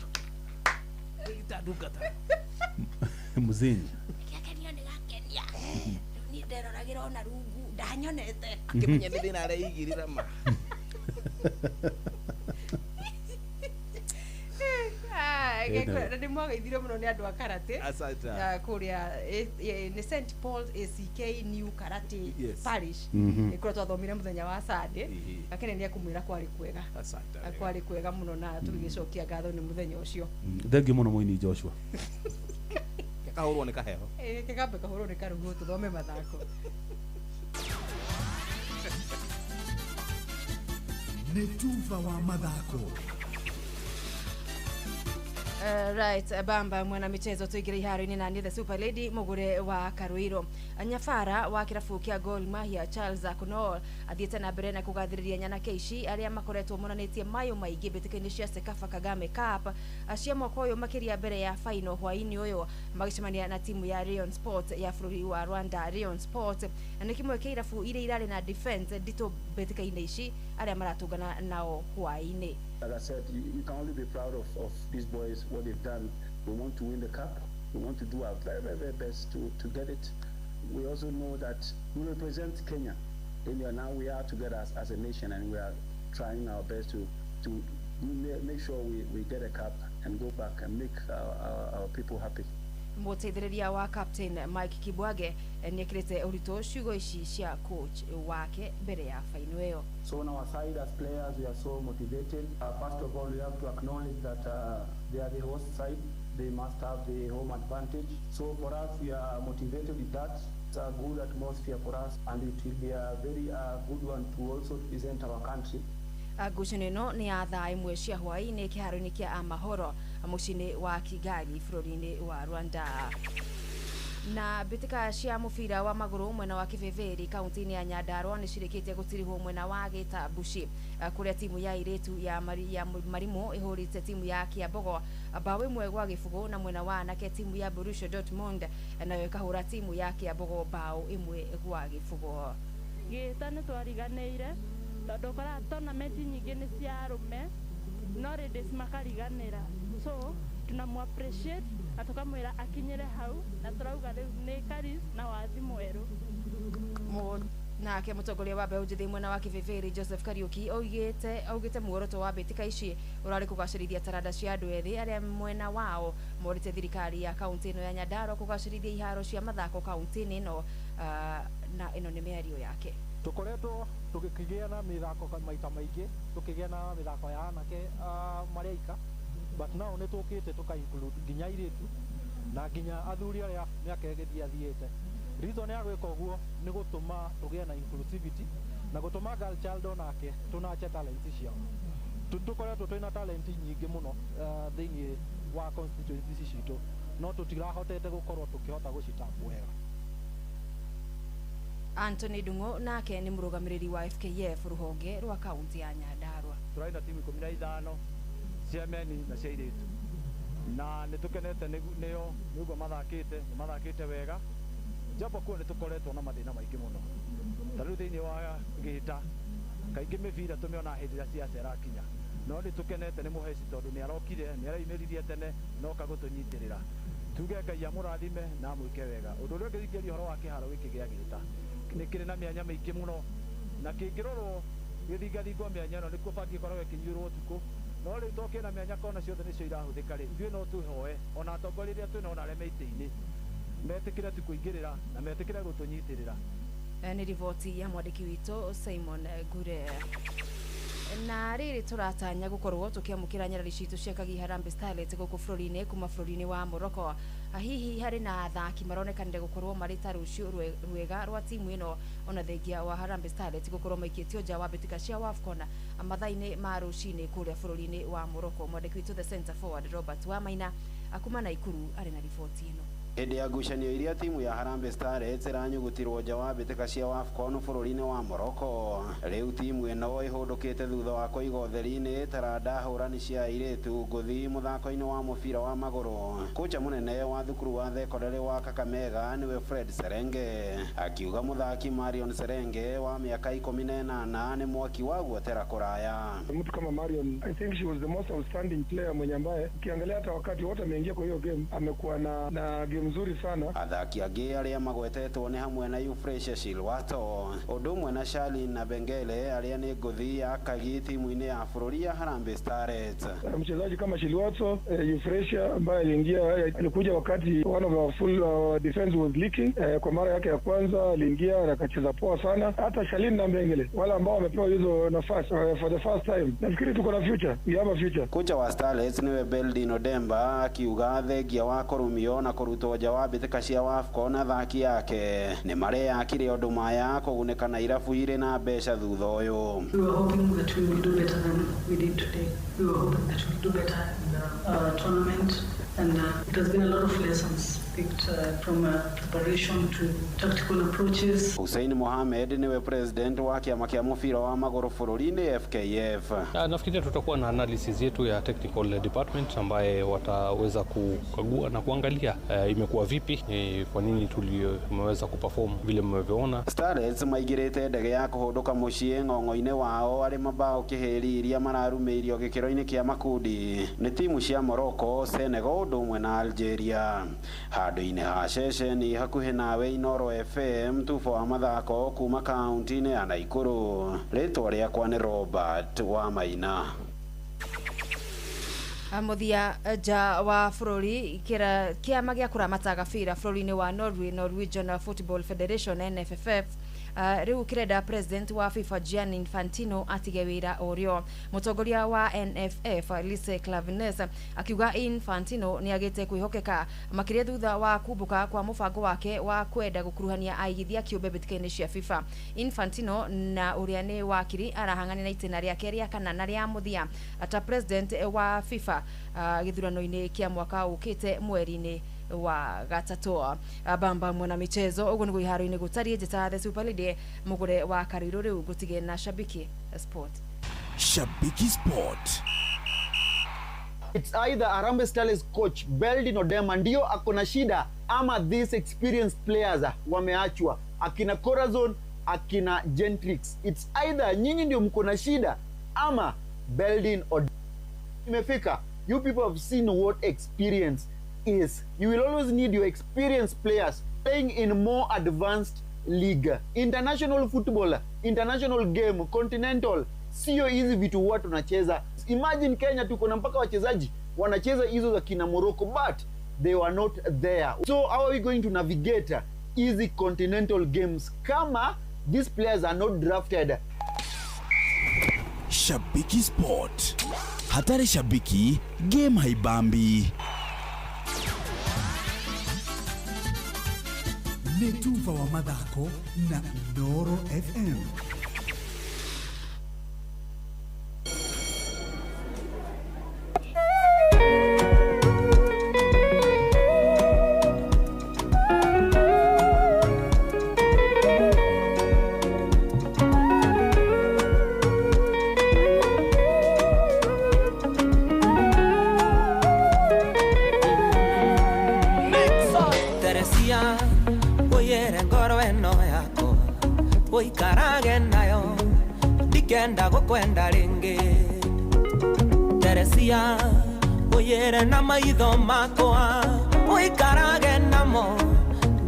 itandungata muzinyi akenio nĩ gakenia niĩ nderoragĩra ona rungu ndanyonete akĩmenya nĩ thĩna areigirĩra ma nĩ mwageithire mũno nĩ andũ a karate kũrĩa nĩ St Paul's ACK New Karate Parish kũrĩa twathomire mũthenya wa Sunday gakene nĩ akumwĩra kwarĩ kwega mũno na tũgĩcokia ngatho nĩ mũthenya ũcio thengiũ mũno mũini Joshua kahũrwo nĩ kaheho kĩgambe kahũrwo nĩ karuhu tũthome mathako nĩ tuva wa mathako right bamba mwana michezo tuigire iharo-inĩ na ni the super lady mugure wa Karuiro nyabara wa kirabu kia Gor Mahia Charles Akunol athiĩte na mbere na kũgathĩrĩria nyanake ici arĩa makoretwo monanĩtie mayo maingĩ mbĩtĩka-inĩ cia Sekafa Kagame Cup cia mwaka ũyũ makĩria mbere ya final hwaĩ-inĩ ũyũ magĩcemania na timu ya Rayon Sport ya bũrũri wa Rwanda. Rayon Sport nĩ kĩmwe kĩa irabu iria irarĩ na defense nditũ mbĩtĩka-inĩ ici arĩa maratũngana nao hwaĩ-inĩ. Like I said, you can only be proud of these boys, what they've done. We want to win the cup. We want to do our very, very, very best to get it. We also know that we represent Kenya. And now we are together as a nation, and we are trying our best to make sure we get a cup and go back and make our people happy. Mũteithĩrĩria wa captain Mike Kibwage nĩekĩrĩte ũritũ ciugo ici cia coach wake mbere ya faino ĩyo. So on our side as players, we are so motivated. First of all, we have to acknowledge that they are the host side. They must have the home advantage. So for us, we are motivated with that. It's a good atmosphere for us, and it will be a very good one to also represent our country. Ngucanio ĩno nĩ ya thaa ĩmwe cia hwaĩ-inĩ kĩharo-inĩ kĩa Amahoro mũciĩ-inĩ wa Kigali bũrũri-inĩ wa Rwanda. Na mbĩtĩka cia mũbira wa magũrũ mwena wa Kĩbĩbĩri kaunti-inĩ ya Nyandarua nĩ cirĩkĩtie gũtirihwo mwena wa Gĩtambuci kũrĩa timu ya airĩtu ya Marimũ ĩhũrĩte timu ya Kiambogo bao ĩmwe gwa gĩbũgũ, na mwena wa anake timu ya Borussia Dortmund nayo ĩkahũra timu ya Kiambogo bao ĩmwe gwa gĩbũgũ. Gĩta nĩ twariganĩire tondu kora tournament nyingi ni cia arume no ladies makariganira, so tunamu appreciate na tukamwira akinyire hau na turauga riu ni Karis na wathi mweru. Nake mutongoria wa mbeũ njĩthĩ mwena wa Kĩbĩbĩrĩ Joseph Kariuki augĩte muoroto wa mbĩtĩka ici ũrarĩ kũgacĩrithia taranda cia andũ ethĩ arĩa mwena wao morĩte thirikari ya kaunti ĩno ya Nyandarua kũgacĩrithia iharo cia mathako kaunti-inĩ ĩno, na ĩno nĩ mĩario yake. Tukoretwo tũgĩkĩgĩa na mĩthako maita maingĩ, tũkĩgĩa na mĩthako ya anake marĩa aika, but now nĩ tũkĩte tũka-include nginya airĩtu na nginya athuri arĩa mĩaka ĩgĩthiĩ athiĩte. Reason ya gwĩka ũguo nĩ gũtũma tũgĩe na inclusivity na gũtũma girl child onake tũnache talent ciao. Tũkoretwo twĩna talent nyingĩ mũno thĩinĩ wa constituency citũ, no tũtirahotete gũkorwo tũkĩhota gũcitambua wega. Anthony Ndung'u nake nĩ mũrũgamĩrĩri wa FKF rũhonge rwa kaunti ya Nyandarua. Tũraina timu 15 cia meni na cia airĩtu, na nĩ tũkenete nĩguo mathakĩte wega, japo kuo nĩ tũkoretwo na mathĩna maingĩ mũno. Ta rĩu thĩinĩ wa Gĩta kaingĩ mĩbira tũmĩona hĩndĩ ĩrĩa ciaca ĩrakinya, no nĩ tũkenete nĩ mũheci tondũ nĩ arokire nĩ arayumĩririe tene noka gũtũnyitĩrĩra. Tuge Ngai amũrathime na mwĩke wega. Ũndũ ũrĩa ũngĩthikĩria ũhoro wa kĩharo gĩkĩ gĩa Gĩta nĩ kĩrĩ na mĩanya mĩingĩ mũno, na kĩngĩrorwo gĩthingathingwo mĩanya ĩno nĩkuo batiĩ korwo ĩkĩnyuĩrwo ũtukũ, no rĩu tokĩ na mĩanya kona ciothe nĩcio irahũthĩka rĩ, ithuĩ no twĩhoe ona atongoria rĩrĩa twĩna ona arĩa me itĩ-inĩ metĩkĩre tu kũingĩrĩra na metĩkĩre gũtũnyitĩrĩra. Nĩ riboti ya mwandĩki witũ Simon Gure. Na rĩrĩ tũratanya gũkorwo tũkĩamũkĩra nyarari citũ cia Kagi Harambee Starlets gũkũ bũrũri-inĩ kuma bũrũri-inĩ wa Morocco. Hihi harĩ na athaki maronekanire gũkorwo marĩ ta rũciũ rwega rwa timu ĩno, ona thengia wa Harambee Starlets gũkorwo maikĩtio nja wa mbĩtĩka cia WAFCON mathaa-inĩ ma rũcinĩ kũrĩa bũrũri-inĩ wa Morocco. Mwandĩki witũ the center forward Robert Wamaina akuma Naikuru arĩ na riboti ĩno. Hĩndĩ ya ngucanio iria timu ya Harambee Starlets ĩranyugutirwo nja wa mbĩtĩka cia WAFCON bũrũri-inĩ wa Morocco, rĩu timu ĩno ĩhũndũkĩte thutha wa kũiga ũtheri-inĩ taranda hũrani cia airĩtu ngũthi mũthako-inĩ wa mũbira wa magũrũ. Kocha mũnene wa thukuru wa thekondarĩ wa Kakamega nĩwe Fred Serenge, akiuga mũthaki Marion Serenge wa mĩaka 18 nĩ mwaki wa guotera kũraya. Mtu kama Marion, I think she was the most outstanding player mwenye ambaye ukiangalia hata wakati wote ameingia kwa hiyo game amekuwa na game nzuri sana. Athaki angĩ arĩa magwetetwo nĩ hamwe na Euphrasia Shilwato, ũndũ ũmwe na Charlene na Bengele arĩa nĩ ngũthi ya Kagi timu-inĩ ya bũrũri ya Harambee Starlets. Mchezaji kama Shilwato, Euphrasia ambaye alikuja wakati one of our full defense was leaking, kwa mara yake ya kwanza aliingia na akacheza poa sana. Hata Charlene na Bengele wale ambao wamepewa hizo nafasi for the first time, nafikiri tuko na future, we have a future. Kocha wa Starlets nĩwe Beldino Demba akiuga thengia wa kũrumio na kũrutwo nja wa mbĩtĩka cia WAFCON athaki yake nĩ mareyakire ũndũ maya kũgunĩka na irabu irĩ na mbeca thutha ũyũ. We were hoping that we will do better than we did today. We were hoping that we will do better in the tournament, and it has been a lot of lessons picked from preparation to tactical approaches. Hussein Mohamed niwe president wa kiama kia mufira wa maguru bũrũri-inĩ FKF. Nafikiri tutakuwa na analysis yetu ya technical department ambaye wataweza kukagua na kuangalia imekuwa vipi, kwa nini tuliweza kuperform vile mmevyoona. Starlets maigirite ndege ya kũhũndũka mũciĩ ng'ong'o-inĩ wao arĩ mabao kĩhĩri iria mararumĩirio gĩkĩro-inĩ kĩa makundi nĩ timu cia Morocco, Senegal ũndũ ũmwe na Algeria. Handũ-inĩ ha ceceni hakuhĩ nawe Inoro FM tubo wa mathako kuma kaunti-inĩ ya Naikuru. Rĩtwa rĩakwa nĩ Robert Wamaina. Muthia nja wa bũrũri kĩama gĩa kũramata gabira bũrũri-inĩ wa Norway, Norwegian Football Federation NFF, rĩu kĩrenda president wa FIFA Gianni Infantino atige wĩra ũrĩo. Mũtongoria wa NFF Lise Klaveness akiuga Infantino nĩ agĩte kwĩhokeka makĩria thutha wa kumbũka kwa mũbango wake wa kwenda gũkuruhania aigithia kĩũmbe mbĩtĩka-inĩ cia FIFA. Infantino na ũrĩa nĩ wakiri arahang'ania na itĩna rĩake rĩa kana na rĩa mũthia ata president wa FIFA gĩthurano-inĩ kĩa mwaka ũkĩte mweri-inĩ wa gatatũ. Bamba mwana michezo ũguo nĩguo iharo-inĩ gũtariĩ njĩta the Super League mũgũre wa Karĩrũ rĩu gũtige na Shabiki Sport. Shabiki Sport. It's either Harambee Starlets coach Beldino Demba ndio akona shida ama these experienced players wameachwa. Akina Corazon akina Gentrix. It's either nyinyi ndio mko na shida ama Beldin or imefika. You people have seen what experience is. You will always need your experienced players playing in more advanced league. International football, international game, continental, sio hizi vitu watu wanacheza. Imagine Kenya tuko na mpaka wachezaji wanacheza hizo za kina Morocco, but they were not there. So how are we going to navigate easy continental games kama these players are not drafted? Shabiki Sport. Hatari shabiki, game haibambi. Netuva wa madhako na Noro FM. Oikarage nayo dikenda gokwenda ringi Teresia oyere na maitho makwa oikarage namo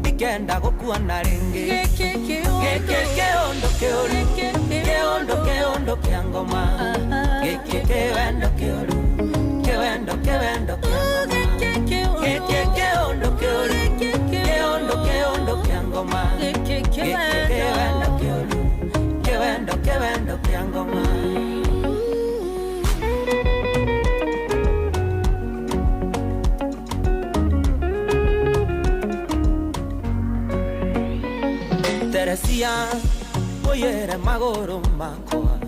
dikenda gokuona ringi keondo kia ngoma kewendo keondo kia ngoma Kewendo kia ngoma. Teresia oyere magoro makwa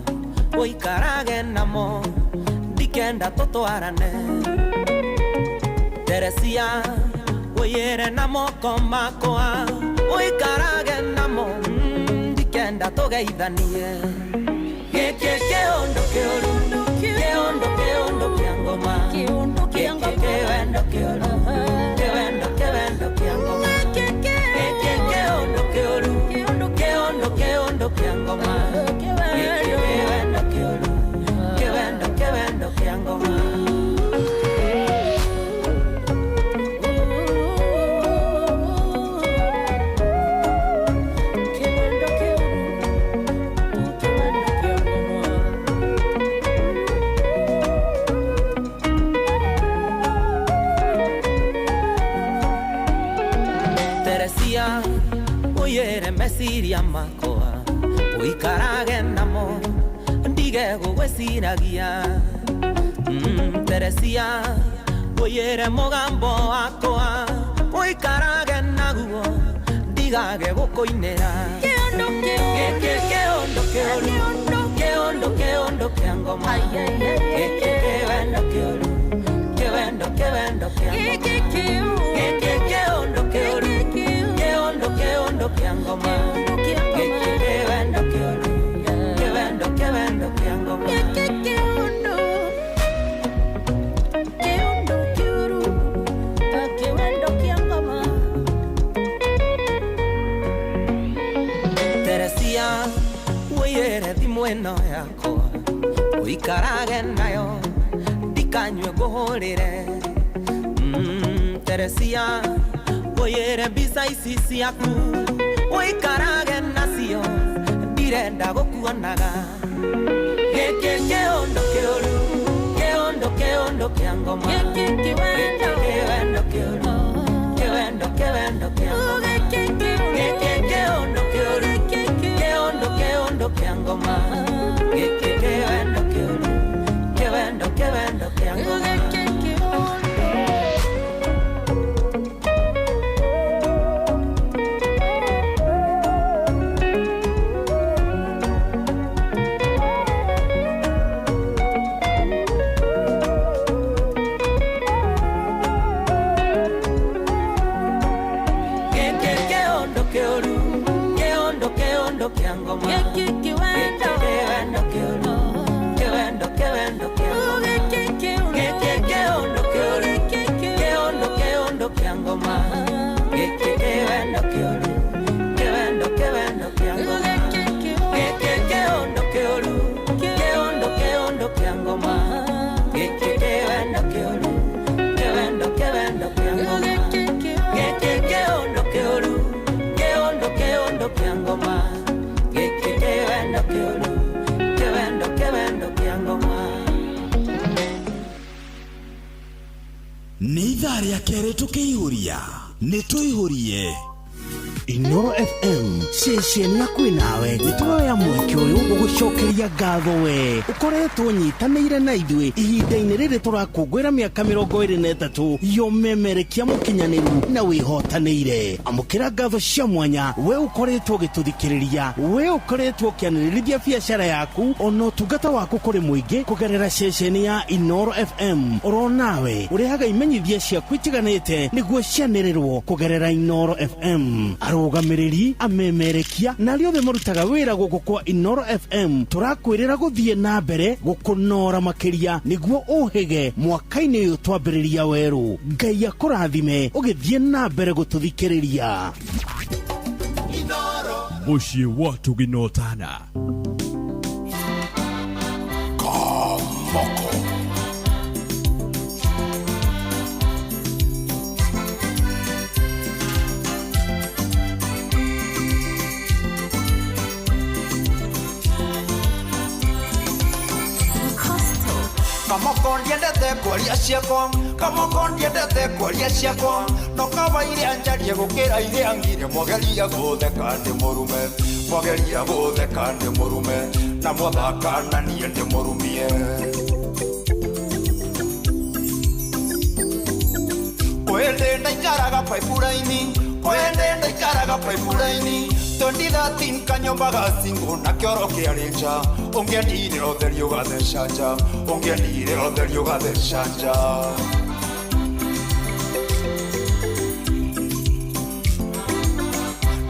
oikarage namo dikenda totwarane Teresia oyere namo komakwa oikarage namo kenda togeithanie keondo kia ngoma kewendo kia ngoma keondo kia ngoma kia ngoma mesiria makoa oikarage namo ndige gugweciragia Teresia oyere mugambo wakwa oikarage naguo ndigage gukoinera keondo kia ngoma kewendo kia keondo kia ngoma kewendo kia ngoma Teresia oyere thimweno yakwa oikarage nayo ndikanywe guhurire Teresia oyere mbica ici ciaku oikarage nacio ndirenda gukuonaga keondo kia ngoma kewendo kia ngoma keondo kia ngoma kewendo kia ngoma ngoma kewendo kia ngoma nĩ ithaa rĩa kerĩ tũkĩihũria nĩ tũihũrie Inoro FM ceceni yaku nawe nĩtũroya mweke ũyũ gũgũcokeria ngatho we ũkoretwo nyitanĩire na ithuĩ ihinda-inĩ rĩrĩ tũrakũngũĩra mĩaka 23 yomemerekia mũkinyanĩru na wĩhotanĩire. Amũkĩra ngatho cia mwanya we ũkoretwo ũgĩtũthikĩrĩria, we ũkoretwo ũkĩanĩrĩrithia biacara yaku ona ũtungata waku kũrĩ mũingĩ kũgerera ceceni ya Inoro FM. Oro nawe ũrehaga imenyithia ciaku itiganĩte nĩguo cianĩrĩrwo kũgerera Inoro FM. Arũgamĩrĩri, amemerekia na arĩa othe marutaga wĩra gũkũ kwa Inoro FM tũrakwĩrĩra gũthiĩ na mbere gũkũnora makĩria nĩguo ũhĩge mwaka-inĩ ũyũ twambĩrĩria werũ. Ngai akũrathime ũgĩthiĩ na mbere gũtũthikĩrĩria. Mũciĩ watu ginotana Kamoko Kamoko ndiendete kwaria ciakwa, kamoko ndiendete kwaria ciakwa, no kaba iria njarie gũkĩra iria ngire mwageria gũtheka ndĩ mũrume, mwageria gũtheka ndĩ mũrume, na mwathaka na niĩ ndĩ mũrumie. Kwende ndaikaraga paipuraini, kwende ndaikaraga paipuraini, 2013 kanyombaga singo na kĩoro kĩarĩ nja, ũngĩendire ũtheri ũgatheca nja, ũngĩendire ũtheri ũgatheca nja.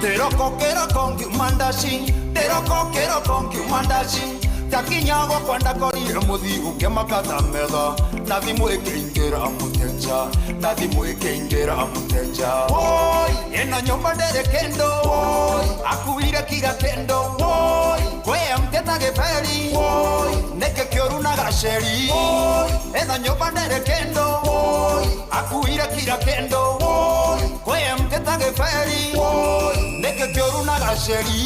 Kĩroko ngiuma ndaci, kĩroko ngiuma ndaci, takinya gwakwa ndakorire mũthiu ngĩmakata metha, na thimũ ĩkĩingĩra mũtenja, na thimũ ĩkĩingĩra mũtenja. Woi, ĩno nyũmba ndĩrĩ kĩndũ, woi, akuire kira kĩndũ, woi, kwĩya mteta gĩberi, woi, nĩkĩ kĩũru na gaceri, woi, ĩno nyũmba ndĩrĩ kĩndũ, woi, akuire kira kĩndũ, woi, kwĩya mteta gĩberi, woi, nĩkĩ kĩũru na gaceri.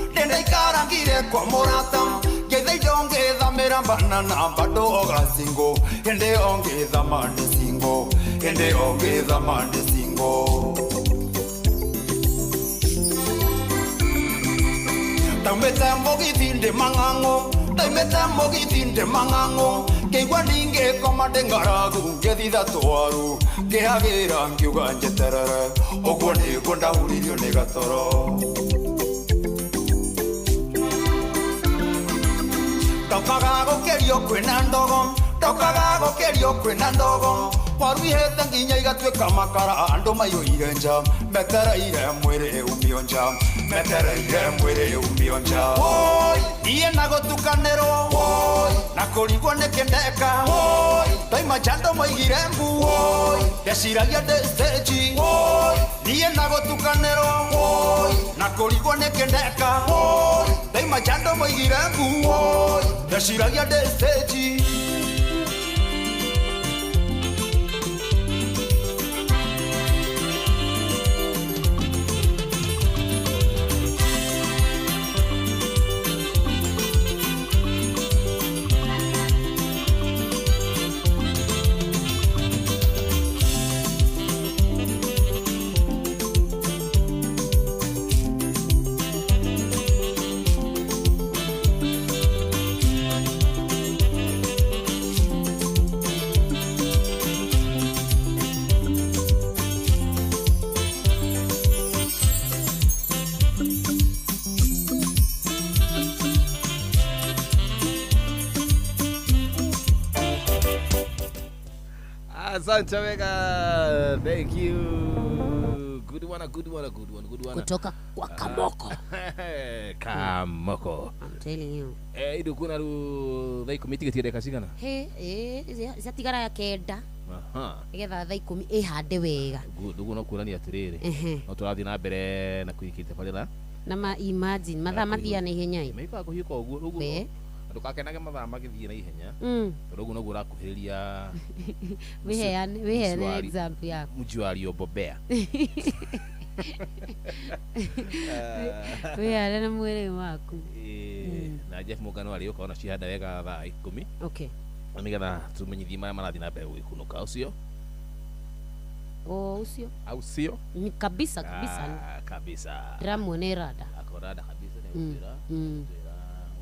Ndaikarangire kwa murata ngeitha indo ngithamira banana bado ogasingo ende ongithama ndi singo ende ongithama ndi singo. Taumete mogithi ndi mang'ang'o, taumete mogithi ndi mang'ang'o, keigua ndingĩkoma ndĩ ng'aragu ngĩthitha twaru ngĩhagĩra ngiuga njeterere, ũguo nĩguo ndahuririo nĩ gatoro. Ndokaga gũkĩrio kwĩna ndogo, ndokaga gũkĩrio kwĩna ndogo, waru ihĩte nginya igatuĩka makara, andũ maiyũire nja, metereire mwĩrĩ umio nja, metereire mwĩrĩ umio nja. Woi, niĩ na gũtukanĩrwo, woi, na kũrigwo nĩ kĩndeka, woi, toima nja andũ moigire mbu, woi, ndeciragia ndĩ stage, woi, niĩ na gũtukanĩrwo, woi, na kũrigwo nĩ kĩndeka, woi, toima nja andũ moigire mbu, woi, ndeciragia ndĩ stage. Asante Wega, thank you. Good one. Kutoka kwa Kamoko. Kamoko. I'm telling you. Idu kuna ru thai kumiti gitire kasigana. Zatigara ya kenda. Aha. Igetha thai kumi ihande wega. Ndugu no kurani atiriri. No turathi na mbere na kuikite parira. Na ma imagine mathaa mathia na ihenya i. Meipa kuhiko uguo. Ndukakenage mathaa magithie na ihenya. Ndugu no gura kuhiriria. Weheane example yako. Mjuari obobea. Weheane na mwere waku. Na Jeff Mugano ali ukaona cihanda wega thaa 10. Okay. Amigatha tumenyithie mara marathi na mbere guikunuka ucio. Ucio. Aucio? Kabisa. Kabisa. Ndiramuone rada. Akorada kabisa ni ujira.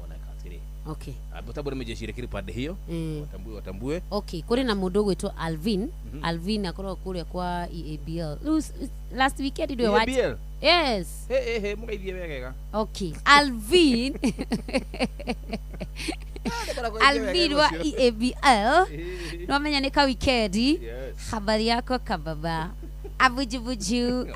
Wana katiri. Okay. Abutabure mejeshire kiri pande hiyo. Watambue. Okay, kuri na mundu gwitwo Alvin. Alvin akorwo kuria kwa EABL. Last weekend ndio watch. EABL? Yes. Hey, mugaithie wegega. Okay. Alvin. Alvin wa EABL. Nomenya ni ka weekend. Habari yako kababa. Abujubuju.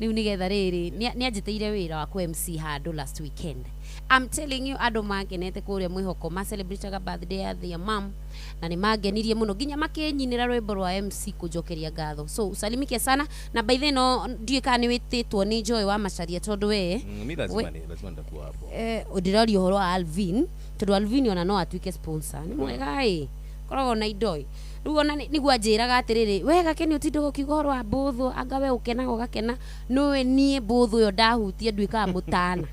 Niu nigetha riri ni ajiteire wira wa ku MC handu last weekend. I'm telling you ado magenete kuria mwihoko ma celebrate birthday ya their mom na ni magenirie muno ginya makinyinira rwimbo rwa MC kujokeria ngatho. So usalimike sana na by the no ndiye kana wititwo ni Joy wa Macharia tondu we lazima ndakuwa hapo. Udirari uhoro wa Alvin tondu Alvin ona no atuike sponsor ni mwega koragwo na idoi riu ona niguo njiraga atiriri wega keni utindo gukiuga horo wa mbuthu angawe ukenaga ugakena nowe nie mbuthu yo ndahutie nduikaga mutana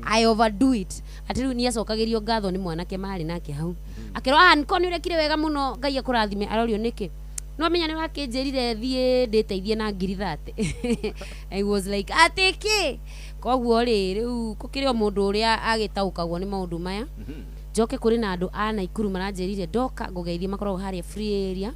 I overdo it ati riu ni acokagirio ngatho ni mwanake mari nake hau akirwa niko ni urekire wega muno ngai akurathime arorio niki no menya ni wakinjirire thie nditeithie na ngiri 30 I was like atiki koguo riu kukirio mundu uria agitaukagwo ni maundu maya joke kuri na andu ana ikuru maranjerire doka ngugeithie makorwo haria free area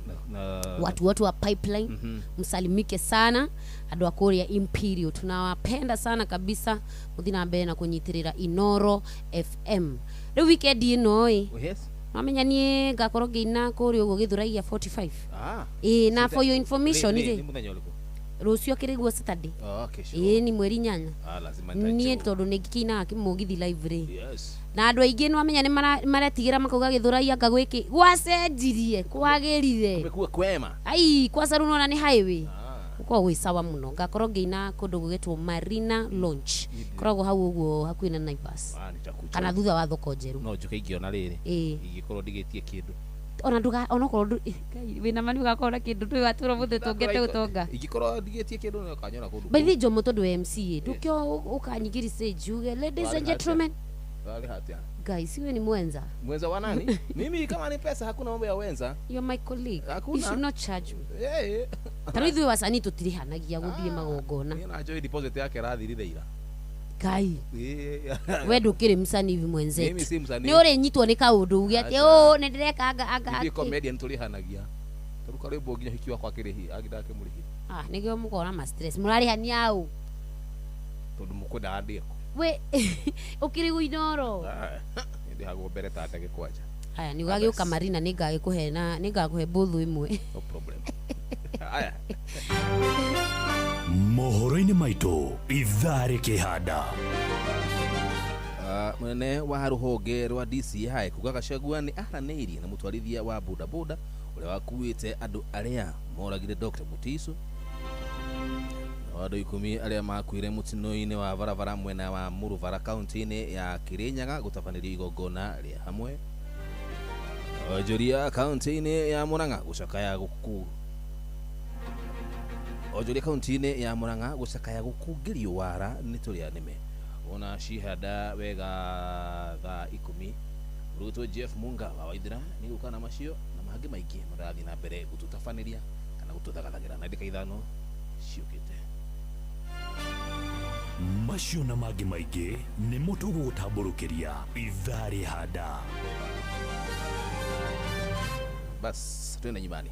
watu wa pipeline msalimike sana andu akuria Imperial tunawapenda sana kabisa muthina mbere na kunyitirira Inoro FM riu weekend ino yes amenya nie ngakorwo ngiina kuri ugo githuragia 45 na for your information ni muthenya uliku rucio kiriguo Saturday okay sure ni mweri nyanya lazima nie tondu ningikina akimugithi live yes na andu aingi no amenya ni maratigira makauga githuraia ngagwiki gwacenjirie kwagirire kumekuwa kwema ai kwa saru nona ni highway kwa gwi sawa muno ngakorwo ngiina kundu gugitwo Marina Launch koragwo hau uguo hakuina Naivas kana thutha wa thoko njeru no njuke ingiona riri ingikorwo ndigitie kindu ona nduga ona korwo wina mani ugakorwo kindu twi waturo muthe tungete utonga ingikorwo ndigitie kindu no kanyona kundu by the jomo tondu MCA ndukio ukanyigiri stage uge ladies and gentlemen guys wewe ni mwenza wa nani mimi kama ni pesa hakuna mambo ya wenza you're my colleague hakuna. You should not charge me tarithu wasani tutirihanagia guthie magongona na Joy deposit yake rathirire ira kai we ndukiri msanii hivi mwenzetu mimi si msanii ni uri nyitwo ni kaundu ugi ati ni ndireka anga ni comedian tulihanagia turuka rwimbo nginya hikiwa kwa kirihi agidake murihi nigio mukora ma stress murarihania au tondu mukwenda andiko we ukirigu Inoro ndi hago mbere ta ndage kwanja aya ni ugagiuka Marina ningakuhe mbuthu imwe no problem aya mohoro-ini maitu ithari kihanda munene wa ruhonge rwa DCI kuga Gachagua ni aranĩirie na mutwarithia wa bodaboda uria wakuite andu aria moragire Dr. Mutiso andu 10 aria makuire mutino-ini wa barabara mwena wa Muruvara county-ini ya Kirinyaga gutabanĩrio igongona ria hamwe Ojoria county-ini ya Murang'a gucakaya guku Ojoria county-ini ya Murang'a gucakaya gukungirio wara ni turia nime ona cihanda wega thaa 10 Ruto Jeff Munga wa Waithira ni gukana macio na mahangi maingi marathi na mbere gututafaniria kana gututhagathagĩra na ndika ithano ciukite macio na mangi maingi ni mutugu gutamburukiria ithari handa bas twende nyumbani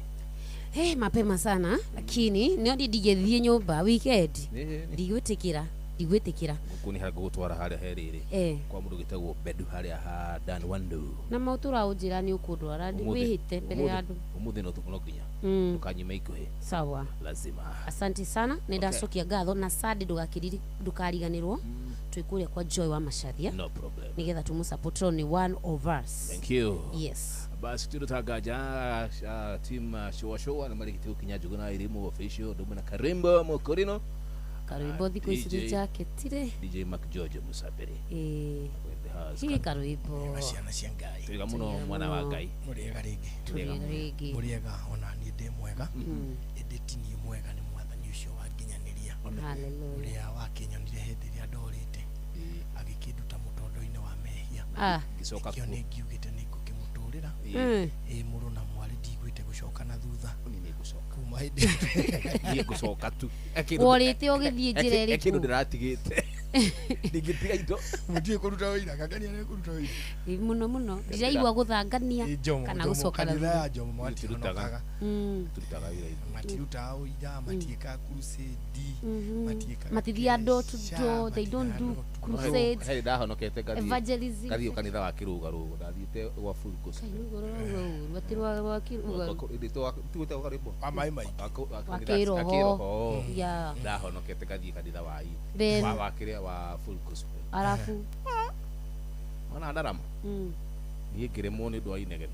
mapema sana lakini ndio ndigethie nyumba weekend ndigwitikira ndigwitikira kuni ha gutwara haria heriri kwa mundu gitagwo bedu haria ha Dan Wandu na mautura ujira ni ukundwara wihite mbere ya andu umuthi no tukunokinya tukanyime ikuhi sawa lazima asante sana nindacokia ngatho na Sadi ndukariganirwo twikuria kwa Joy wa Macharia no problem nigetha tumusupport ni one of us thank you yes basi turutangaja team show na marikiti ukinya juguna irimu official dumuna Karimbo Mokorino Karimbo thiko iciri jacketire DJ Mark George Musabiri hii Karimbo mashana cia Ngai turiga muno mwana wa Ngai rigi muriega ona ni ndi mwega editi ni mwega ni mwathani ucio wa nginyaniria haleluya uria wakinyonire hindi ria ndorite agikinduta mutondo-ini wa mehia gicoka kio ni ngiugite ni ngukimuturira muru na mwari ndigwite gucoka na thutha ni gucoka kuma hindi ni gucoka tu worite ogithie njira iri ekindu ndiratigite ndigitiga indo mutie kuruta wira kangania ni kuruta wira muno ndiraigua guthangania kana gucoka na thutha ya jomo mwati turutaga wira matiruta uija matieka crusade matithia door to door they don't do crusades hey ndahonokete evangelism kathio kanitha wa kiruga rugo ndathiite wa full course watirwa wa kiruga ndito tuite wa Karimbo amai mai akiroho ya ndahonokete kathie kanitha wa kiria wa full course alafu ona ndarama ni ngiremwo ni ndwa inegeni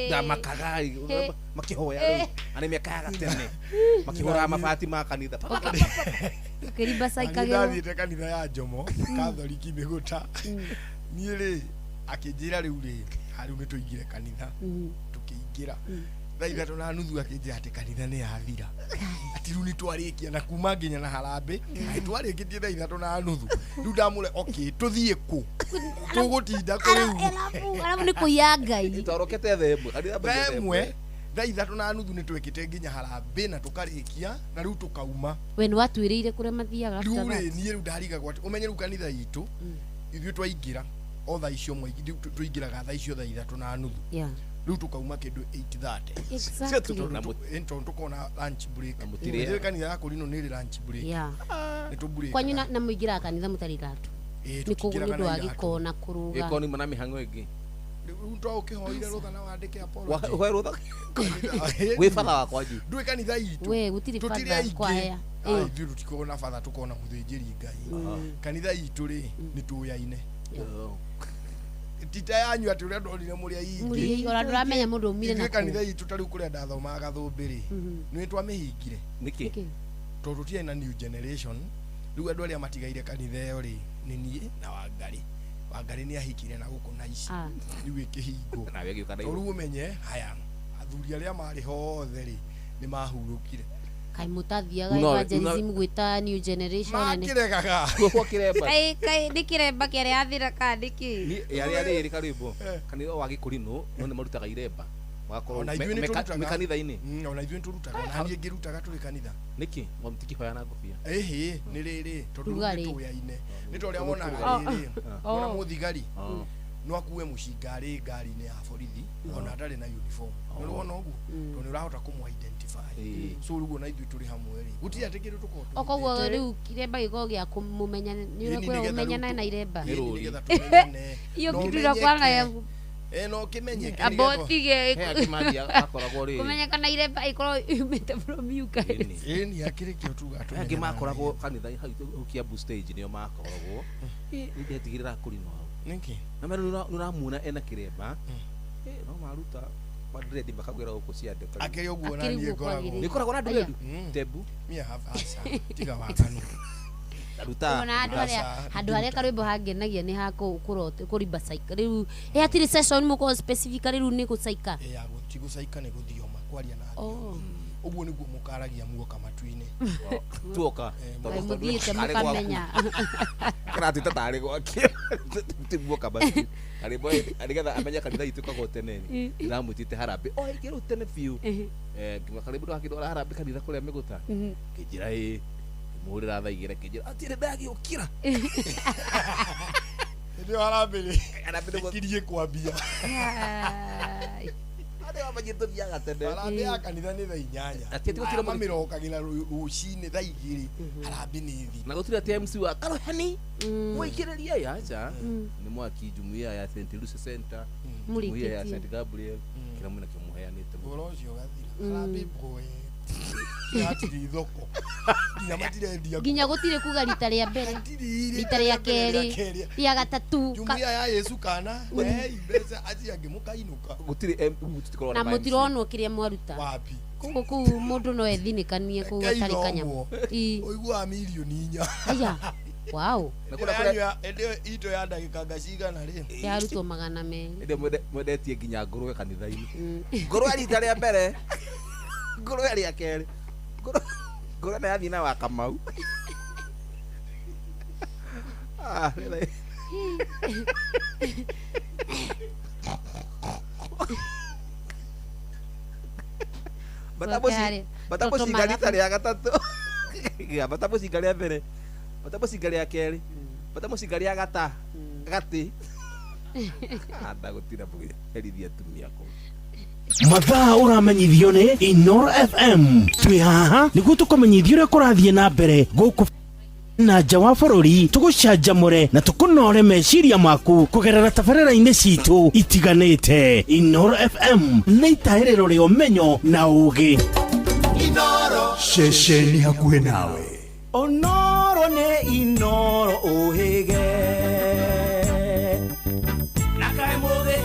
na makagai makihoya ani mekaga tene makihora mabati ma kanitha kiriba saikagero ndathite kanitha ya Jomo Katholiki miguta ni ri akinjira riu ri hari ni tuingire kanitha tukiingira thaitha tuna nuthu akinjira ati kanitha ni yathira ati riu ni twarikia na kuma nginya na harambe twarikitie thaitha tuna nuthu riu ndamure okay tuthie ku tugutinda ku riu alafu ni kuya Ngai torokete themwe kanitha themwe thaitha tuna nuthu ni twekite nginya harambe na tukarikia na riu tukauma we ni watwirire kuria mathiaga after that riu ni riu ndariga gwati umenye riu kanitha itu ithuĩ twaingira o thaa icio mwe tuingiraga thaa icio thaa ithatũ na nuthu riu tukauma kindu 8:30 exactly tukona lunch break ndio kanitha yako rino ni lunch break ni tu break kwanyu na muingira kanitha mutari ratu ni kugundu wa gikona kuruga gikoni mana mihango ingi riu twa ukihoire rutha na wandike apology we rutha we fala wakwa ju ndwe kanitha itu we gutiri fadha kwa haya ithuĩ tutikona fadha tukona muthĩnjĩri Ngai kanitha itu ri ni tuyaine tita yanyu ati uria ndorire muria ingi ora nduramenya mundu umire na kanitha itu tari kuria ndathomaga gathumbiri ni twamihingire niki tondu tie na new generation riu andu aria matigaire kanitha iyo ri ni nie na Wangari ni ahikire na guku na ici riu ikihingo na wegi ukana riu umenye haya athuri aria mari hothe ri ni mahurukire kai mutathiaga evangelism gwita new generation makiregaga kwa kiremba kai ndikiremba kere athira kandiki ni yari iri Karimbo kanitha wa Gikurino no ni marutaga iremba wakorwo mekanitha-ini ona ithuĩ turutaga na niĩ ngĩrutaga tũrĩ kanitha niki mutikihoya na ngobia ehe nĩ rĩrĩ tondũ nĩ tũyaine nĩ tondũ wonaga rĩrĩ ona mũthigari no akue mũcingari ngari-inĩ ya borithi ona ndarĩ na uniform nĩ wona ũguo tondũ nĩ ũrahota kũmũ identify so rĩu na ithuĩ tũrĩ hamwe rĩ gũtirĩ atĩ kĩndũ tũkorwo koguo rĩu kiremba gĩkorwo gĩa kũmũmenya nĩ ũrĩa kũmenyana na iremba nĩgetha tũmenyane iyo kitu ya kwanga no kimenyeke abotige akimaria akoragwo ri kumenyekana iremba ikorwo umete from you guys ni akirikio tuga tumenyana angi makoragwo kanitha Kiambu stage nio makoragwo ndetigirira kurino niki na mero nuramuna ena kiremba no maruta madredi makagwira uko ciande akiri uguo na nie koragwo ni koragwo na ndredu tebu mia hafasa tiga wakanu ruta ona handu haria Karimbo hangenagia ni ha kurimba saika riu atiri session muko specifically riu ni gusaika ya gutigosaika ni guthioma kwaria na uguo niguo mukaragia muoka matu-ini tuoka muthiite mukamenya karati tatari gwakio timuoka basi Karimbo arigetha amenya kanitha itu kago teneni ndamutite harambe o ikiru tene fiu ngima Karimbo akidora harambe kanitha kuria miguta kijira murira thaigire kijira atire ndagi ukira ndio harambe kirie kwambia Wale wamanyito biaga tene. Arambe ya kanitha ni thaa 8. Ati gutira mamirokagina rucini thaa 2. Arambe ni thi. Na gutira TMC wa Karohani. Mwikireria yacha. Ni mwaki jumuiya ya St. Lucia Center. Jumuiya ya St. Gabriel. Kila mwana kimuheanite. Borojo gathira. Arambe boy. Yatiri thoko. Ginya gutire kuga rita ria mbere. Rita ria keri. Ria gatatu. Jumuiya ya Yesu kana. Ibeza aji angimukainuka. Gutire na mutironwo kiria mwaruta. Wapi? Kuku mundu no ethinikanie ku atari kanyamo. Oigua milioni 4. Aya. Wow. Na kuna endio ito ya ndagika gaciga na ri. Ya rutwo 200. Ndio mwedetie ginya ngurwe kanitha-ini. Ngurwe rita ria mbere. Ngurwe ria keri. Ngurwe na yathi na wa Kamau. Really? Batamuci garita ria gatatu. Ya batamuci garia mbere. Batamuci garia keri. Batamuci garia gata. Gati. Anda gutira bugia. Erithia tumia ko. Mathaa uramenyithio ni Inoro FM. Twi haha niguo tukumenyithia uria kurathie na mbere guku na nja wa bururi, tugucanjamure na tukunore meciria maku kugerera tabarĩra-inĩ citũ itiganĩte. Inoro FM nĩ itaĩrĩro rĩa ũmenyo na ũũgĩ. Inoro ceceni hakuhĩ nawe. Onoro nĩ Inoro ũhĩge na kaĩ mũthĩ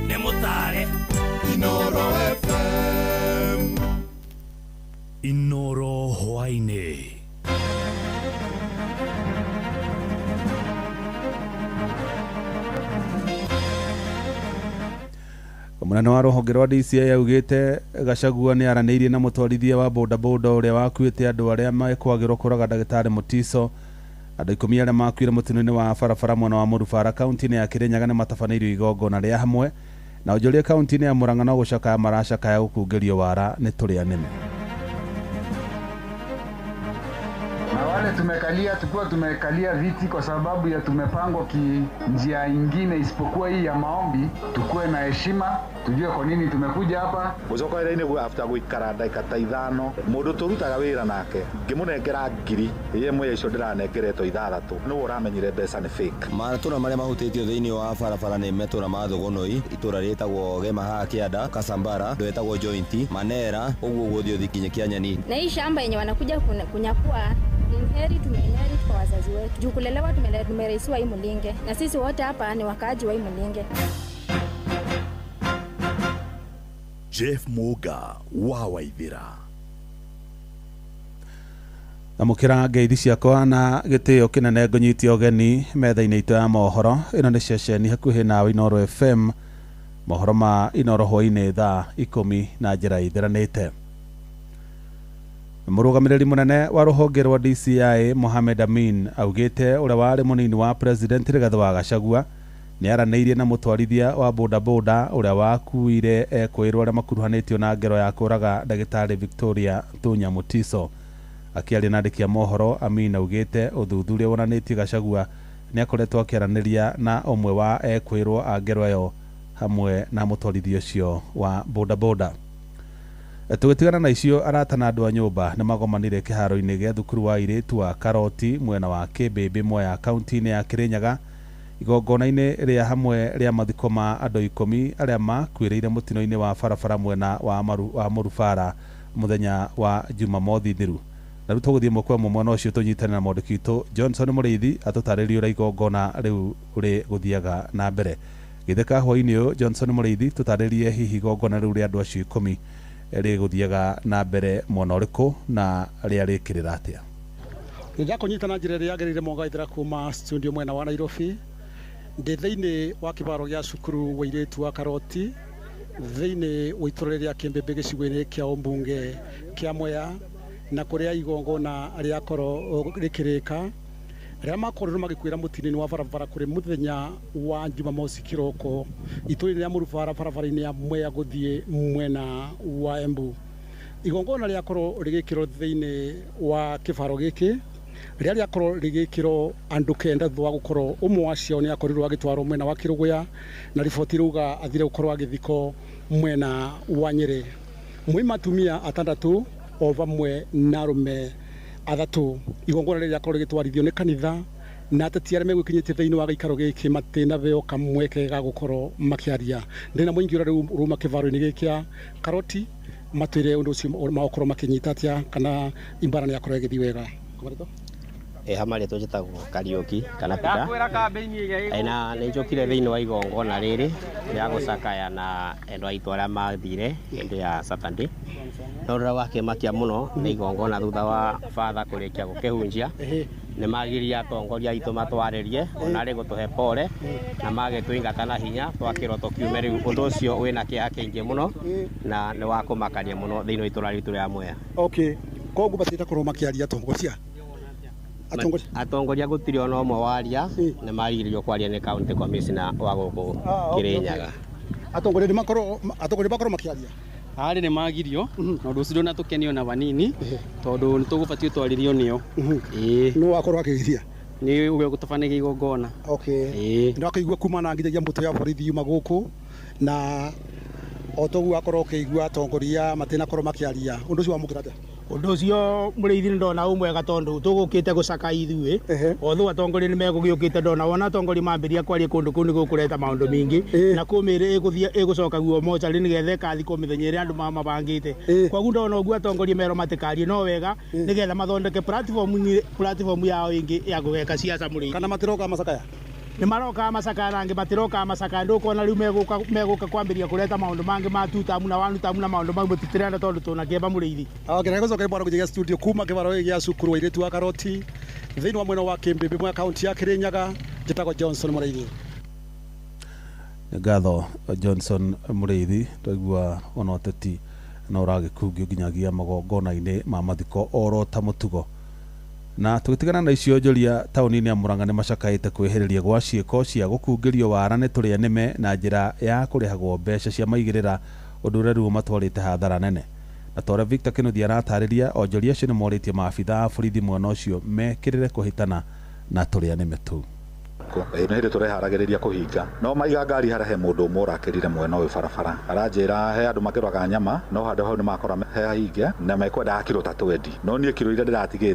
nĩ mũtare. Inoro FM. Inoro hwainĩ. Munene wa rũhonge rwa DCI augĩte Gachagua nĩ aranĩirie na mũtwarithia wa bodaboda ũrĩa wakuĩte andũ arĩa mekwagĩrwo kũraga ndagĩtarĩ Mutiso. Andũ 10 arĩa makuire mũtino-inĩ wa barabara mwena wa Mũrubara kaunti-inĩ ya Kirinyaga nĩ matabanĩirio igongona rĩa hamwe na onjoria kaunti-inĩ ya Murang'a no gũcakaya maracakaya gũkungĩrio wara nĩ tũrĩa nĩme. Na wale tumekalia viti kwa sababu ya tumepangwa njia ingine isipokuwa hii ya maombi, tukue na heshima, tujue kwa nini tumekuja hapa. Gucoka ira-inĩ gwa after guikara ndagika ta 5 mundu turutaga wira nake ngimunengera ngiri yemwe icio ndiranengeretwo 6 no uramenyire mbeca ni fake. Matura maria mahutĩtio thĩinĩ wa barabara nĩ metura ma Thogonoi, itura rĩtagwo Gemaha Kĩanda, Kasambara, rĩtagwo Joint, Manera, ũguo gũthio thikinye kĩa Nyani. Na hii shamba yenye wanakuja kunyakua tumeinherit kwa wazazi wetu. Juu kulelewa tumeraisiwa hii Mulinge. Na sisi wote hapa ni wakaaji wa hii Mulinge. Jeff Muga wa Waithira. Amukira ngeithi ciakwa na gĩtĩo kĩnene ngũnyitie ũgeni metha-inĩ itũ ya mohoro. Ĩno nĩ ceceni hakuhĩ nawe Inoro FM. Mohoro ma Inoro hwainĩ thaa 10 na njĩra ithiranĩte. Mũrũgamĩrĩri mũnene wa rũhonge rwa DCI Mohamed Amin augĩte ũrĩa warĩ mũnini wa president Rigathi wa Gachagua nĩ aranĩirie na mũtwarithia wa bodaboda ũrĩa wakuire ekwĩrwo arĩa makuruhanĩtio na ngero ya kũraga ndagĩtarĩ Victoria Tunya Mutiso. Akĩaria na andĩki a mohoro, Amin augĩte ũthuthuria wonanĩtie Gachagua nĩ akoretwo akĩaranĩria na ũmwe wa ekwĩrwo a ngero ĩyo hamwe na mũtwarithia ũcio wa bodaboda. Tũgĩtigana na icio, arata na andũ a nyũmba nĩ magomanire kĩharo-inĩ gĩa thukuru wa airĩtu wa Karoti mwena wa Kĩmbĩmbĩ Mwea kaunti-inĩ ya Kirinyaga, igongona-inĩ rĩa hamwe rĩa mathiko ma andũ 10 arĩa makuĩrĩire mũtino-inĩ wa barabara mwena wa Mũrubara mũthenya wa Jumamothi thiru. Na rĩu tũgũthiĩ moko kwa mwena ũcio tũnyitane na mwandĩki witũ Johnson Mũrĩithi atũtarĩrie ũrĩa igongona rĩu rĩgũthiaga na mbere. Gĩtheka hwainĩ ũyũ Johnson Mũrĩithi tũtarĩrie hihi igongona rĩu rĩa andũ acio 10 rĩgũthiaga na mbere mwena ũrĩkũ na rĩa rĩkĩrĩra atĩa. Ngĩja kũnyitana njĩra ĩrĩa yagĩrĩire Mũgaithĩra kuma studio mwena wa Nairobi, ndĩ thĩinĩ wa kĩbaro gĩa cukuru wa airĩtu wa Karoti thĩinĩ wa itũra rĩa Kĩmbĩmbĩ gĩcigo-inĩ kĩa ũmbunge kĩa Mwea, na kũrĩa igongona rĩakorwo rĩkĩrĩka arĩa makorirwo magĩkuĩra mũtino-inĩ wa barabara kũrĩ mũthenya wa Jumamosi kĩroko itũra-inĩ rĩa Mũrubara barabara-inĩ ya Mwea gũthiĩ mwena wa Embu. Igongona rĩakorwo rĩgĩkĩrwo thĩinĩ wa kĩbaro gĩkĩ ria riakorwo rigikiro andu kenda thwa gukorwo umwe wacio ni akorirwo agitwarwo mwena wa Kiruguya na riboti ruga athire gukorwo agithiko mwena wa Nyeri. Mwima atumia atandatu o vamwe na arume athatu. Igongona riria riakorwo rigitwarithio ni kanitha na ateti aria megwikinyitie thiini wa giikaro giki matina veo kamwe kega gukorwo makiaria. Ndina muingi ura ruma kivaro-ini gikia Karoti matwire undu ucio maokorwo makinyita atia kana imbara ni yakorwo igithii wega. Hamari tujitagwo Kariuki kana Pita na nä njokire thä inä wa igongona rä rä rä gucakaya na endwa aitå arä a mathire hĩndĩ ya Saturday no rä wake makia må no nä igongona thutha wa batha kå rä kia gå kä hunjia nä magirie atongoria aitå matwarä rie ona rä gå tå he pore na magä twä ingata na hinya twakä ro tå kiume rä u å ndå å cio wä na kä ha kä ingä må no na nä wa kå makania må no thä inä wa itå ra ritå rä a Mwea. Koguo batita korwo makiaria atongoria atongoria gutiri ona umwe waria nä marigiririo kwaria nä county commissioner wa gå Kirinyaga. Atongoria bakorwo makiaria harä nä magirio na å ndå å cio na tå kenio na vanini tondå nä tå gå batiä twarä nä o nä wakorwo akĩgiria nä å gå tabanä gä igongona nä wakaigua kumana nginyagia mbå tå ya borithi yuma gå kå na o toguo akorwo ũkĩigua atongoria matinakorwo makiaria ũndũ ũcio wamũkĩra atĩa? Ũndũ ũcio mũrĩithi nĩ ndona umwega tondũ tũgũkĩte gũcaka ithuĩ othu atongoria nĩ megũgĩũkĩte ndona wona atongoria mambĩria kwaria kũndũ kũu nĩ gũkũreta maũndũ mingĩ na kũmĩrĩ ĩgũcoka guo mocarĩ nĩgetha ĩkathikwo mĩthenya ĩrĩa andũ mabangĩte koguo ndona ũguo atongoria merwo matĩkarie no wega nĩgetha mathondeke platform yao ĩngĩ ya gũgeka ciaca mũrĩithi. Kana matiroka macakaya nä maroka macaka nangä matiroka macaka ndå kona rä u megåka kwambä ria kå reta maå ndå mangä ma tutamu na wanutamu na maå ndå mau tå tirenda tondå tå na kä mba må rä ithi gäcoka bwana kå studio kuma kä baro gä a cukuru wa irä wa Karoti thä inä wa mwena wa kä mbä mwe kaunti ya Kirinyaga njätagwo Johnson må rä ithi. Nä ngatho Johnson må rä ithi twaigua ona å teti na å ragä kungio nginyagia magongona-inä ma mathiko oro ta må tugo na tugitigana na icio njoria tauni-inĩ ya Murang'a nĩ macakaĩte kwĩhĩrĩria gwa ciĩko cia gũkungĩrio wara nĩ tũrĩa nĩme na njĩra ya kũrĩhagwo mbeca cia maigĩrĩra ũndũ ũrĩa rĩu matwarĩte hathara nene na tore Victor Kinuthia aratarĩria onjoria acio nĩ morĩtie maabitha a borithi mwena ũcio mekĩrĩre kũhĩtana na tũrĩa nĩme tũu. Nä hä ndä tå reharagä kå hinga no maiga ngari harä he må ndå å mwe å rakä rire mwena å yå barabara aranjä ra he andå makä rwaga nyama no handå hau nä makora he hahinge na mekwendaga kiro ta 20 no niä kiro iria ndäratigä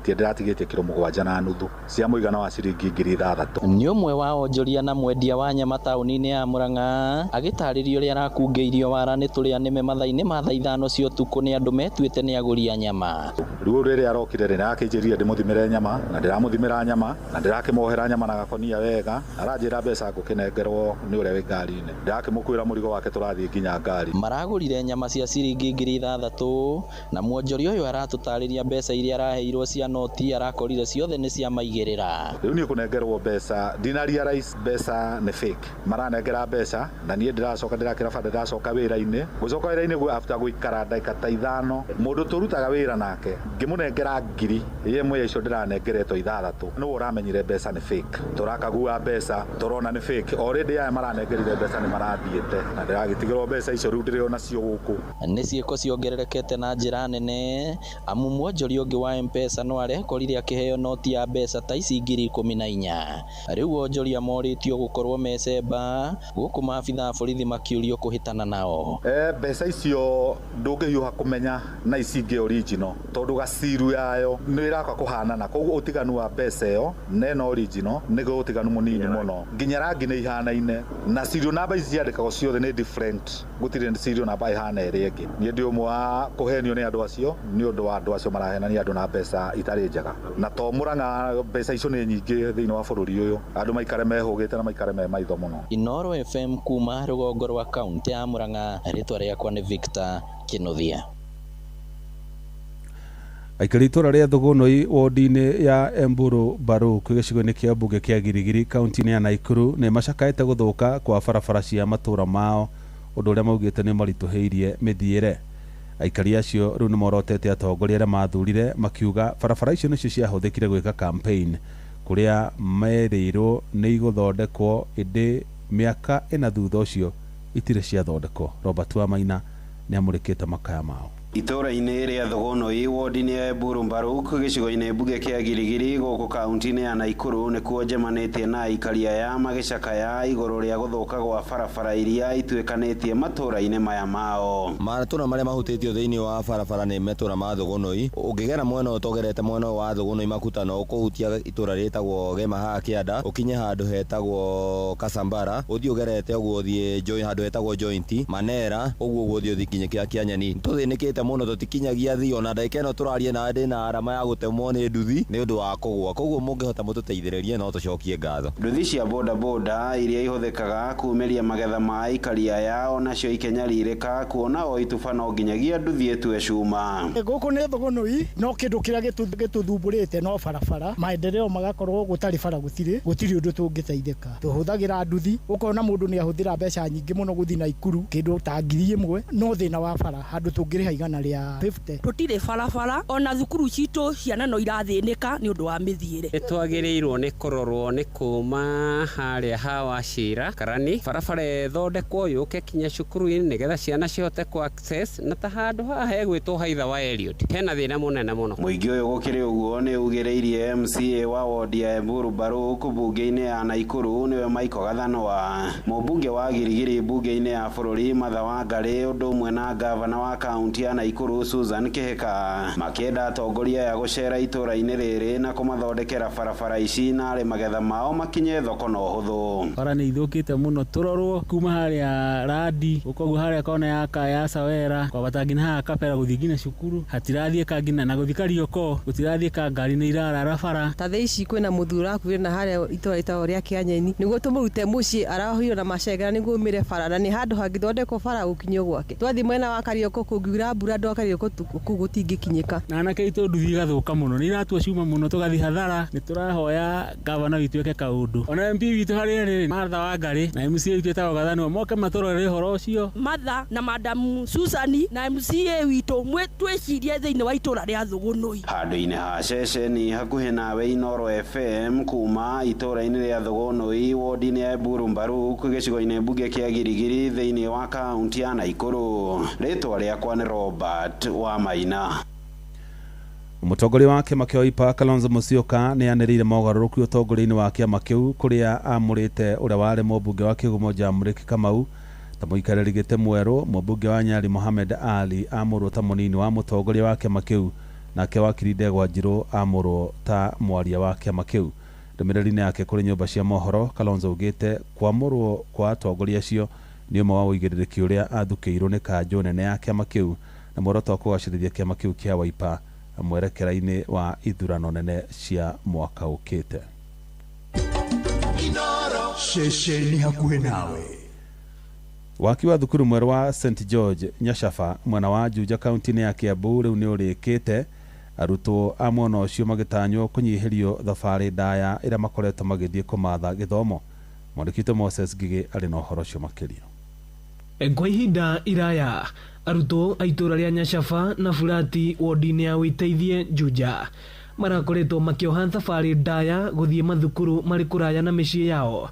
tie kiro 7 na nuthu cia mũigana wa ciringi 6,000. Nĩ ũmwe wa onjoria na mwendia wa nyama taũni-inĩ ya Murang'a agĩtarĩria ũrĩa arakungĩirio wara nĩ tũrĩa nĩme mathaa-inĩ ma thaa 5 cia ũtukũ nĩ andũ metuĩte nĩ agũri a nyama. Rĩu rĩrĩa arokire rĩ akĩnjĩrire ndĩmũthimĩre nyama na ndĩramũthimĩra nyama na ndĩrakĩmohera nyama na gakonia wega aranjĩra mbeca ngũkĩnengerwo nĩ ũrĩa wĩ ngari-inĩ ndĩrakĩmũkuĩra mũrigo wake tũrathiĩ nginya ngari. Maragũrire nyama cia ciringi 6,000 na mwonjoria ũyũ aratũtarĩria mbeca iria araheirwo cia noti arakorire ciothe nĩ cia maigĩrĩra. Rĩu niĩ kũnengerwo mbeca ndinarealize mbeca nĩ fake maranengera mbeca na niĩ ndĩrakĩra bande ndĩracoka wĩra-inĩ gũcoka wĩra-inĩ after gũikara ndagĩka ta 5 mũndũ tũrutaga wĩra nake ngĩmũnengera 1,000 ĩmwe icio ndĩranengeretwo 6 nĩwe ũramenyire mbeca nĩ fake tũrakagua mbeca tũrona nĩ fake already aya maranengerire mbeca nĩ marathiĩte na ndĩragĩtigĩrwo mbeca icio rĩu ndĩrĩ nacio gũkũ. Nĩ ciĩko ciongererekete na njĩra nene amu mwonjoria ũngĩ wa M-Pesa no arekorire akĩheo noti ya mbeca ta ici 14,000 rĩu onjoria morĩtio gũkorwo mecemba gũkũ maabitha a borithi makĩũrio kũhĩtana nao. Mbeca icio ndũngĩhiũha kũmenya na ici ingĩ original tondũ gaciru yayo nĩ ĩraka kũhanana koguo ũtiganu wa mbeca ĩyo na ĩno original nĩguo ũtiganu mũnini mũno nginya rangi nĩ ihanaine na serial number ici ciandĩkagwo ciothe nĩ different gũtirĩ serial number ihana ĩrĩa ĩngĩ. Niĩ ndĩ ũmwe wa kũhenio nĩ andũ acio nĩ ũndũ wa andũ acio marahenania andũ na mbeca itarĩ njega na to Murang'a mbeca icio nĩ nyingĩ thĩinĩ wa bũrũri ũyũ andũ maikare mehũgĩte na maikare me maitho mũno. Inooro FM kuma rũgongo rwa kaunti ya Murang'a rĩtwa rĩakwa nĩ Victor Kinuthia. Aikari itũra rĩa Thũgũnũi wodi-inĩ ya Emburu Baru gĩcigo-inĩ kĩa mbunge kĩa Girigiri kaunti-inĩ ya Naikuru nĩ macakaĩte gũthũka kwa barabara cia matũra mao ũndũ ũrĩa maugĩte nĩ maritũhĩirie mĩthiĩre. Aikari acio rĩu nĩ morotete atongoria arĩa mathurire makiuga barabara icio nĩcio ciahũthĩkire gwĩka campaign kũrĩa merĩirwo nĩ igũthondekwo ĩndĩ mĩaka ĩna thutha ũcio itirĩ ciathondekwo. Robert Wamaina nĩ amũrĩkĩte makaya mao. Itora-inĩ rĩa Thogonoi wodi-inĩ ya Buru Mbaruk gĩcigo-inĩ mbunge kĩa Girigiri gũkũ kaunti-inĩ ya Naikuru nĩkuo njemanĩtie na aikari aya magĩcakaya igũrũ rĩa gũthũka gwa barabara iria ituĩkanĩtie matũra-inĩ maya mao. Matũra marĩa mahutĩtio thĩinĩ wa barabara nĩ matũra ma Thogonoi. Ũngĩgera mwena ũtogerete mwena wa Thogonoi Makutano ũkũhutia itũra rĩtagwo Gemaha Kĩanda, ũkinye handũ hetagwo Kasambara, ũthiĩ ũgerete ũguo ũthiĩ handũ hetagwo Joint, Manera, ũguo ũthiĩ ũthikinye kĩa Kĩanyani. Tũthĩnĩkĩte mũno tũtikinyagia thi ona ndagĩka ĩno tũraria na ndĩ na arama ya gũtemwo nĩ nduthi nĩ ũndũ wa kũgũa. Koguo mũngĩhota mũtũteithĩrĩrie no tũcokie ngatho. Nduthi cia bodaboda iria ihũthĩkaga kumĩria magetha ma aikari aya onacio ikenyariirĩka kuona o ituba no nginyagia nduthi ĩtue cuma. Gũkũ nĩ Thogonoi no kĩndũ kĩrĩa gĩtũthumbũrĩte no barabara, maendeleo magakorwo gũtarĩ bara gũtirĩ ũndũ tũngĩteithĩka. Tũhũthagĩra nduthi, ũkona mũndũ nĩ ahũthĩra mbeca nyingĩ mũno gũthiĩ Naikuru kĩndũ ta 1,000 no thĩna wa bara handũ tũngĩrĩha igana rĩa 50. Tũtirĩ barabara ona thukuru citũ ciana no irathĩnĩka nĩ ũndũ wa mĩthiĩre. Nĩtwagĩrĩirwo nĩ kũrorwo nĩ kuma harĩa ha Wachira Karani barabara ĩthondekwo yũke kinya cukuru-inĩ nĩgetha ciana cihote ku access na ta handũ haha hegwĩtwo haitha wa Elliot hena thĩna mũnene mũno. Mũingĩ ũyũ gũkĩrĩ ũguo nĩ ugĩrĩirie MCA wa wodi ya Buru Mbaruk mbunge-inĩ ya Naikuru nĩwe Michael Gathanwa, mũmbunge wa Girigiri mbunge-inĩ ya bũrũri Martha Wangari ũndũ ũmwe na gavana wa kaunti ya Naikuru Susan Kĩhĩka makĩenda atongoria ya gũcera itũra-inĩ rĩrĩ na kũmathondekera barabara ici na arĩ magetha mao makinye thoko na ũhũthũ. Bara nĩ ithũkĩte mũno, tũrorwo kuma harĩa Radi ũkoguo harĩa kona ya Sawera kwambata nginya haha Kapera gũthiĩ nginya cukuru hatirathiĩka nginya na gũthika Rioko gũtirathiĩka ngari nĩ irarara bara. Ta thaa ici kwĩna mũthuri akuire na harĩa itũra rĩa Kĩanyeni nĩguo tũmũrute mũciĩ arahũrio na macegera nĩguo umĩre bara na nĩ handũ hangĩthondekwo bara gũkinyio gwake. Twathiĩ mwena wa Karioko kũngiura mbura andũ a Karioko gũtingĩkinyĩka. Na anake itũ nduthi igathũka mũno nĩ iratua cuma mũno tũgathiĩ hathara. Nĩ tũrahoya gavana witũ eke kaũndũ. Ona MP witũ harĩa rĩrĩ Martha Wangari na MCA witũ etagwo Gathanwa moke matũrorere ũhoro ũcio. Martha na Madam Susan na MCA witũ twĩcirie thĩinĩ wa itũra rĩa Thogonoi. Handũ-inĩ ha ceceni hakuhĩ nawe Inoro FM kuma itũra-inĩ rĩa Thogonoi wodi-inĩ ya Buru Mbaruk gĩcigo-inĩ mbunge kĩa Girigiri thĩinĩ wa kaunti ya Naikuru. Rĩtwa rĩakwa nĩ Robert wa Maina. Mũtongoria wa kĩama kĩa Wiper Kalonzo Musyoka nĩ anĩrĩire mogarũrũku ũtongoria-inĩ wa kĩama kĩu kũrĩa amũrĩte ũrĩa warĩ mũmbunge wa Kĩgumo Jamũrĩki Kamau ta mũikarĩri gĩtĩ mwerũ. Mũmbunge wa Nyali Mohamed Ali amũrwo ta mũnini wa mũtongoria wa kĩama kĩu, nake wakiri Ndegwa Njirũ amũrwo ta mwaria wa kĩama kĩu. Ndũmĩrĩri-inĩ yake kũrĩ nyũmba cia mohoro, Kalonzo augĩte kwamũrwo kwa atongoria acio nĩ ũmwe wa ũigĩrĩrĩki ũrĩa athukĩirwo nĩ kanjũ nene ya kĩama kĩu na muoroto wa kũgacĩrithia kĩama kĩu kĩa Wiper mwerekera-inĩ wa ithurano nene cia mwaka ũkĩte. Ceceni hakuhĩ nawe. Waki wa thukuru mwerũ wa St George Nyashafa mwena wa Juja kaunti-inĩ ya Kiambu rĩu nĩ ũrĩkĩte. Arutwo a mwena ũcio magĩtanywo kũnyihĩrio thabarĩ ndaya ĩrĩa makoretwo magĩthiĩ kũmatha gĩthomo. Mwandĩki Moses Ngigĩ arĩ na ũhoro ũcio makĩria. Kwa ihinda iraya arutwo a itũra rĩa Nyashafa na Burati wodi-inĩ ya Wĩteithie Juja marakoretwo makĩoha thabarĩ ndaya gũthiĩ mathukuru marĩ kũraya na mĩciĩ yao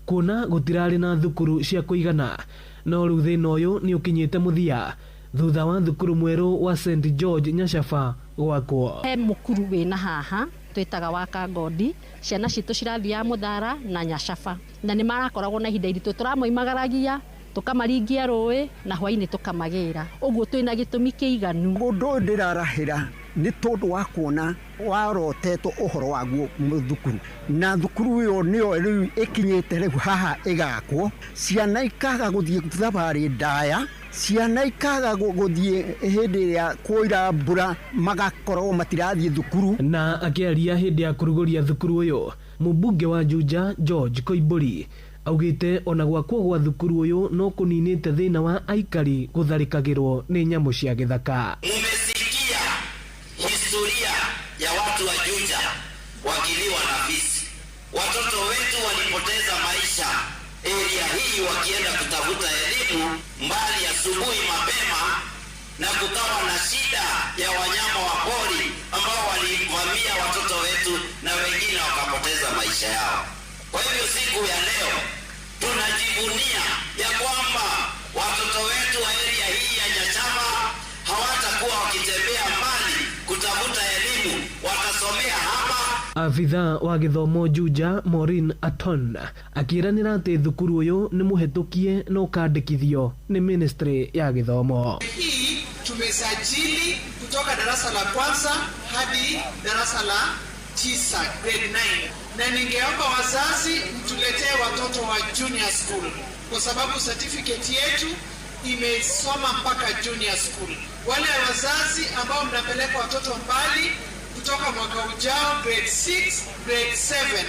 kuona gũtirarĩ na thukuru cia kũigana. No rĩu thĩna ũyũ nĩ ũkinyĩte mũthia thutha wa thukuru mwerũ wa St George Nyashafa gwakwo. He mũkuru wĩna haha twĩtaga wa Kangodi, ciana citũ cirathiaga Mũthara na Nyashafa na nĩ marakoragwo na ihinda iritũ tũramoimagaragia tukamaringia rũĩ na hwainĩ tukamagĩra. Ũguo twĩna gĩtũmi kĩiganu. Ũndũ ndĩrarahĩra nĩ tondũ wa kuona warotetwo ũhoro waguo thukuru na thukuru ĩyo nĩyo rĩu ĩkinyĩte rĩu haha ĩgakwo, ciana ikaga gũthiĩ thabarĩ ndaya, ciana ikaga gũthiĩ hĩndĩ ĩrĩa kwoira mbura magakorwo matirathiĩ thukuru. Na akĩaria hĩndĩ ya kũrugũria thukuru ũyũ, mũmbunge wa Juja George Koimbũri augĩte ona gwakwo gwa thukuru ũyũ no kũninĩte thĩna wa aikari gũtharĩkagĩrwo nĩ nyamũ cia gĩthaka. Umesikia historia ya watu wa Juja wakiliwa na fisi. Watoto wetu walipoteza maisha area hii wakienda kutafuta elimu mbali asubuhi mapema, na kukawa na shida ya wanyama wa pori ambao walivamia watoto wetu na wengine wakapoteza maisha yao. Kwa hivyo siku ya leo tunajivunia ya kwamba watoto wetu wa area hii ya Nyashafa hawatakuwa watakuwa wakitembea mbali kutafuta elimu, watasomea hapa. Afitha wa githomo Juja Maureen Aton akiranira ati thukuru uyu ni muhetukie no kandikithio ni ministry ya githomo. Hii tumesajili kutoka darasa la kwanza hadi darasa la 9 grade 9, na ningeomba wazazi mtuletee watoto wa junior school kwa sababu certificate yetu imesoma mpaka junior school. Wale wazazi ambao mnapeleka watoto mbali kutoka mwaka ujao grade 6 grade 7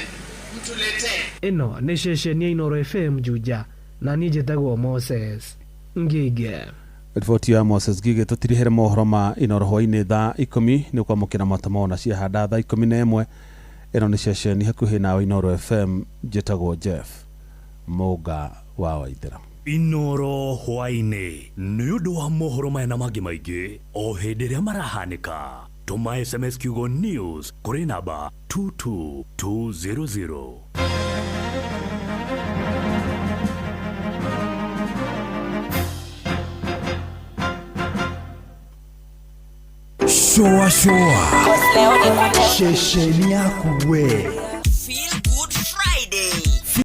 mtuletee. Ino ni ceceni ya Inoro FM Juja na ni njĩtagwo Moses Ngige. Riboti ya Moses Ngige tutirihere mohoro ma Inoro hwainĩ thaa 10 nĩ kwamũkĩra matamona cia handa thaa 11. Ino ni ceceni hakuhĩ nawe Inoro FM, njĩtagwo Jeff Mũga wa Waithĩra. Inoro hwainĩ nĩ ũndũ wa mohoro maya na mangĩ maingĩ o hĩndĩ ĩrĩa marahanĩka. Tuma SMS kiugo news kuri namba 22200. Showa shesheni yaku we